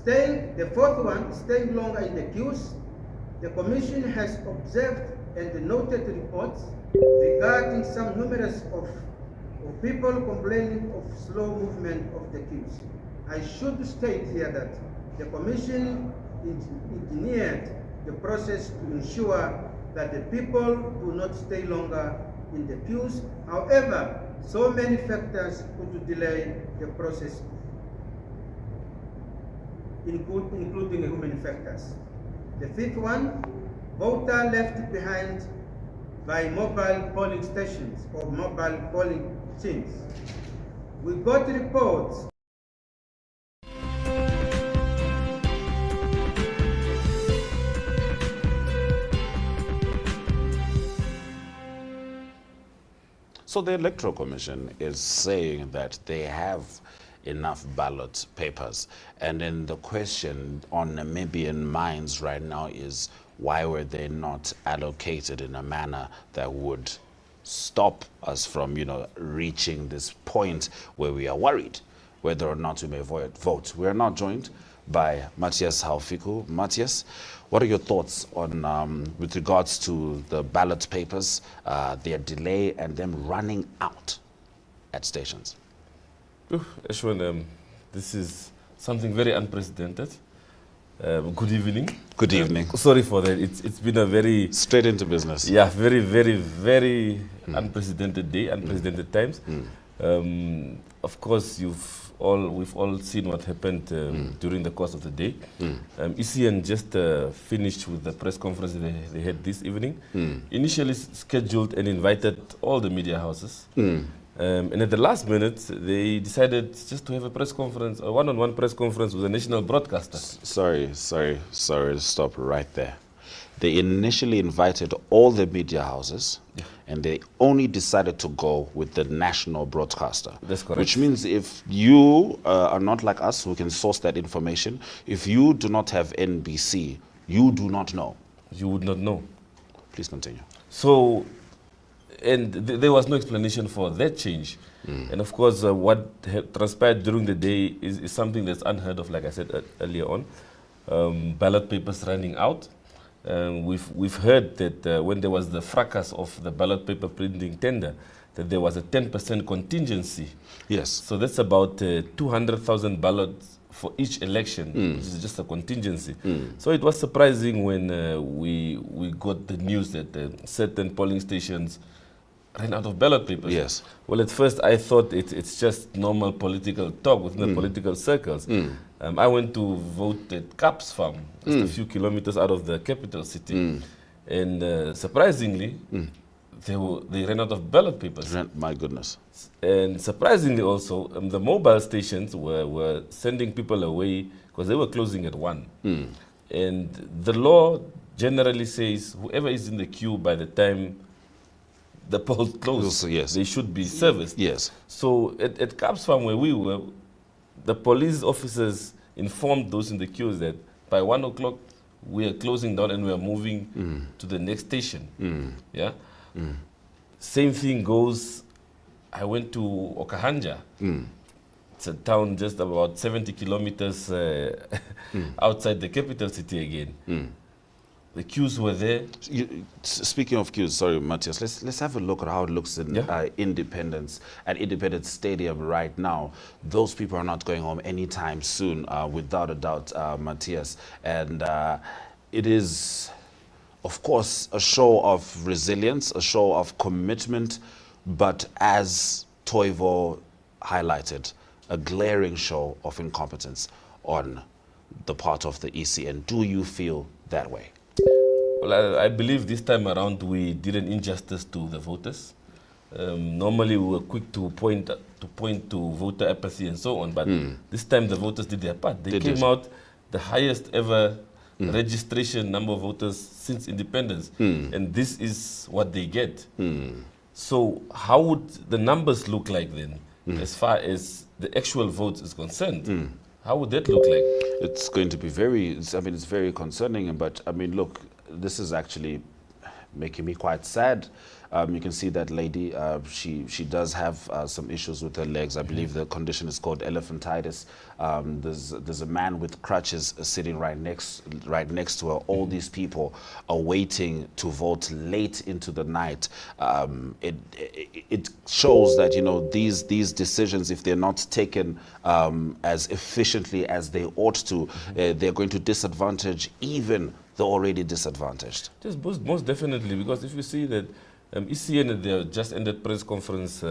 The fourth one, staying longer in the queues, the Commission has observed and noted reports regarding some numerous of people complaining of slow movement of the queues. I should state here that the Commission engineered the process to ensure that the people do not stay longer in the queues. However, so many factors could delay the process, including human factors. The fifth one, voter left behind by mobile polling stations or mobile polling teams. We got reports So the Electoral Commission is saying that they have enough ballot papers. And then the question on Namibian minds right now is, why were they not allocated in a manner that would stop us from, reaching this point where we are worried whether or not we may vote? We are now joined by Matthias Haufiku. Matthias, what are your thoughts on with regards to the ballot papers, their delay and them running out at stations? Ashwin, this is something very unprecedented. Good evening. Good evening. Sorry for that. It's been a very... Straight into business. Yeah, very, very, very unprecedented day, unprecedented times. of course, we've all seen what happened during the course of the day. ECN just finished with the press conference they had this evening. Initially scheduled and invited all the media houses. And at the last minute, they decided just to have a press conference, a one-on-one press conference with a national broadcaster. Sorry to stop right there. They initially invited all the media houses, and they only decided to go with the national broadcaster. That's correct. Which means if you are not like us who can source that information, if you do not have NBC, you do not know. You would not know. Please continue. So, and there was no explanation for that change. And of course, what transpired during the day is something that's unheard of, like I said earlier on. Ballot papers running out. We've heard that when there was the fracas of the ballot paper printing tender, that there was a 10% contingency. Yes. So that's about 200,000 ballots for each election, which is just a contingency. So it was surprising when we got the news that certain polling stations ran out of ballot papers. Yes. Well, at first I thought it's just normal political talk within the political circles. I went to vote at Kaps Farm, just a few kilometers out of the capital city. And surprisingly, they ran out of ballot papers. My goodness. And surprisingly also, the mobile stations were sending people away because they were closing at 1. And the law generally says whoever is in the queue by the time the polls close, yes, they should be serviced. Yes. So at Kaps Farm where we were, the police officers informed those in the queues that by 1 o'clock we are closing down and we are moving to the next station. Yeah. Same thing goes. I went to Okahanja. It's a town just about 70 kilometers outside the capital city again. The queues were there. Speaking of queues, sorry, Matthias, let's have a look at how it looks in Independence, at Independence Stadium right now. Those people are not going home anytime soon, without a doubt, Matthias. And it is, of course, a show of resilience, a show of commitment, but as Toivo highlighted, a glaring show of incompetence on the part of the ECN. Do you feel that way? Well, I believe this time around we did an injustice to the voters. Normally we were quick to point to voter apathy and so on, but this time the voters did their part. They came out the highest ever registration number of voters since independence, and this is what they get. So how would the numbers look like then, as far as the actual votes is concerned? How would that look like? It's going to be it's very concerning, but I mean, look, this is actually making me quite sad. You can see that lady, she does have some issues with her legs. I believe the condition is called elephantitis. There's a man with crutches sitting right next to her. All these people are waiting to vote late into the night. It shows that, you know, these decisions, if they're not taken as efficiently as they ought to, they're going to disadvantage even the already disadvantaged. Yes, most definitely, because if you see that ECN at their just ended press conference,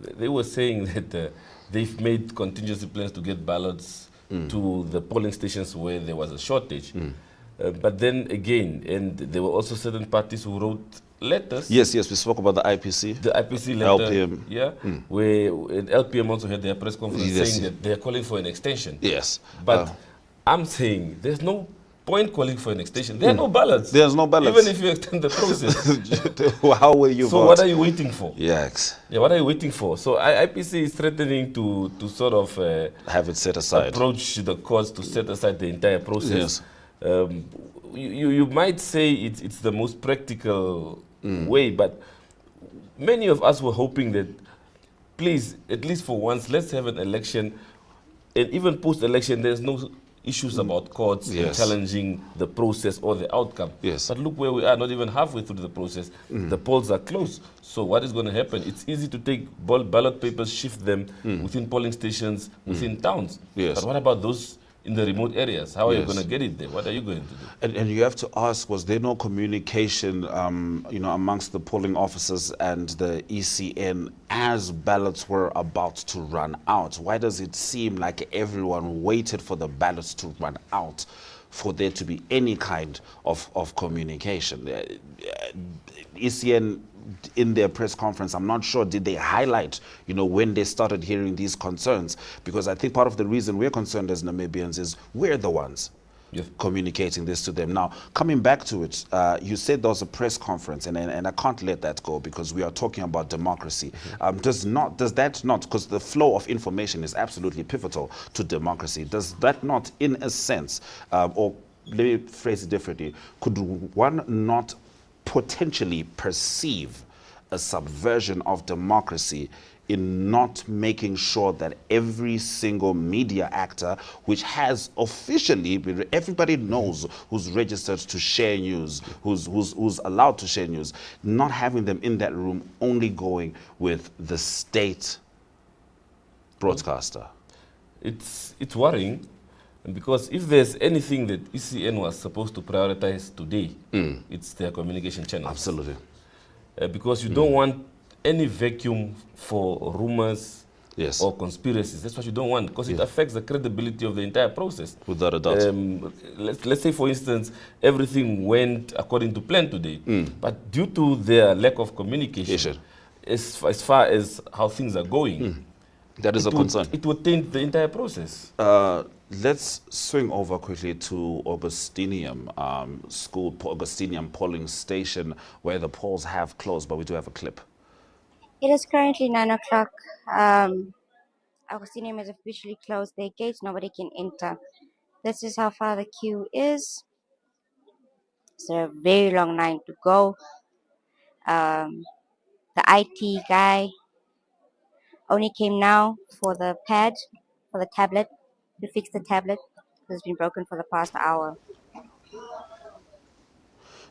they were saying that they've made contingency plans to get ballots to the polling stations where there was a shortage. But then again, and there were also certain parties who wrote letters. Yes, we spoke about the IPC. The IPC letter, LPM. Where LPM also had their press conference saying that they're calling for an extension. Yes. But I'm saying there's no point calling for an extension. There are no ballots. There's no ballots. Even if you extend the process. How will you vote? So what are you waiting for? Yes. Yeah, what are you waiting for? So IPC is threatening to sort of have it set aside. Approach the courts to set aside the entire process. Yes. You might say it's the most practical way, but many of us were hoping that, please, at least for once, let's have an election, and even post-election, there's no issues about courts and challenging the process or the outcome. Yes. But look where we are, not even halfway through the process. The polls are closed. So what is going to happen? It's easy to take ballot papers, shift them within polling stations, within towns. Yes. But what about those in the remote areas. How are you Yes. going to get it there? What are you going to do? And you have to ask, was there no communication, you know, amongst the polling officers and the ECN as ballots were about to run out? Why does it seem like everyone waited for the ballots to run out for there to be any kind of communication? ECN, in their press conference, I'm not sure, did they highlight, you know, when they started hearing these concerns? Because I think part of the reason we're concerned as Namibians is we're the ones communicating this to them. Now, coming back to it, you said there was a press conference, and I can't let that go because we are talking about democracy. Does that not, because the flow of information is absolutely pivotal to democracy, does that not, in a sense, or let me phrase it differently, could one not potentially perceive a subversion of democracy in not making sure that every single media actor, which has officially, everybody knows who's registered to share news, who's allowed to share news, not having them in that room, only going with the state broadcaster? It's worrying, because if there's anything that ECN was supposed to prioritize today, it's their communication channels. Absolutely. Because you don't want any vacuum for rumors or conspiracies. That's what you don't want, because it affects the credibility of the entire process. Without a doubt. Let's say, for instance, everything went according to plan today, but due to their lack of communication, as far as how things are going, that is a concern. It would taint the entire process. Let's swing over quickly to Augustinium Augustinium polling station, where the polls have closed, but we do have a clip. It is currently 9 o'clock. Augustinium has officially closed their gates. Nobody can enter. This is how far the queue is. It's a very long line to go. The IT guy only came now for the pad, for the tablet, to fix the tablet. It's been broken for the past hour.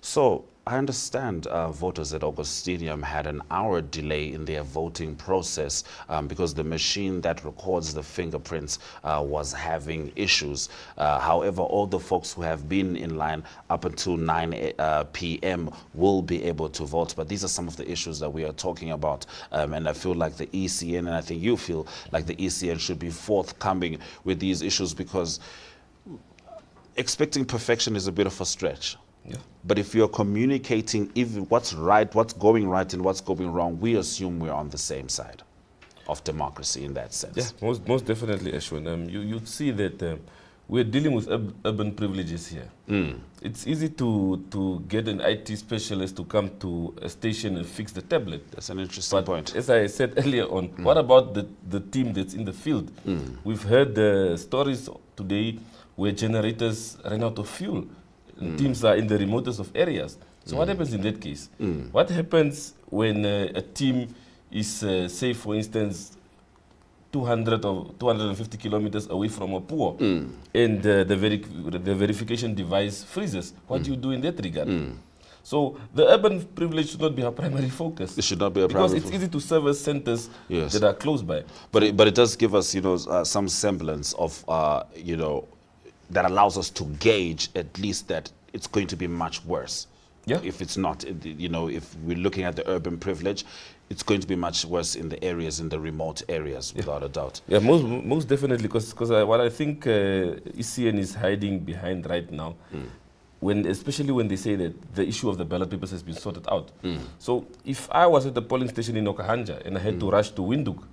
So I understand voters at Augustinium had an hour delay in their voting process because the machine that records the fingerprints was having issues. However, all the folks who have been in line up until 9 p.m. will be able to vote. But these are some of the issues that we are talking about. And I feel like the ECN, and I think you feel like the ECN should be forthcoming with these issues, because expecting perfection is a bit of a stretch. Yeah. But if you're communicating even what's right, what's going right and what's going wrong, we assume we're on the same side of democracy in that sense. Yeah, most definitely, Ashwin. You'd see that we're dealing with urban privileges here. It's easy to get an IT specialist to come to a station and fix the tablet. That's an interesting point. As I said earlier on, what about the team that's in the field? We've heard stories today where generators ran out of fuel. Teams are in the remotest of areas. So what happens in that case? What happens when a team is, say, for instance, 200 or 250 kilometers away from a pool, and the verification device freezes? What do you do in that regard? So the urban privilege should not be our primary focus. It should not be our primary focus. Because it's easy to service centers that are close by. But it does give us, you know, some semblance of, you know, that allows us to gauge at least that it's going to be much worse. Yeah. If it's not, you know, if we're looking at the urban privilege, it's going to be much worse in the areas, in the remote areas, without a doubt. Yeah, most definitely, because what I think ECN is hiding behind right now, especially when they say that the issue of the ballot papers has been sorted out. So if I was at the polling station in Okahanja and I had to rush to Windhoek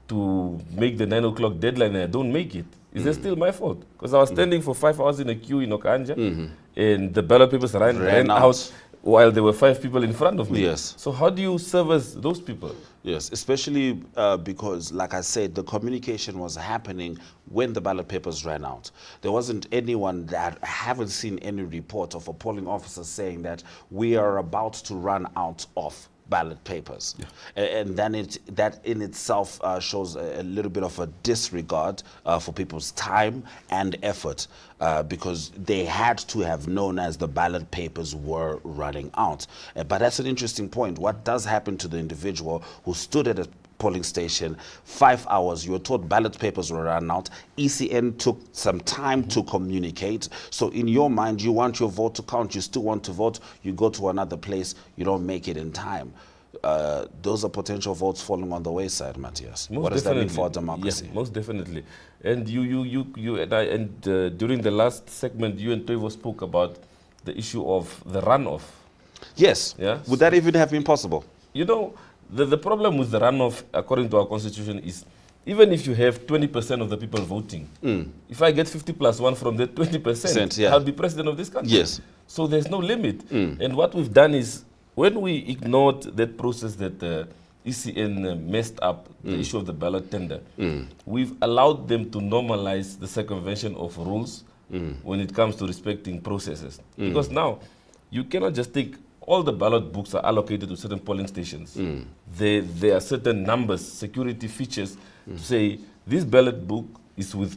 to make the 9 o'clock deadline and I don't make it, is that still my fault? Because I was standing for 5 hours in a queue in Okahanja and the ballot papers ran out while there were 5 people in front of me. Yes. So how do you service those people? Yes, especially because, like I said, the communication was happening when the ballot papers ran out. There wasn't anyone that, I haven't seen any report of a polling officer saying that we are about to run out of ballot papers. And then that in itself shows a little bit of a disregard for people's time and effort because they had to have known as the ballot papers were running out. But that's an interesting point. What does happen to the individual who stood at a polling station, 5 hours. You were told ballot papers were run out. ECN took some time to communicate. So in your mind, you want your vote to count. You still want to vote. You go to another place. You don't make it in time. Those are potential votes falling on the wayside, Matthias. What does that mean for democracy? Yeah, most definitely. And during the last segment, you and Toivo spoke about the issue of the runoff. Yes. Yeah. Would that even have been possible? You know, the problem with the runoff, according to our constitution, is even if you have 20% of the people voting, if I get 50 plus 1 from that 20%, yeah. I'll be president of this country. Yes. So there's no limit. And what we've done is, when we ignored that process that ECN messed up, the issue of the ballot tender, we've allowed them to normalize the circumvention of rules when it comes to respecting processes. Because now, you cannot just take all the ballot books are allocated to certain polling stations. There are certain numbers, security features to say this ballot book is with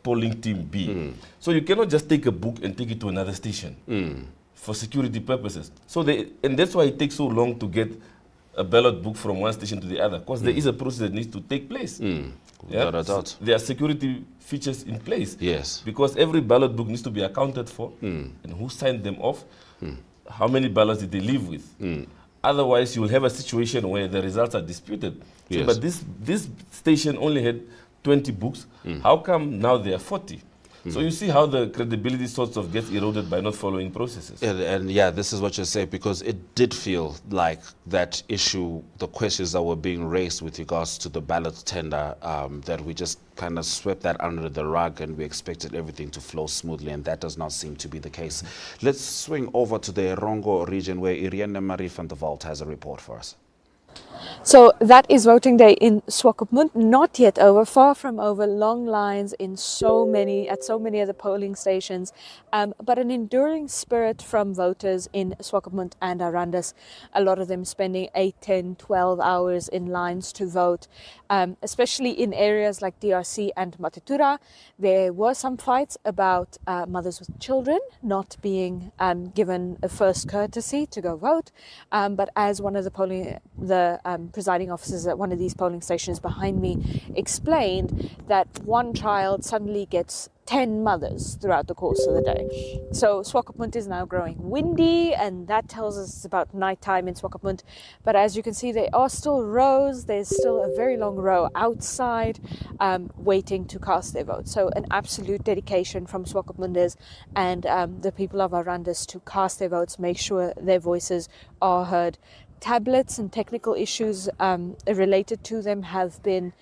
polling team B. So you cannot just take a book and take it to another station for security purposes. So and that's why it takes so long to get a ballot book from one station to the other, because there is a process that needs to take place. Without a doubt. So there are security features in place. Yes. Because every ballot book needs to be accounted for, and who signed them off, how many ballots did they leave with. Otherwise, you will have a situation where the results are disputed. So, Yes. but this station only had 20 books. How come now there are 40? So you see how the credibility sort of gets eroded by not following processes. And yeah, this is what you're saying, because it did feel like that issue, the questions that were being raised with regards to the ballot tender, that we just kind of swept that under the rug and we expected everything to flow smoothly, and that does not seem to be the case. Let's swing over to the Rongo region where Irene Marie van der Walt has a report for us. So that is voting day in Swakopmund, not yet over, far from over, long lines at so many of the polling stations, but an enduring spirit from voters in Swakopmund and Arandis, a lot of them spending 8, 10, 12 hours in lines to vote, especially in areas like DRC and Matatura. There were some fights about mothers with children not being given a first courtesy to go vote, but as one of the presiding officers at one of these polling stations behind me explained, that one child suddenly gets 10 mothers throughout the course of the day. So Swakopmund is now growing windy, and that tells us it's about nighttime in Swakopmund. But as you can see, there are still rows. There's still a very long row outside waiting to cast their vote. So an absolute dedication from Swakopmunders and the people of Arandis to cast their votes, make sure their voices are heard. Tablets and technical issues related to them have been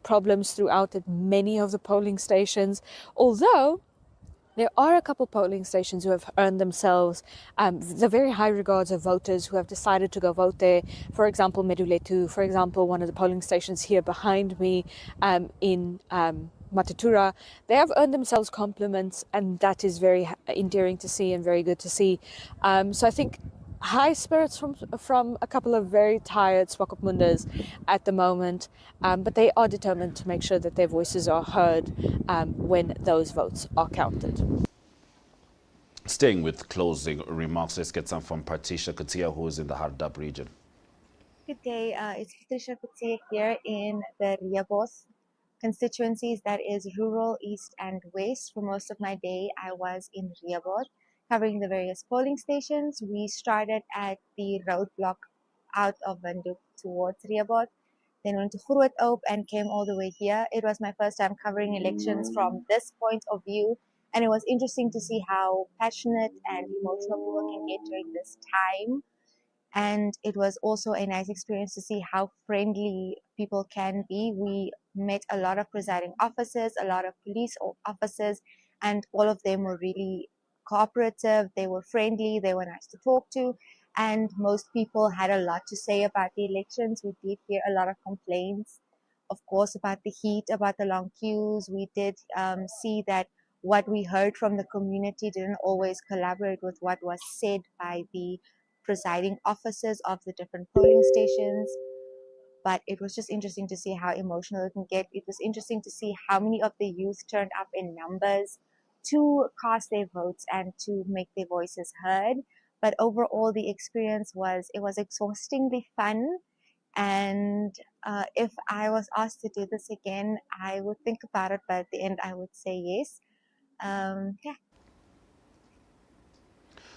problems throughout at many of the polling stations, although there are a couple polling stations who have earned themselves the very high regards of voters who have decided to go vote there. For example, Meduletu, for example, one of the polling stations here behind me in Matatura, they have earned themselves compliments, and that is very endearing to see and very good to see. So I think high spirits from a couple of very tired Swakopmunders at the moment, but they are determined to make sure that their voices are heard when those votes are counted. Staying with closing remarks, let's get some from Patricia Kutia, who is in the Hardap region. Good day, it's Patricia Kutia here in the Riabos constituencies, that is rural, east and west. For most of my day, I was in Riabos, covering the various polling stations. We started at the roadblock out of Windhoek towards Riabos, then went to Groot Oop and came all the way here. It was my first time covering elections from this point of view, and it was interesting to see how passionate and emotional people can get during this time. And it was also a nice experience to see how friendly people can be. We met a lot of presiding officers, a lot of police officers, and all of them were really cooperative. They were friendly, they were nice to talk to, and most people had a lot to say about the elections. We did hear a lot of complaints, of course, about the heat, about the long queues. We did see that what we heard from the community didn't always collaborate with what was said by the presiding officers of the different polling stations. But it was just interesting to see how emotional it can get. It was interesting to see how many of the youth turned up in numbers to cast their votes and to make their voices heard. But overall, the experience was exhaustingly fun, and If I was asked to do this again, I would think about it, but at the end, I would say yes. Yeah.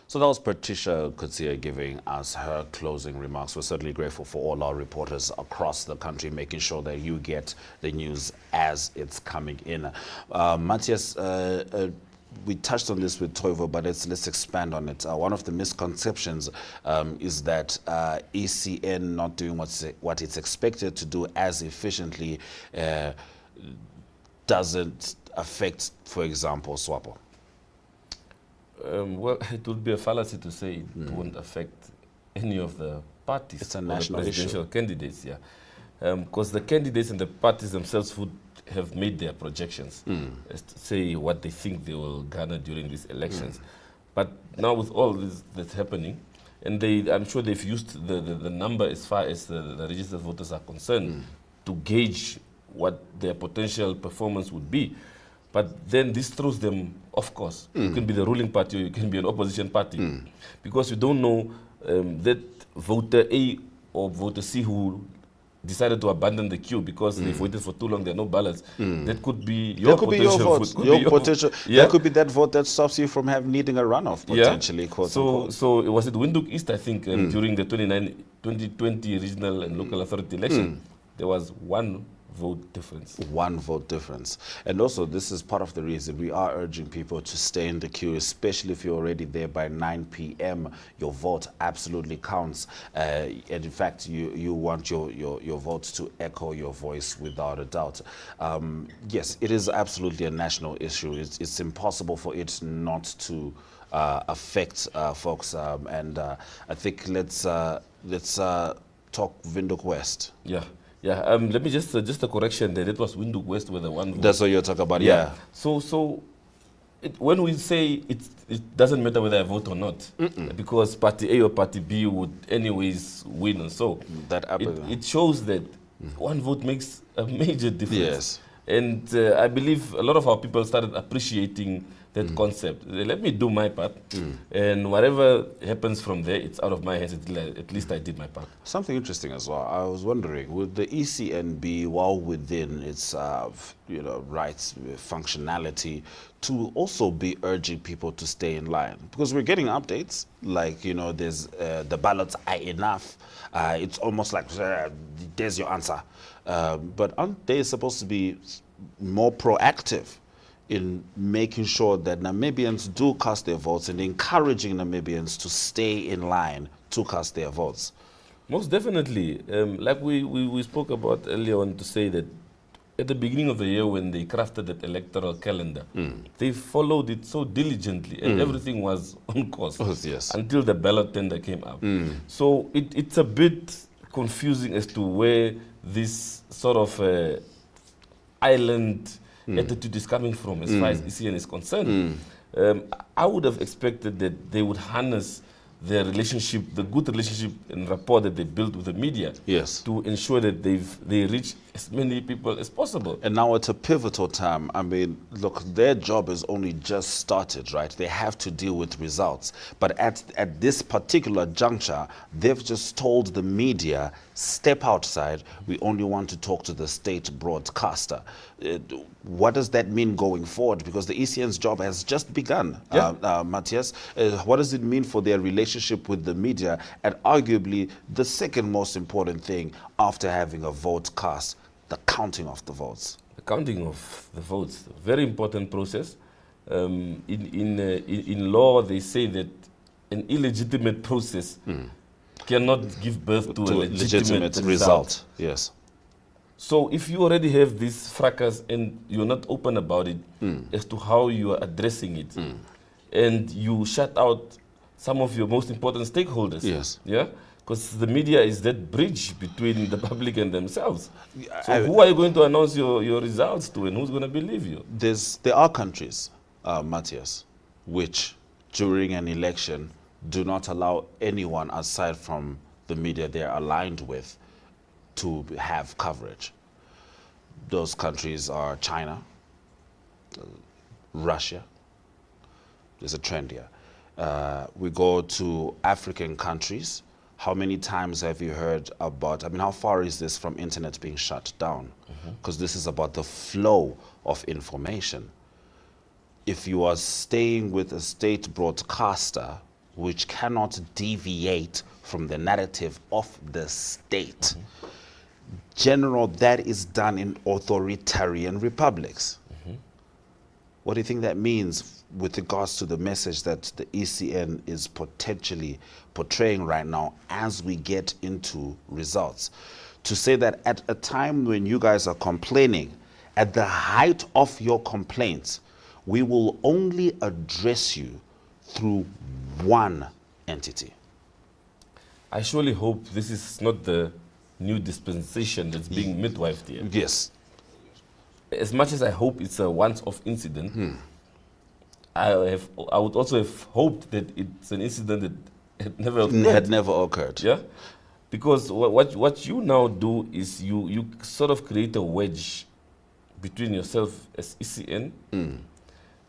So that was Patricia Kutsia giving us her closing remarks. We're certainly grateful for all our reporters across the country, making sure that you get the news as it's coming in. Matthias, we touched on this with Toivo, but let's expand on it. One of the misconceptions is that ECN not doing what it's expected to do as efficiently doesn't affect, for example, SWAPO. Well, it would be a fallacy to say it won't affect any of the parties. It's a national presidential issue. candidates, yeah. Because the candidates and the parties themselves would have made their projections as to say what they think they will garner during these elections. But now with all this that's happening, and I'm sure they've used the number as far as the registered voters are concerned to gauge what their potential performance would be. But then this throws them off course. You can be the ruling party or you can be an opposition party. Because you don't know that voter A or voter C who decided to abandon the queue because they've waited for too long, there are no ballots. That could be your potential vote. Your potential. Yeah. That could be that vote that stops you from needing a runoff, potentially. Yeah. So was it Windhoek East, I think, during the 2020 regional and local authority election, there was one vote difference. One vote difference. And also, this is part of the reason we are urging people to stay in the queue, especially if you're already there by 9 p.m. Your vote absolutely counts. And in fact, you want your votes to echo your voice without a doubt. Yes, it is absolutely a national issue. It's impossible for it not to affect folks. I think let's talk Windhoek West. Yeah. Yeah, let me just a correction there. That was Windhoek West with the one vote. That's what you're talking about, yeah. So when we say it doesn't matter whether I vote or not, because party A or party B would anyways win, and so it shows that one vote makes a major difference. Yes. And I believe a lot of our people started appreciating that concept. Let me do my part, and whatever happens from there, it's out of my hands. At least I did my part. Something interesting as well. I was wondering, would the ECN be well within its rights, functionality, to also be urging people to stay in line? Because we're getting updates, like, there's the ballots are enough. It's almost like, there's your answer. But aren't they supposed to be more proactive in making sure that Namibians do cast their votes and encouraging Namibians to stay in line to cast their votes? Most definitely. Like we spoke about earlier on, to say that at the beginning of the year when they crafted that electoral calendar, they followed it so diligently and everything was on course until the ballot tender came up. So it's a bit confusing as to where this sort of island attitude is coming from as far as ECN is concerned. I would have expected that they would harness their relationship, the good relationship and rapport that they built with the media, to ensure that they reach as many people as possible. And now it's a pivotal time. I mean, look, their job has only just started, right? They have to deal with results. But at this particular juncture, they've just told the media, step outside, we only want to talk to the state broadcaster. What does that mean going forward? Because the ECN's job has just begun, Matthias. What does it mean for their relationship with the media, and arguably the second most important thing after having a vote cast, the counting of the votes? The counting of the votes, very important process. In law, they say that an illegitimate process cannot give birth to a legitimate result. Yes. So if you already have this fracas and you're not open about it as to how you are addressing it, and you shut out some of your most important stakeholders, because the media is that bridge between the public and themselves. So who are you going to announce your results to, and who's going to believe you? There are countries, Matthias, which during an election do not allow anyone aside from the media they're aligned with to have coverage. Those countries are China, Russia. There's a trend here. We go to African countries, How many times have you heard about, I mean, how far is this from internet being shut down? Because this is about the flow of information. If you are staying with a state broadcaster which cannot deviate from the narrative of the state, general, that is done in authoritarian republics. What do you think that means with regards to the message that the ECN is potentially portraying right now as we get into results? To say that at a time when you guys are complaining, at the height of your complaints, we will only address you through one entity. I surely hope this is not the new dispensation that's being midwifed here. Yes. As much as I hope it's a once-off incident, I would also have hoped that it's an incident that had never occurred. Yeah, because what you now do is you sort of create a wedge between yourself as ECN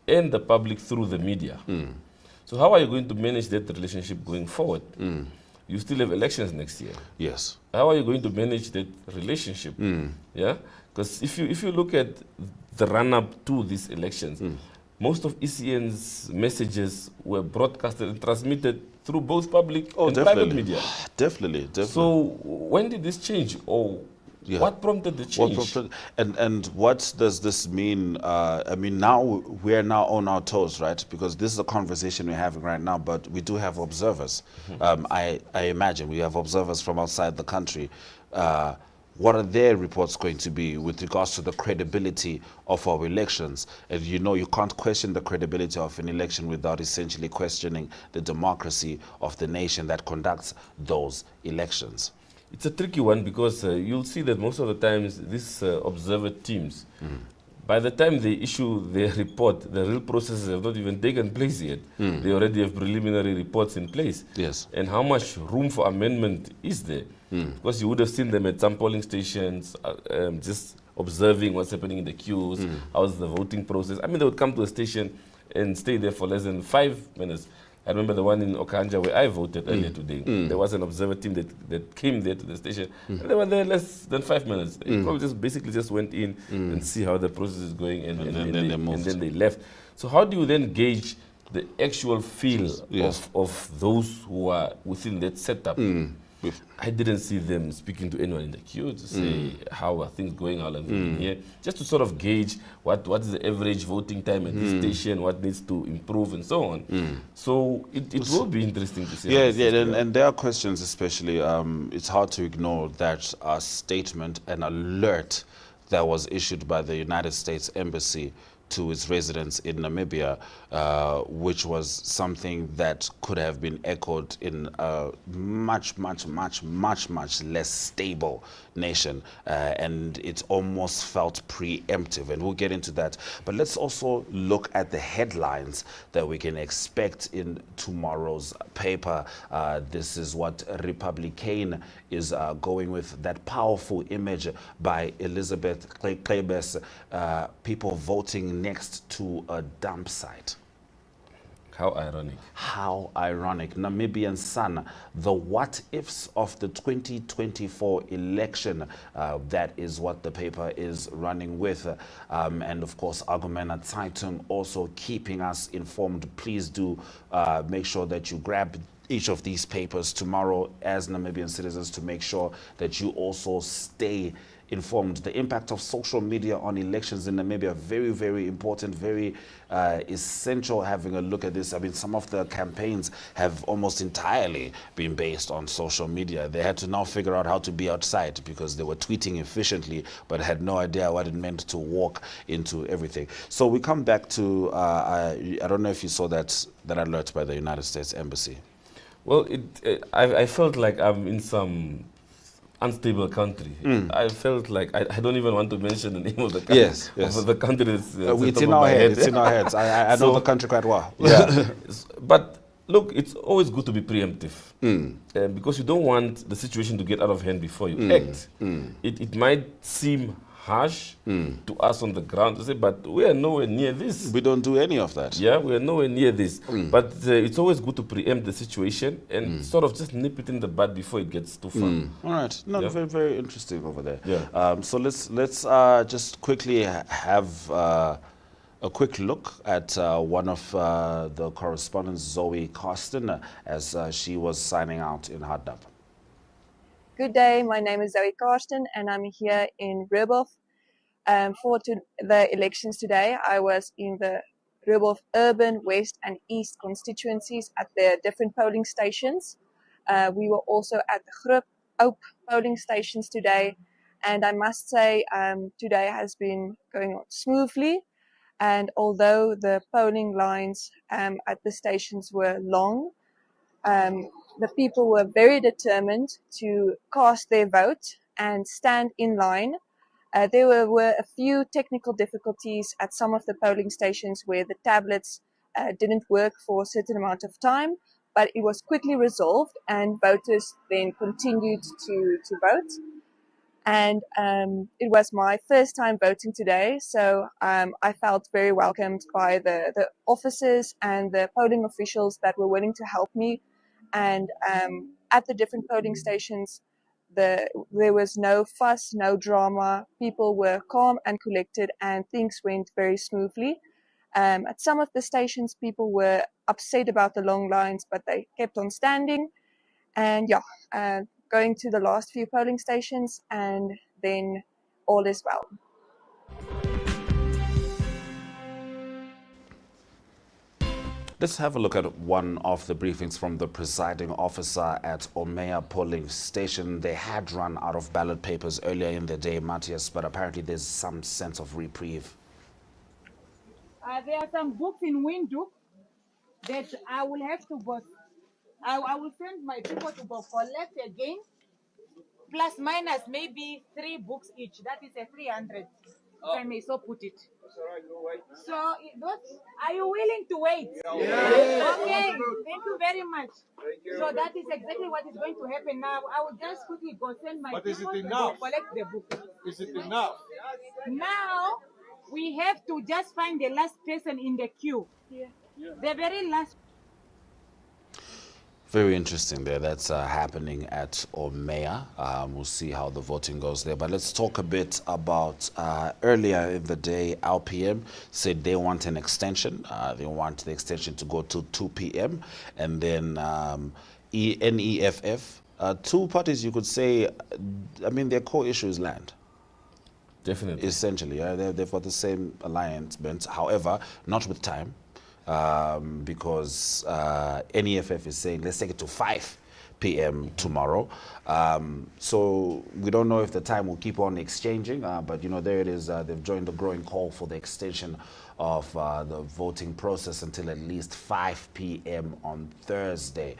and the public through the media. So how are you going to manage that relationship going forward? You still have elections next year. Yes. How are you going to manage that relationship? Yeah, because if you look at the run-up to these elections, most of ECN's messages were broadcasted and transmitted through both public and private media. Definitely. So when did this change? Or what prompted the change? And what does this mean? I mean, now we're now on our toes, right? Because this is a conversation we're having right now, but we do have observers. I imagine we have observers from outside the country. What are their reports going to be with regards to the credibility of our elections? And you know, you can't question the credibility of an election without essentially questioning the democracy of the nation that conducts those elections. It's a tricky one because you'll see that most of the times these observer teams, by the time they issue their report, the real processes have not even taken place yet. They already have preliminary reports in place. Yes. And how much room for amendment is there? Because you would have seen them at some polling stations, just observing what's happening in the queues, how's the voting process. I mean, they would come to a station and stay there for less than 5 minutes. I remember the one in Okanja where I voted earlier today. There was an observer team that came there to the station, and they were there less than 5 minutes. They probably just basically just went in and see how the process is going, and then they left. So how do you then gauge the actual feel of those who are within that setup? I didn't see them speaking to anyone in the queue to say how are things going on here, just to sort of gauge what is the average voting time at this station, what needs to improve, and so on. So it will be interesting to see. And there are questions, especially. It's hard to ignore that statement, an alert that was issued by the United States Embassy to its residents in Namibia, which was something that could have been echoed in a much less stable nation, and it almost felt preemptive, and we'll get into that. But let's also look at the headlines that we can expect in tomorrow's paper. This is what Republican is going with, that powerful image by Elizabeth Klebes, people voting next to a dump site. How ironic. How ironic. Namibian Sun, the what ifs of the 2024 election. That is what the paper is running with. And of course, Argumenta Zeitung also keeping us informed. Please do make sure that you grab each of these papers tomorrow as Namibian citizens to make sure that you also stay informed. The impact of social media on elections in Namibia, very, very important, very essential having a look at this. I mean, some of the campaigns have almost entirely been based on social media. They had to now figure out how to be outside because they were tweeting efficiently but had no idea what it meant to walk into everything. So we come back to, I don't know if you saw that alert by the United States Embassy. Well, I felt like I'm in some unstable country. I felt like I don't even want to mention the name of the country. Yes. Of the country that's it's in our head. It's in our heads. I know the country quite well. Yeah. But look, it's always good to be preemptive because you don't want the situation to get out of hand before you act. It might seem harsh to us on the ground to say, but we are nowhere near this. We don't do any of that. Yeah, we are nowhere near this. But it's always good to preempt the situation and sort of just nip it in the bud before it gets too far. All right. No, Yeah. very, very interesting over there. Yeah. So let's just quickly have a quick look at one of the correspondents, Zoe Carsten, as she was signing out in Hardap. Good day, my name is Zoe Karsten and I'm here in Rubov. For the elections today, I was in the Rubov Urban, West and East constituencies at the different polling stations. We were also at the Groep Oak polling stations today, and I must say today has been going on smoothly. And although the polling lines at the stations were long, the people were very determined to cast their vote and stand in line. There were a few technical difficulties at some of the polling stations where the tablets didn't work for a certain amount of time, but it was quickly resolved and voters then continued to vote. And it was my first time voting today, so I felt very welcomed by the officers and the polling officials that were willing to help me. And at the different polling stations, there was no fuss, no drama. People were calm and collected, and things went very smoothly. At some of the stations, people were upset about the long lines, but they kept on standing. And yeah, going to the last few polling stations, and then all is well. Let's have a look at one of the briefings from the presiding officer at Omea polling station. They had run out of ballot papers earlier in the day, Matthias, but apparently there's some sense of reprieve. There are some books in Windhoek that I will have to go. I will send my people to go collect again, plus minus maybe 3 books each. That is a 300, if I may so put it. So, are you willing to wait? Yes. Okay, thank you very much. So that is exactly what is going to happen now. I will just quickly go send my people to go collect the book. Is it enough? Now, we have to just find the last person in the queue. The very last. Very interesting there. That's happening at Omea. We'll see how the voting goes there. But let's talk a bit about earlier in the day, LPM said they want an extension. They want the extension to go to 2 p.m. And then NEFF, two parties you could say, I mean, their core issue is land. Definitely. Essentially, they've got the same alignment. However, not with time. Because NEFF is saying let's take it to 5 p.m. tomorrow. So we don't know if the time will keep on exchanging, but you know, there it is. They've joined the growing call for the extension of the voting process until at least 5 p.m. on Thursday.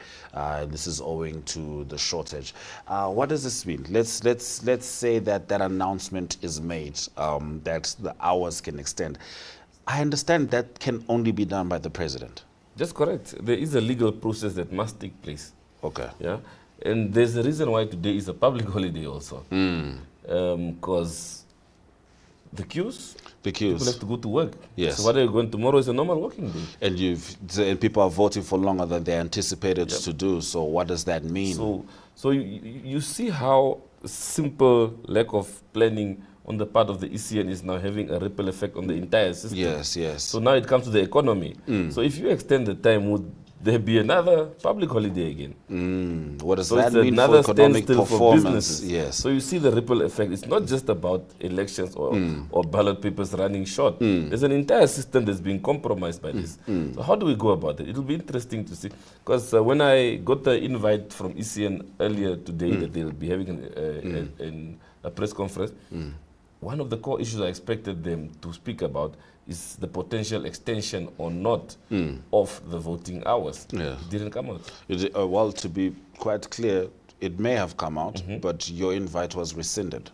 This is owing to the shortage. What does this mean? Let's say that announcement is made, that the hours can extend. I understand that can only be done by the president. That's correct. There is a legal process that must take place. Okay. Yeah, and there's a reason why today is a public holiday also. Because the queues. People have to go to work. Yes. So what are you going tomorrow is a normal working day. And people are voting for longer than they anticipated to do. So what does that mean? So you see how simple lack of planning on the part of the ECN is now having a ripple effect on the entire system. Yes. So now it comes to the economy. So if you extend the time, would there be another public holiday again? What does that mean for economic performance? Yes. So you see the ripple effect. It's not just about elections or ballot papers running short. There's an entire system that's being compromised by this. So how do we go about it? It'll be interesting to see. Because when I got the invite from ECN earlier today that they'll be having a press conference, one of the core issues I expected them to speak about is the potential extension or not of the voting hours. Yeah. It didn't come out. Well, to be quite clear, it may have come out, but your invite was rescinded.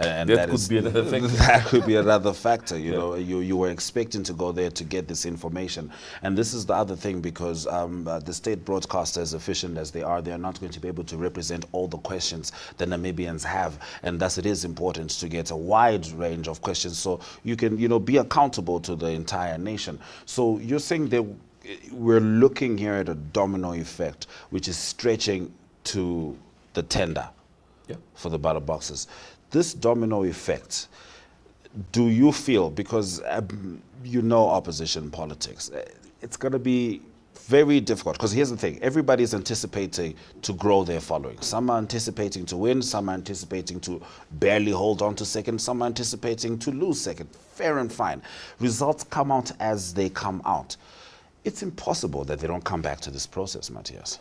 And that could be another factor. That could be another factor. You know, you were expecting to go there to get this information, and this is the other thing, because the state broadcaster, as efficient as they are not going to be able to represent all the questions that Namibians have, and thus it is important to get a wide range of questions so you can, you know, be accountable to the entire nation. So you're saying that we're looking here at a domino effect, which is stretching to the tender for the ballot boxes. This domino effect, do you feel, because you know opposition politics, it's going to be very difficult, because here's the thing, everybody's anticipating to grow their following. Some are anticipating to win, some are anticipating to barely hold on to second, some are anticipating to lose second. Fair and fine. Results come out as they come out. It's impossible that they don't come back to this process, Matthias.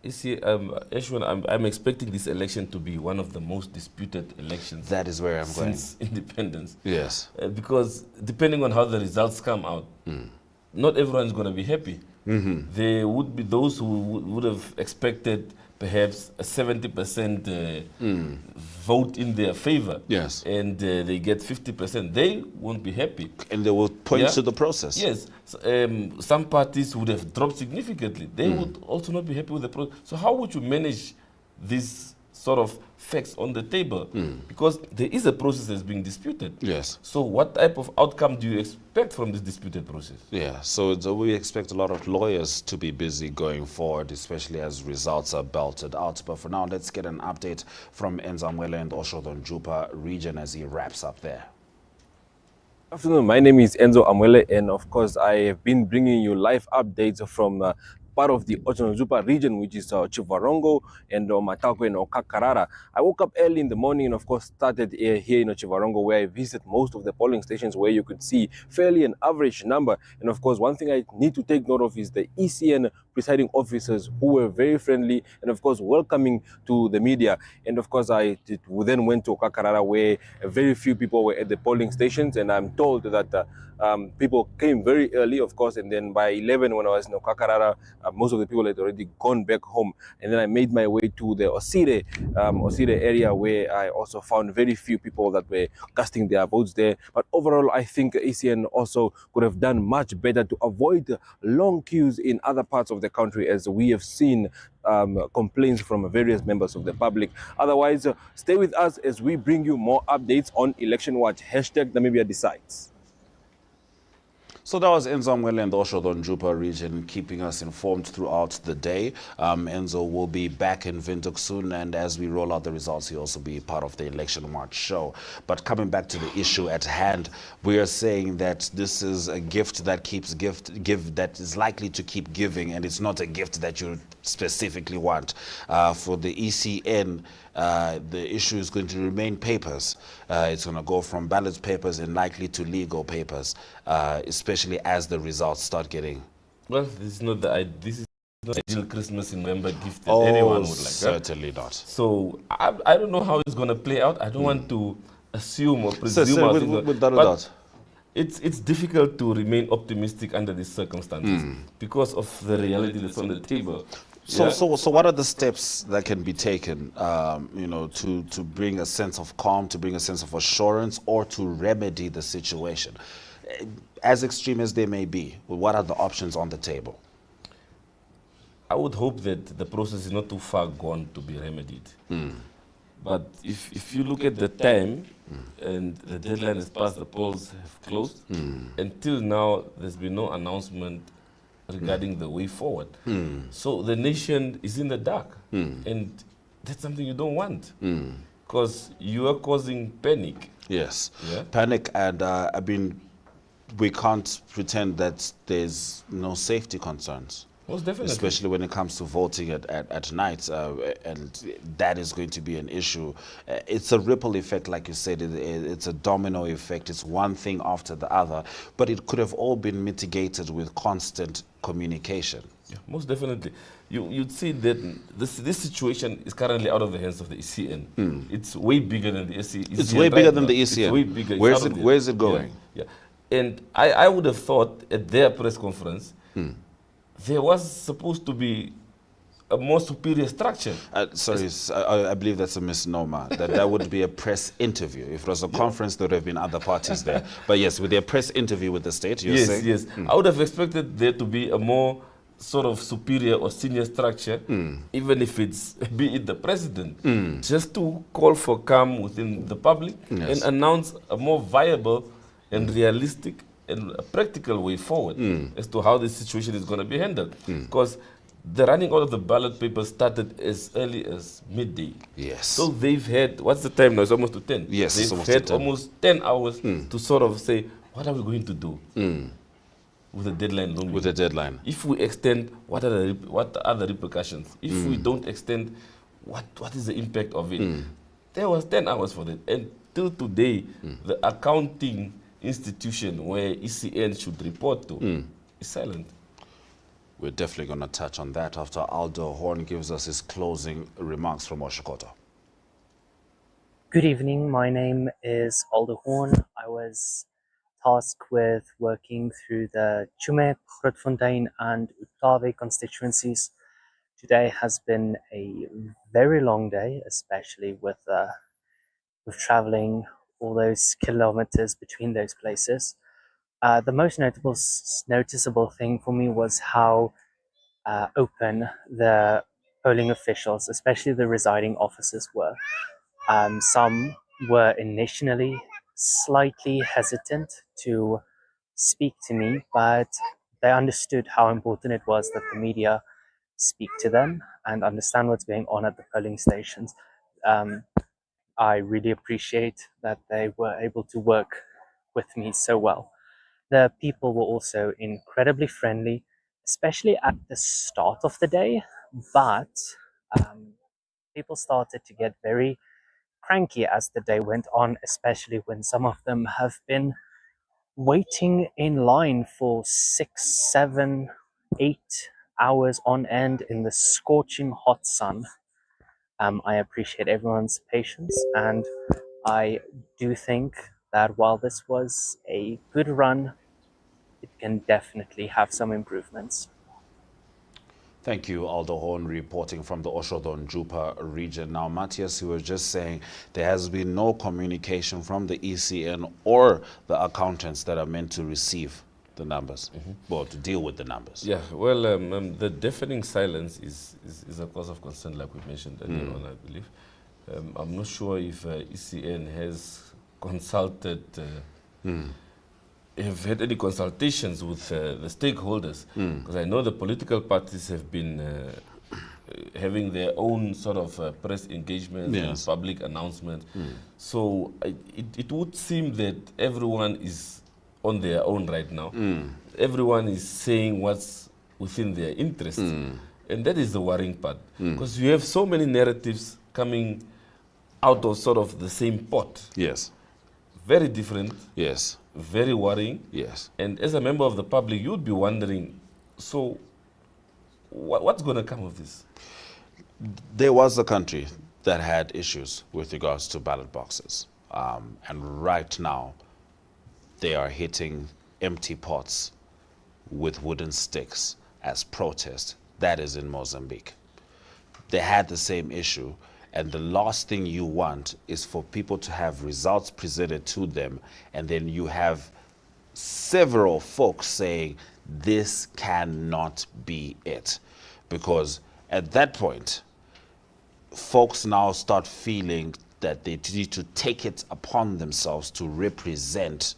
You see, Ashwin, I'm expecting this election to be one of the most disputed elections. That is where I'm going. Since independence. Yes. Because depending on how the results come out, not everyone is going to be happy. There would be those who would have expected perhaps a 70% vote in their favor. Yes. And they get 50%. They won't be happy. And they will point to the process. Yes. Some parties would have dropped significantly. They would also not be happy with the process. So how would you manage these sort of facts on the table? Because there is a process that's being disputed. Yes. So what type of outcome do you expect from this disputed process? Yeah, so we expect a lot of lawyers to be busy going forward, especially as results are belted out. But for now, let's get an update from Enzamwele and Oshodonjupa region as he wraps up there. Good afternoon, my name is Enzo Amwele, and of course I have been bringing you live updates from part of the Oshodonjupa region, which is Chivarongo and Matako and Okakarara. I woke up early in the morning and of course started here in Chivarongo, where I visited most of the polling stations where you could see fairly an average number. And of course, one thing I need to take note of is the ECN presiding officers, who were very friendly and of course welcoming to the media. And of course we then went to Okakarara, where very few people were at the polling stations, and I'm told that people came very early, of course, and then by 11 when I was in Okakarara, most of the people had already gone back home. And then I made my way to the Osire area, where I also found very few people that were casting their votes there. But overall, I think ECN also could have done much better to avoid long queues in other parts of the country, as we have seen complaints from various members of the public. Otherwise, stay with us as we bring you more updates on Election Watch. #Namibia Decides. So that was Enzo Amwele and the Oshodonjupa region, keeping us informed throughout the day. Enzo will be back in Windhoek soon, and as we roll out the results, he'll also be part of the Election March show. But coming back to the issue at hand, we are saying that this is a gift that keeps that is likely to keep giving, and it's not a gift that you specifically want. For the ECN, the issue is going to remain papers. It's going to go from ballot papers and likely to legal papers, especially as the results start getting. Well, this is not the ideal Christmas in November gift that anyone would like. Certainly not. So I don't know how it's going to play out. I don't want to assume or presume. But it's difficult to remain optimistic under these circumstances because of the reality that's on the table. So what are the steps that can be taken, you know, to bring a sense of calm, to bring a sense of assurance, or to remedy the situation? As extreme as they may be, what are the options on the table? I would hope that the process is not too far gone to be remedied. But if you look at the time, and the deadline has passed, the polls have closed, until now there's been no announcement regarding the way forward. So the nation is in the dark, and that's something you don't want, because you are causing panic. Yes, panic, and I mean, we can't pretend that there's no safety concerns. Most definitely. Especially when it comes to voting at night, and that is going to be an issue. It's a ripple effect, like you said, it's a domino effect. It's one thing after the other, but it could have all been mitigated with constant communication. Yeah, most definitely. You'd see that this situation is currently out of the hands of the ECN. It's way bigger than the ECN. It's way bigger than the ECN. It's way bigger. Where is it going? Yeah. And I would have thought at their press conference, there was supposed to be a more superior structure. Sorry, I believe that's a misnomer. That would be a press interview. If it was a conference, there would have been other parties there. But yes, with their press interview with the state, you're saying? Yes. I would have expected there to be a more sort of superior or senior structure, even if it's, be it the president, just to call for calm within the public and announce a more viable and realistic and a practical way forward as to how this situation is going to be handled. Because the running out of the ballot papers started as early as midday. Yes. So they've had, what's the time now? It's almost to 10. Yes, it's they've almost had to 10. almost 10 hours to sort of say, what are we going to do? With the deadline looming. With the deadline. If we extend, what are the repercussions? If we don't extend, what is the impact of it? There was 10 hours for that. And till today, the accounting institution where ECN should report to is silent. We're definitely going to touch on that after Aldo Horn gives us his closing remarks from Oshikoto. Good evening. My name is Aldo Horn. I was tasked with working through the Chume, Grootfontein and Utawe constituencies. Today has been a very long day, especially with traveling all those kilometers between those places. The most noticeable thing for me was how open the polling officials, especially the residing officers, were. Some were initially slightly hesitant to speak to me, but they understood how important it was that the media speak to them and understand what's going on at the polling stations. I really appreciate that they were able to work with me so well. The people were also incredibly friendly, especially at the start of the day, but people started to get very cranky as the day went on, especially when some of them have been waiting in line for 6, 7, 8 hours on end in the scorching hot sun. I appreciate everyone's patience, and I do think that while this was a good run, it can definitely have some improvements. Thank you, Aldo Horn, reporting from the Oshodon-Jupa region. Now, Matthias, you were just saying there has been no communication from the ECN or the accountants that are meant to receive the numbers, or to deal with the numbers. Yeah, well, the deafening silence is a cause of concern, like we mentioned earlier on, I believe. I'm not sure if ECN has consulted, have had any consultations with the stakeholders, because I know the political parties have been having their own sort of press engagement and public announcement. So it would seem that everyone is on their own right now. Everyone is saying what's within their interest. And that is the worrying part. Because you have so many narratives coming out of sort of the same pot. Yes. Very different. Yes. Very worrying. Yes. And as a member of the public, you'd be wondering, so what's going to come of this? There was a country that had issues with regards to ballot boxes. And right now, they are hitting empty pots with wooden sticks as protest. That is in Mozambique. They had the same issue, and the last thing you want is for people to have results presented to them, and then you have several folks saying, this cannot be it. Because at that point, folks now start feeling that they need to take it upon themselves to represent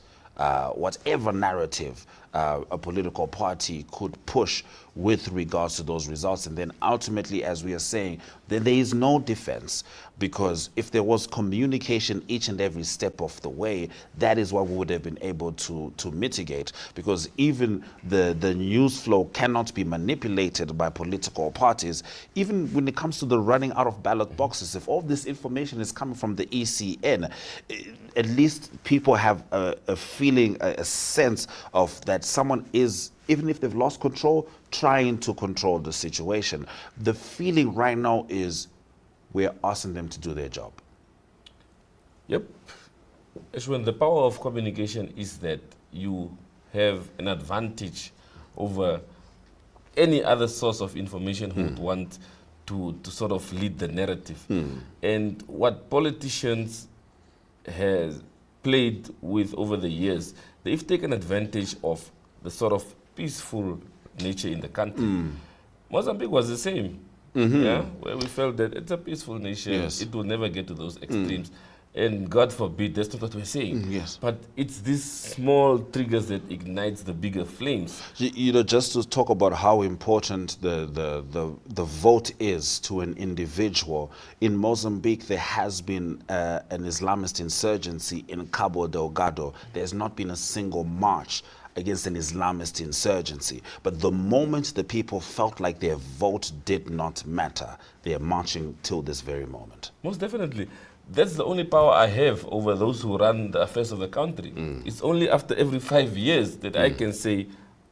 whatever narrative a political party could push with regards to those results. And then ultimately, as we are saying, then there is no defense, because if there was communication each and every step of the way, that is what we would have been able to mitigate, because even the news flow cannot be manipulated by political parties. Even when it comes to the running out of ballot boxes, if all this information is coming from the ECN, at least people have a feeling, a sense of that someone is, even if they've lost control, trying to control the situation. The feeling right now is we're asking them to do their job. Yep. Ashwin, the power of communication is that you have an advantage over any other source of information who would want to sort of lead the narrative. And what politicians has played with over the years, they've taken advantage of the sort of peaceful nature in the country. Mozambique was the same, yeah, where we felt that it's a peaceful nation. Yes. It will never get to those extremes. And God forbid, that's not what we're saying. Yes. But it's these small triggers that ignites the bigger flames. You know, just to talk about how important the vote is to an individual, in Mozambique there has been an Islamist insurgency in Cabo Delgado. There's not been a single march against an Islamist insurgency. But the moment the people felt like their vote did not matter, they are marching till this very moment. Most definitely. That's the only power I have over those who run the affairs of the country. It's only after every 5 years that I can say,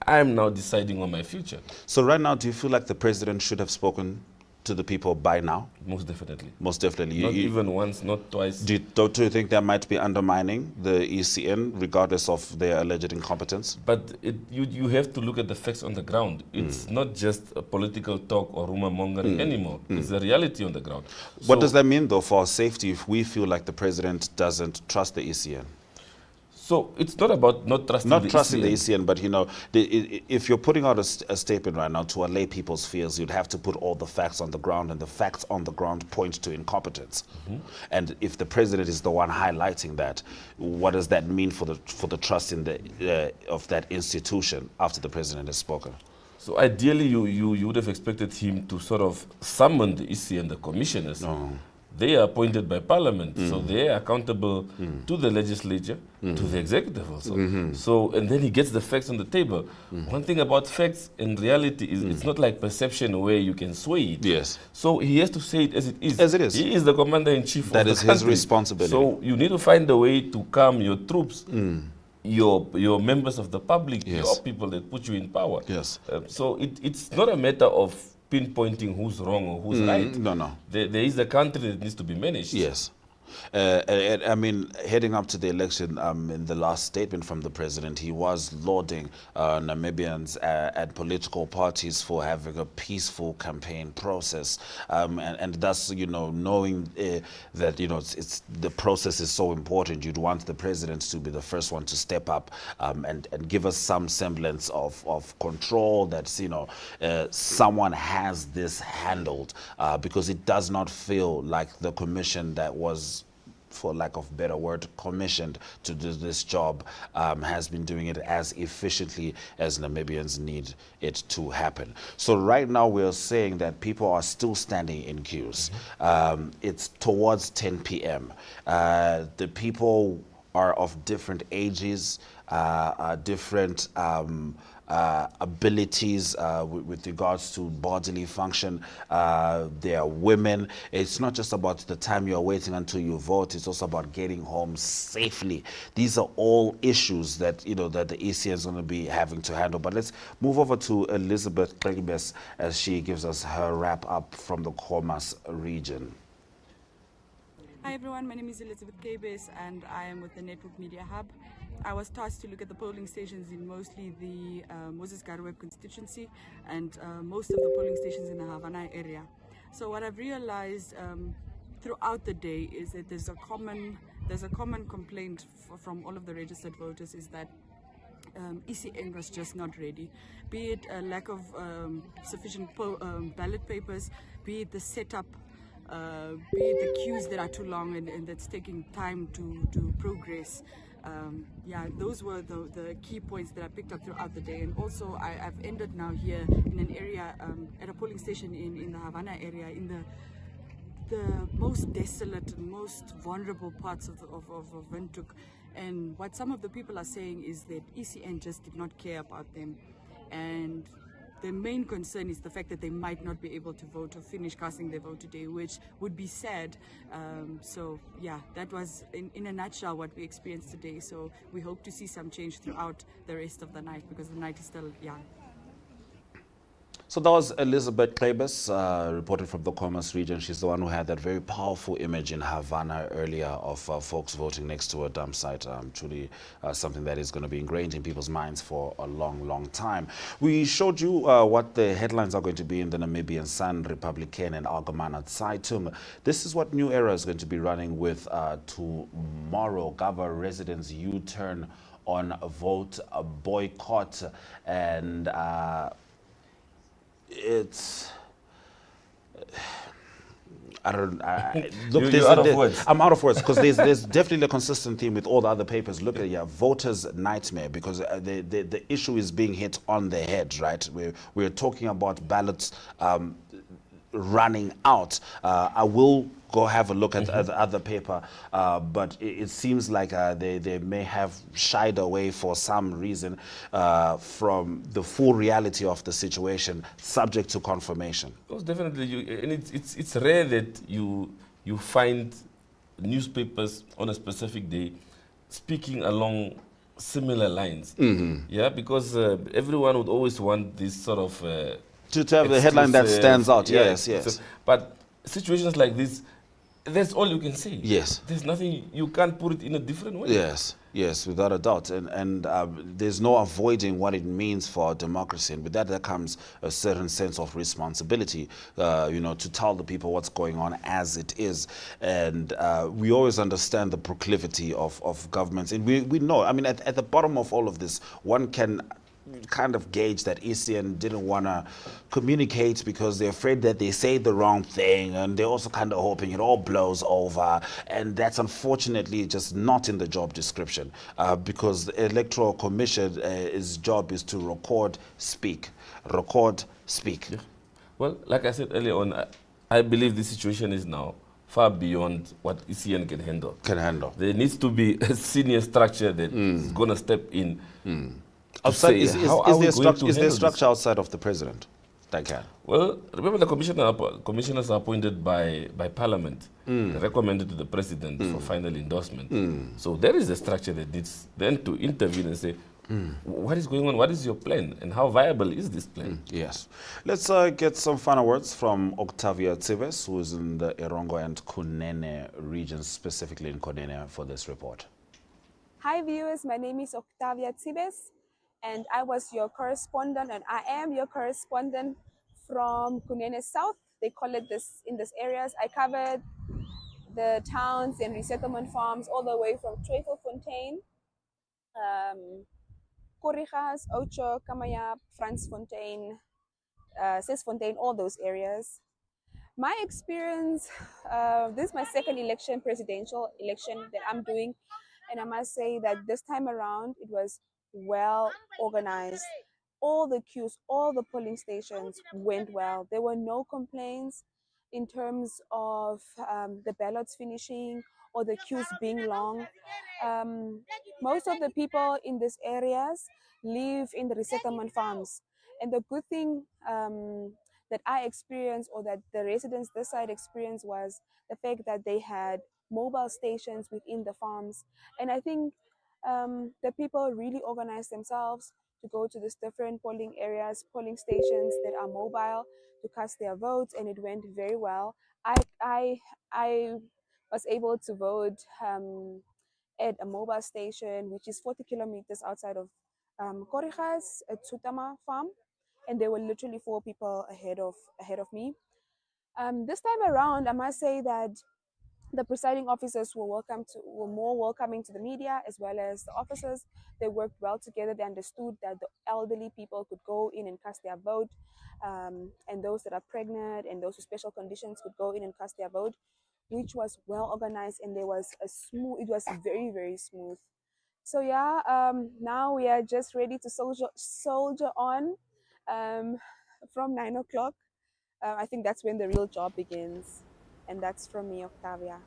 I'm now deciding on my future. So right now, do you feel like the president should have spoken to the people by now? Most definitely. Most definitely. Not even once, not twice. Don't you think that might be undermining the ECN, regardless of their alleged incompetence? But you have to look at the facts on the ground. It's not just a political talk or rumor mongering anymore. It's the reality on the ground. What does that mean, though, for our safety if we feel like the president doesn't trust the ECN? So it's not about not trusting not the trusting ECN. the ECN, but you know, if you're putting out a statement right now to allay people's fears, you'd have to put all the facts on the ground, and the facts on the ground point to incompetence. And if the president is the one highlighting that, what does that mean for the trust in the of that institution after the president has spoken? So ideally, you would have expected him to sort of summon the ECN, the commissioners. They are appointed by Parliament, so they are accountable to the legislature, to the executive also. So, and then he gets the facts on the table. One thing about facts and reality is it's not like perception where you can sway it. Yes. So he has to say it as it is. As it is. He is the commander-in-chief of the country. That is his responsibility. So you need to find a way to calm your troops, your members of the public, your people that put you in power. Yes. So it's not a matter of pinpointing who's wrong or who's right. No. There is a country that needs to be managed. Yes. And I mean, heading up to the election, in the last statement from the president, he was lauding Namibians and political parties for having a peaceful campaign process, and thus, you know, knowing that, you know, it's the process is so important, you'd want the president to be the first one to step up and give us some semblance of control, that, you know, someone has this handled, because it does not feel like the commission that was, for lack of a better word, commissioned to do this job has been doing it as efficiently as Namibians need it to happen. So right now we're saying that people are still standing in queues. It's towards 10 p.m. The people are of different ages, different abilities with regards to bodily function. They are women. It's not just about the time you're waiting until you vote, it's also about getting home safely. These are all issues that, you know, that the ECN is going to be having to handle. But let's move over to Elizabeth Pregibes as she gives us her wrap up from the Khomas region. Hi everyone, my name is Elizabeth Gabes and I am with the Network Media Hub. I was tasked to look at the polling stations in mostly the Moses Garweb constituency and most of the polling stations in the Havana area. So what I've realized throughout the day is that there's a common complaint from all of the registered voters, is that ECN was just not ready, be it a lack of sufficient ballot papers, be it the setup, be it the queues that are too long and that's taking time to progress. Yeah, those were the key points that I picked up throughout the day. And also I've ended now here in an area, at a polling station in the Havana area, in the most desolate and most vulnerable parts of Windhoek. And what some of the people are saying is that ECN just did not care about them. And the main concern is the fact that they might not be able to vote or finish casting their vote today, which would be sad. So yeah, that was in a nutshell what we experienced today. So we hope to see some change throughout the rest of the night, because the night is still young. So that was Elizabeth Klebus, reported from the Commerce region. She's the one who had that very powerful image in Havana earlier of folks voting next to a dump site. Truly something that is going to be ingrained in people's minds for a long, long time. We showed you what the headlines are going to be in the Namibian Sun, Republican and Algemene Zeitung. This is what New Era is going to be running with tomorrow. Gava residents U-turn on a vote, a boycott, and it's look, you're out of words. I'm out of words because there's definitely a consistent theme with all the other papers. Look at voters' nightmare, because the issue is being hit on the head, right? We're talking about ballots running out. I will go have a look at the other paper, but it seems like they may have shied away for some reason from the full reality of the situation, subject to confirmation. Most definitely, and it's rare that you find newspapers on a specific day speaking along similar lines. Yeah, because everyone would always want this sort of to have the headline that stands out. Yes. But situations like this, that's all you can say. Yes. There's nothing, you can't put it in a different way. Yes, without a doubt. And there's no avoiding what it means for our democracy. And with that, there comes a certain sense of responsibility, to tell the people what's going on as it is. And we always understand the proclivity of governments. And we know, I mean, at the bottom of all of this, one can kind of gauge that ECN didn't want to communicate because they're afraid that they say the wrong thing, and they're also kind of hoping it all blows over, and that's unfortunately just not in the job description, because the Electoral Commission's job is to record, speak. Yeah. Well, like I said earlier on, I believe the situation is now far beyond what ECN can handle. There needs to be a senior structure that is going to step in. Outside, is there structure outside of the president that can? Well, remember the commissioners are appointed by Parliament, recommended to the president for final endorsement. So there is a structure that needs then to intervene and say, what is going on? What is your plan? And how viable is this plan? Yes. Let's get some final words from Octavia Tsives, who is in the Erongo and Kunene regions, specifically in Kunene, for this report. Hi viewers, my name is Octavia Tsives, and I was your correspondent, and I am your correspondent from Kunene South. They call it this in these areas. I covered the towns and resettlement farms all the way from Tweefelfontein, Korrigas, Ocho, Kamayap, Fransfontein, Sesfontein, all those areas. My experience, this is my second presidential election that I'm doing, and I must say that this time around it was well organized. All the queues, all the polling stations went well. There were no complaints in terms of the ballots finishing or the queues being long. Most of the people in these areas live in the resettlement farms, and the good thing that I experienced, or that the residents this side experienced, was the fact that they had mobile stations within the farms. And I think the people really organized themselves to go to these different polling areas, polling stations that are mobile, to cast their votes, and it went very well. I was able to vote at a mobile station which is 40 kilometers outside of Korrigas, at Tsutama farm, and there were literally 4 people ahead of me. This time around, I must say that the presiding officers were more welcoming to the media, as well as the officers. They worked well together. They understood that the elderly people could go in and cast their vote, and those that are pregnant and those with special conditions could go in and cast their vote, which was well organized, and it was very, very smooth. So yeah, now we are just ready to soldier on from 9 o'clock. I think that's when the real job begins. And that's from me, Octavia.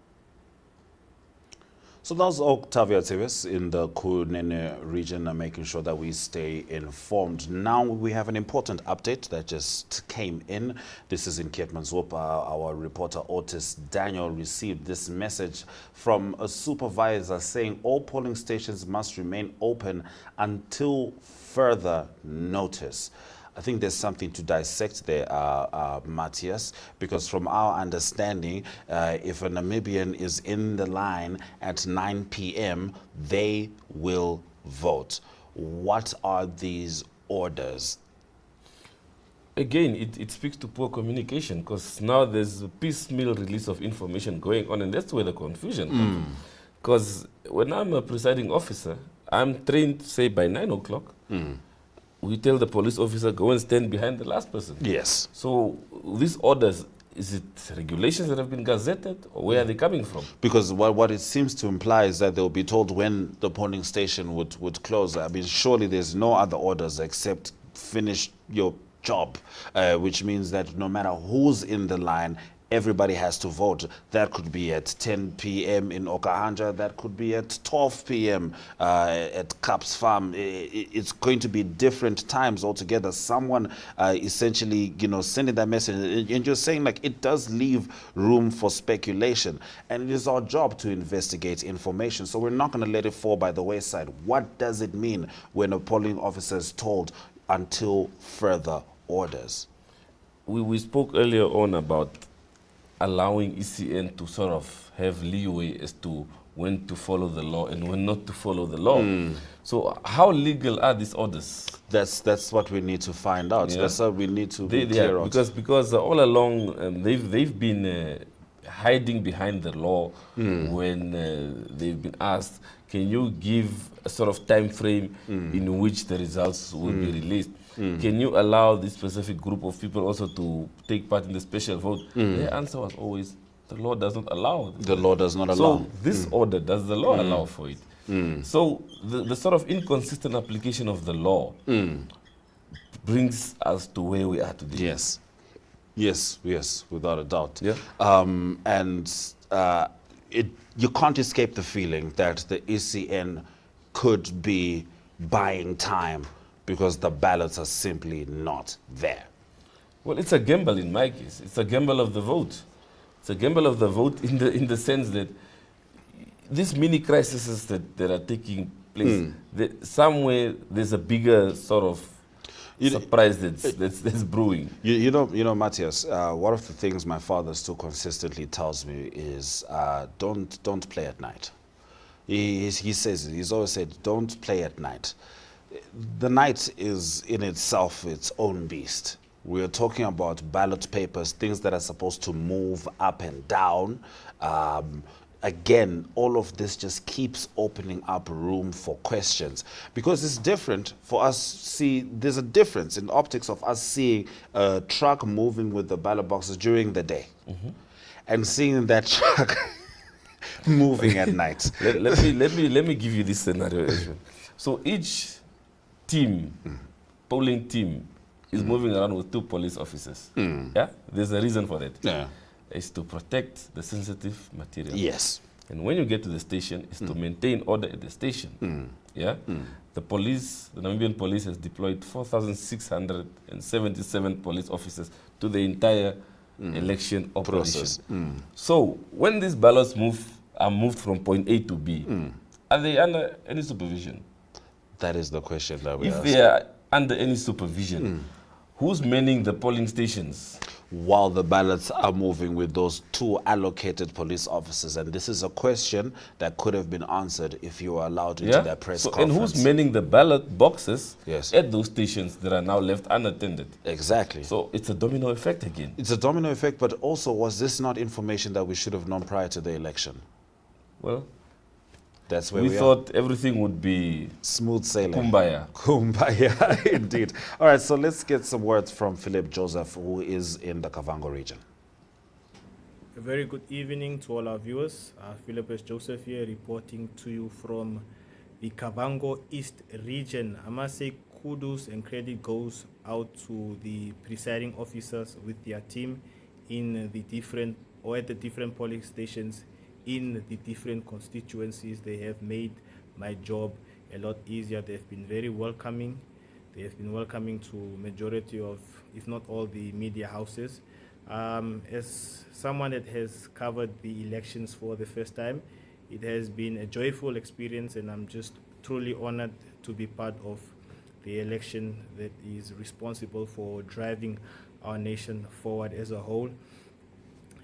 So that's Octavia Tsives in the Kunene region, making sure that we stay informed. Now we have an important update that just came in. This is in Cape Manzoupa. Our reporter Otis Daniel received this message from a supervisor saying all polling stations must remain open until further notice. I think there's something to dissect there, Matthias, because from our understanding, if a Namibian is in the line at 9 p.m., they will vote. What are these orders? Again, it speaks to poor communication, because now there's a piecemeal release of information going on, and that's where the confusion comes. Because when I'm a presiding officer, I'm trained, say, by 9 o'clock. We tell the police officer, go and stand behind the last person. Yes. So these orders, is it regulations that have been gazetted, or where are they coming from? Because what it seems to imply is that they'll be told when the polling station would close. I mean, surely there's no other orders except finish your job, which means that no matter who's in the line, everybody has to vote. That could be at 10 p.m. in Okahanja, that could be at 12 p.m. At Caps Farm. It's going to be different times altogether. Someone essentially, sending that message, and you're saying like it does leave room for speculation, and it is our job to investigate information. So we're not going to let it fall by the wayside. What does it mean when a polling officer is told until further orders? We spoke earlier on about allowing ECN to sort of have leeway as to when to follow the law and when not to follow the law. So how legal are these orders? That's what we need to find out. Yeah. That's what we need to be clear on. Because all along they've been hiding behind the law when they've been asked, can you give a sort of time frame in which the results will be released? Can you allow this specific group of people also to take part in the special vote? Their answer was always, the law does not allow it. The law does not allow. So this order, does the law allow for it? So the sort of inconsistent application of the law brings us to where we are today. Yes, without a doubt. Yeah. You can't escape the feeling that the ECN could be buying time because the ballots are simply not there. Well, it's a gamble in my case. It's a gamble of the vote. It's a gamble of the vote in the sense that these mini crises that are taking place, somewhere there's a bigger sort of surprise that's brewing. You know, Matthias, one of the things my father still consistently tells me is don't play at night. He says, he's always said, don't play at night. The night is in itself its own beast. We're talking about ballot papers, things that are supposed to move up and down. Again, all of this just keeps opening up room for questions, because it's different for us. There's a difference in optics of us seeing a truck moving with the ballot boxes during the day and seeing that truck moving at night. Let me give you this scenario. So each polling team is moving around with 2 police officers. Yeah, there's a reason for that. Yeah. It's to protect the sensitive material. Yes. And when you get to the station, it's to maintain order at the station. Yeah. The police, the Namibian police, has deployed 4,677 police officers to the entire election operation. So when these ballots are moved from point A to B, are they under any supervision? That is the question that we ask. ask. If they are under any supervision, who's manning the polling stations? While the ballots are moving with those 2 allocated police officers. And this is a question that could have been answered if you were allowed into that press conference. And who's manning the ballot boxes Yes. at those stations that are now left unattended? Exactly. So it's a domino effect again. It's a domino effect, but also, was this not information that we should have known prior to the election? Well, that's where we we thought everything would be smooth sailing. Kumbaya. Kumbaya, indeed. All right, so let's get some words from Philip Joseph, who is in the Kavango region. A very good evening to all our viewers. Philip S. Joseph here, reporting to you from the Kavango East region. I must say kudos and credit goes out to the presiding officers with their team in the different polling stations in the different constituencies. They have made my job a lot easier. They've been very welcoming. They have been welcoming to majority of, if not all, the media houses. As someone that has covered the elections for the first time, it has been a joyful experience, and I'm just truly honored to be part of the election that is responsible for driving our nation forward as a whole.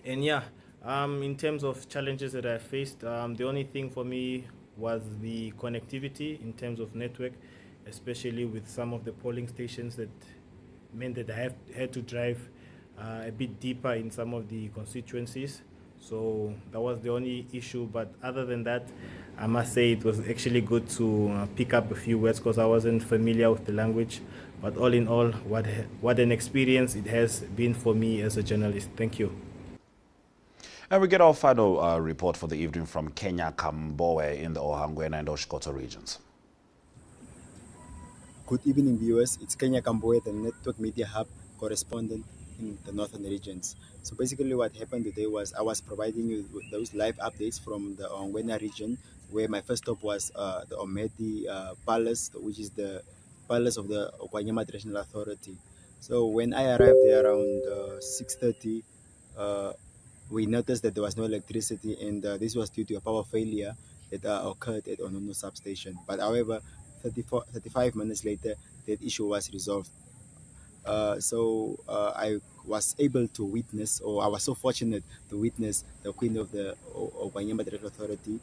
And yeah, in terms of challenges that I faced, the only thing for me was the connectivity in terms of network, especially with some of the polling stations that meant that I had to drive a bit deeper in some of the constituencies. So that was the only issue. But other than that, I must say it was actually good to pick up a few words because I wasn't familiar with the language. But all in all, what an experience it has been for me as a journalist. Thank you. And we get our final report for the evening from Kenya Kambowe in the Ohangwena and Oshkoto regions. Good evening, viewers. It's Kenya Kambowe, the Network Media Hub correspondent in the northern regions. So basically what happened today was I was providing you with those live updates from the Ohangwena region, where my first stop was the Omedi Palace, which is the palace of the Okwanyama Traditional Authority. So when I arrived there around 6:30, we noticed that there was no electricity, and this was due to a power failure that occurred at Onono substation. But however, 35 minutes later, that issue was resolved. I was able to witness, or I was so fortunate to witness the Queen of the Okwanyama Traditional Authority.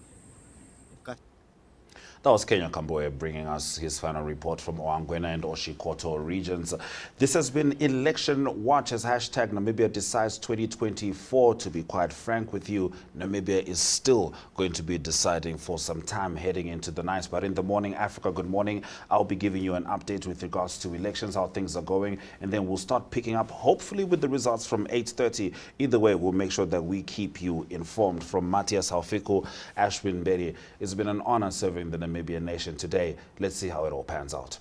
That was Kenya Kambowe bringing us his final report from Ohangwena and Oshikoto regions. This has been Election Watch as hashtag Namibia Decides 2024. To be quite frank with you, Namibia is still going to be deciding for some time heading into the night. But in the morning, Africa, good morning. I'll be giving you an update with regards to elections, how things are going, and then we'll start picking up, hopefully with the results from 8:30. Either way, we'll make sure that we keep you informed. From Matthias Haufiko, Ashwin Berry, it's been an honor serving the Namibian nation today. Let's see how it all pans out.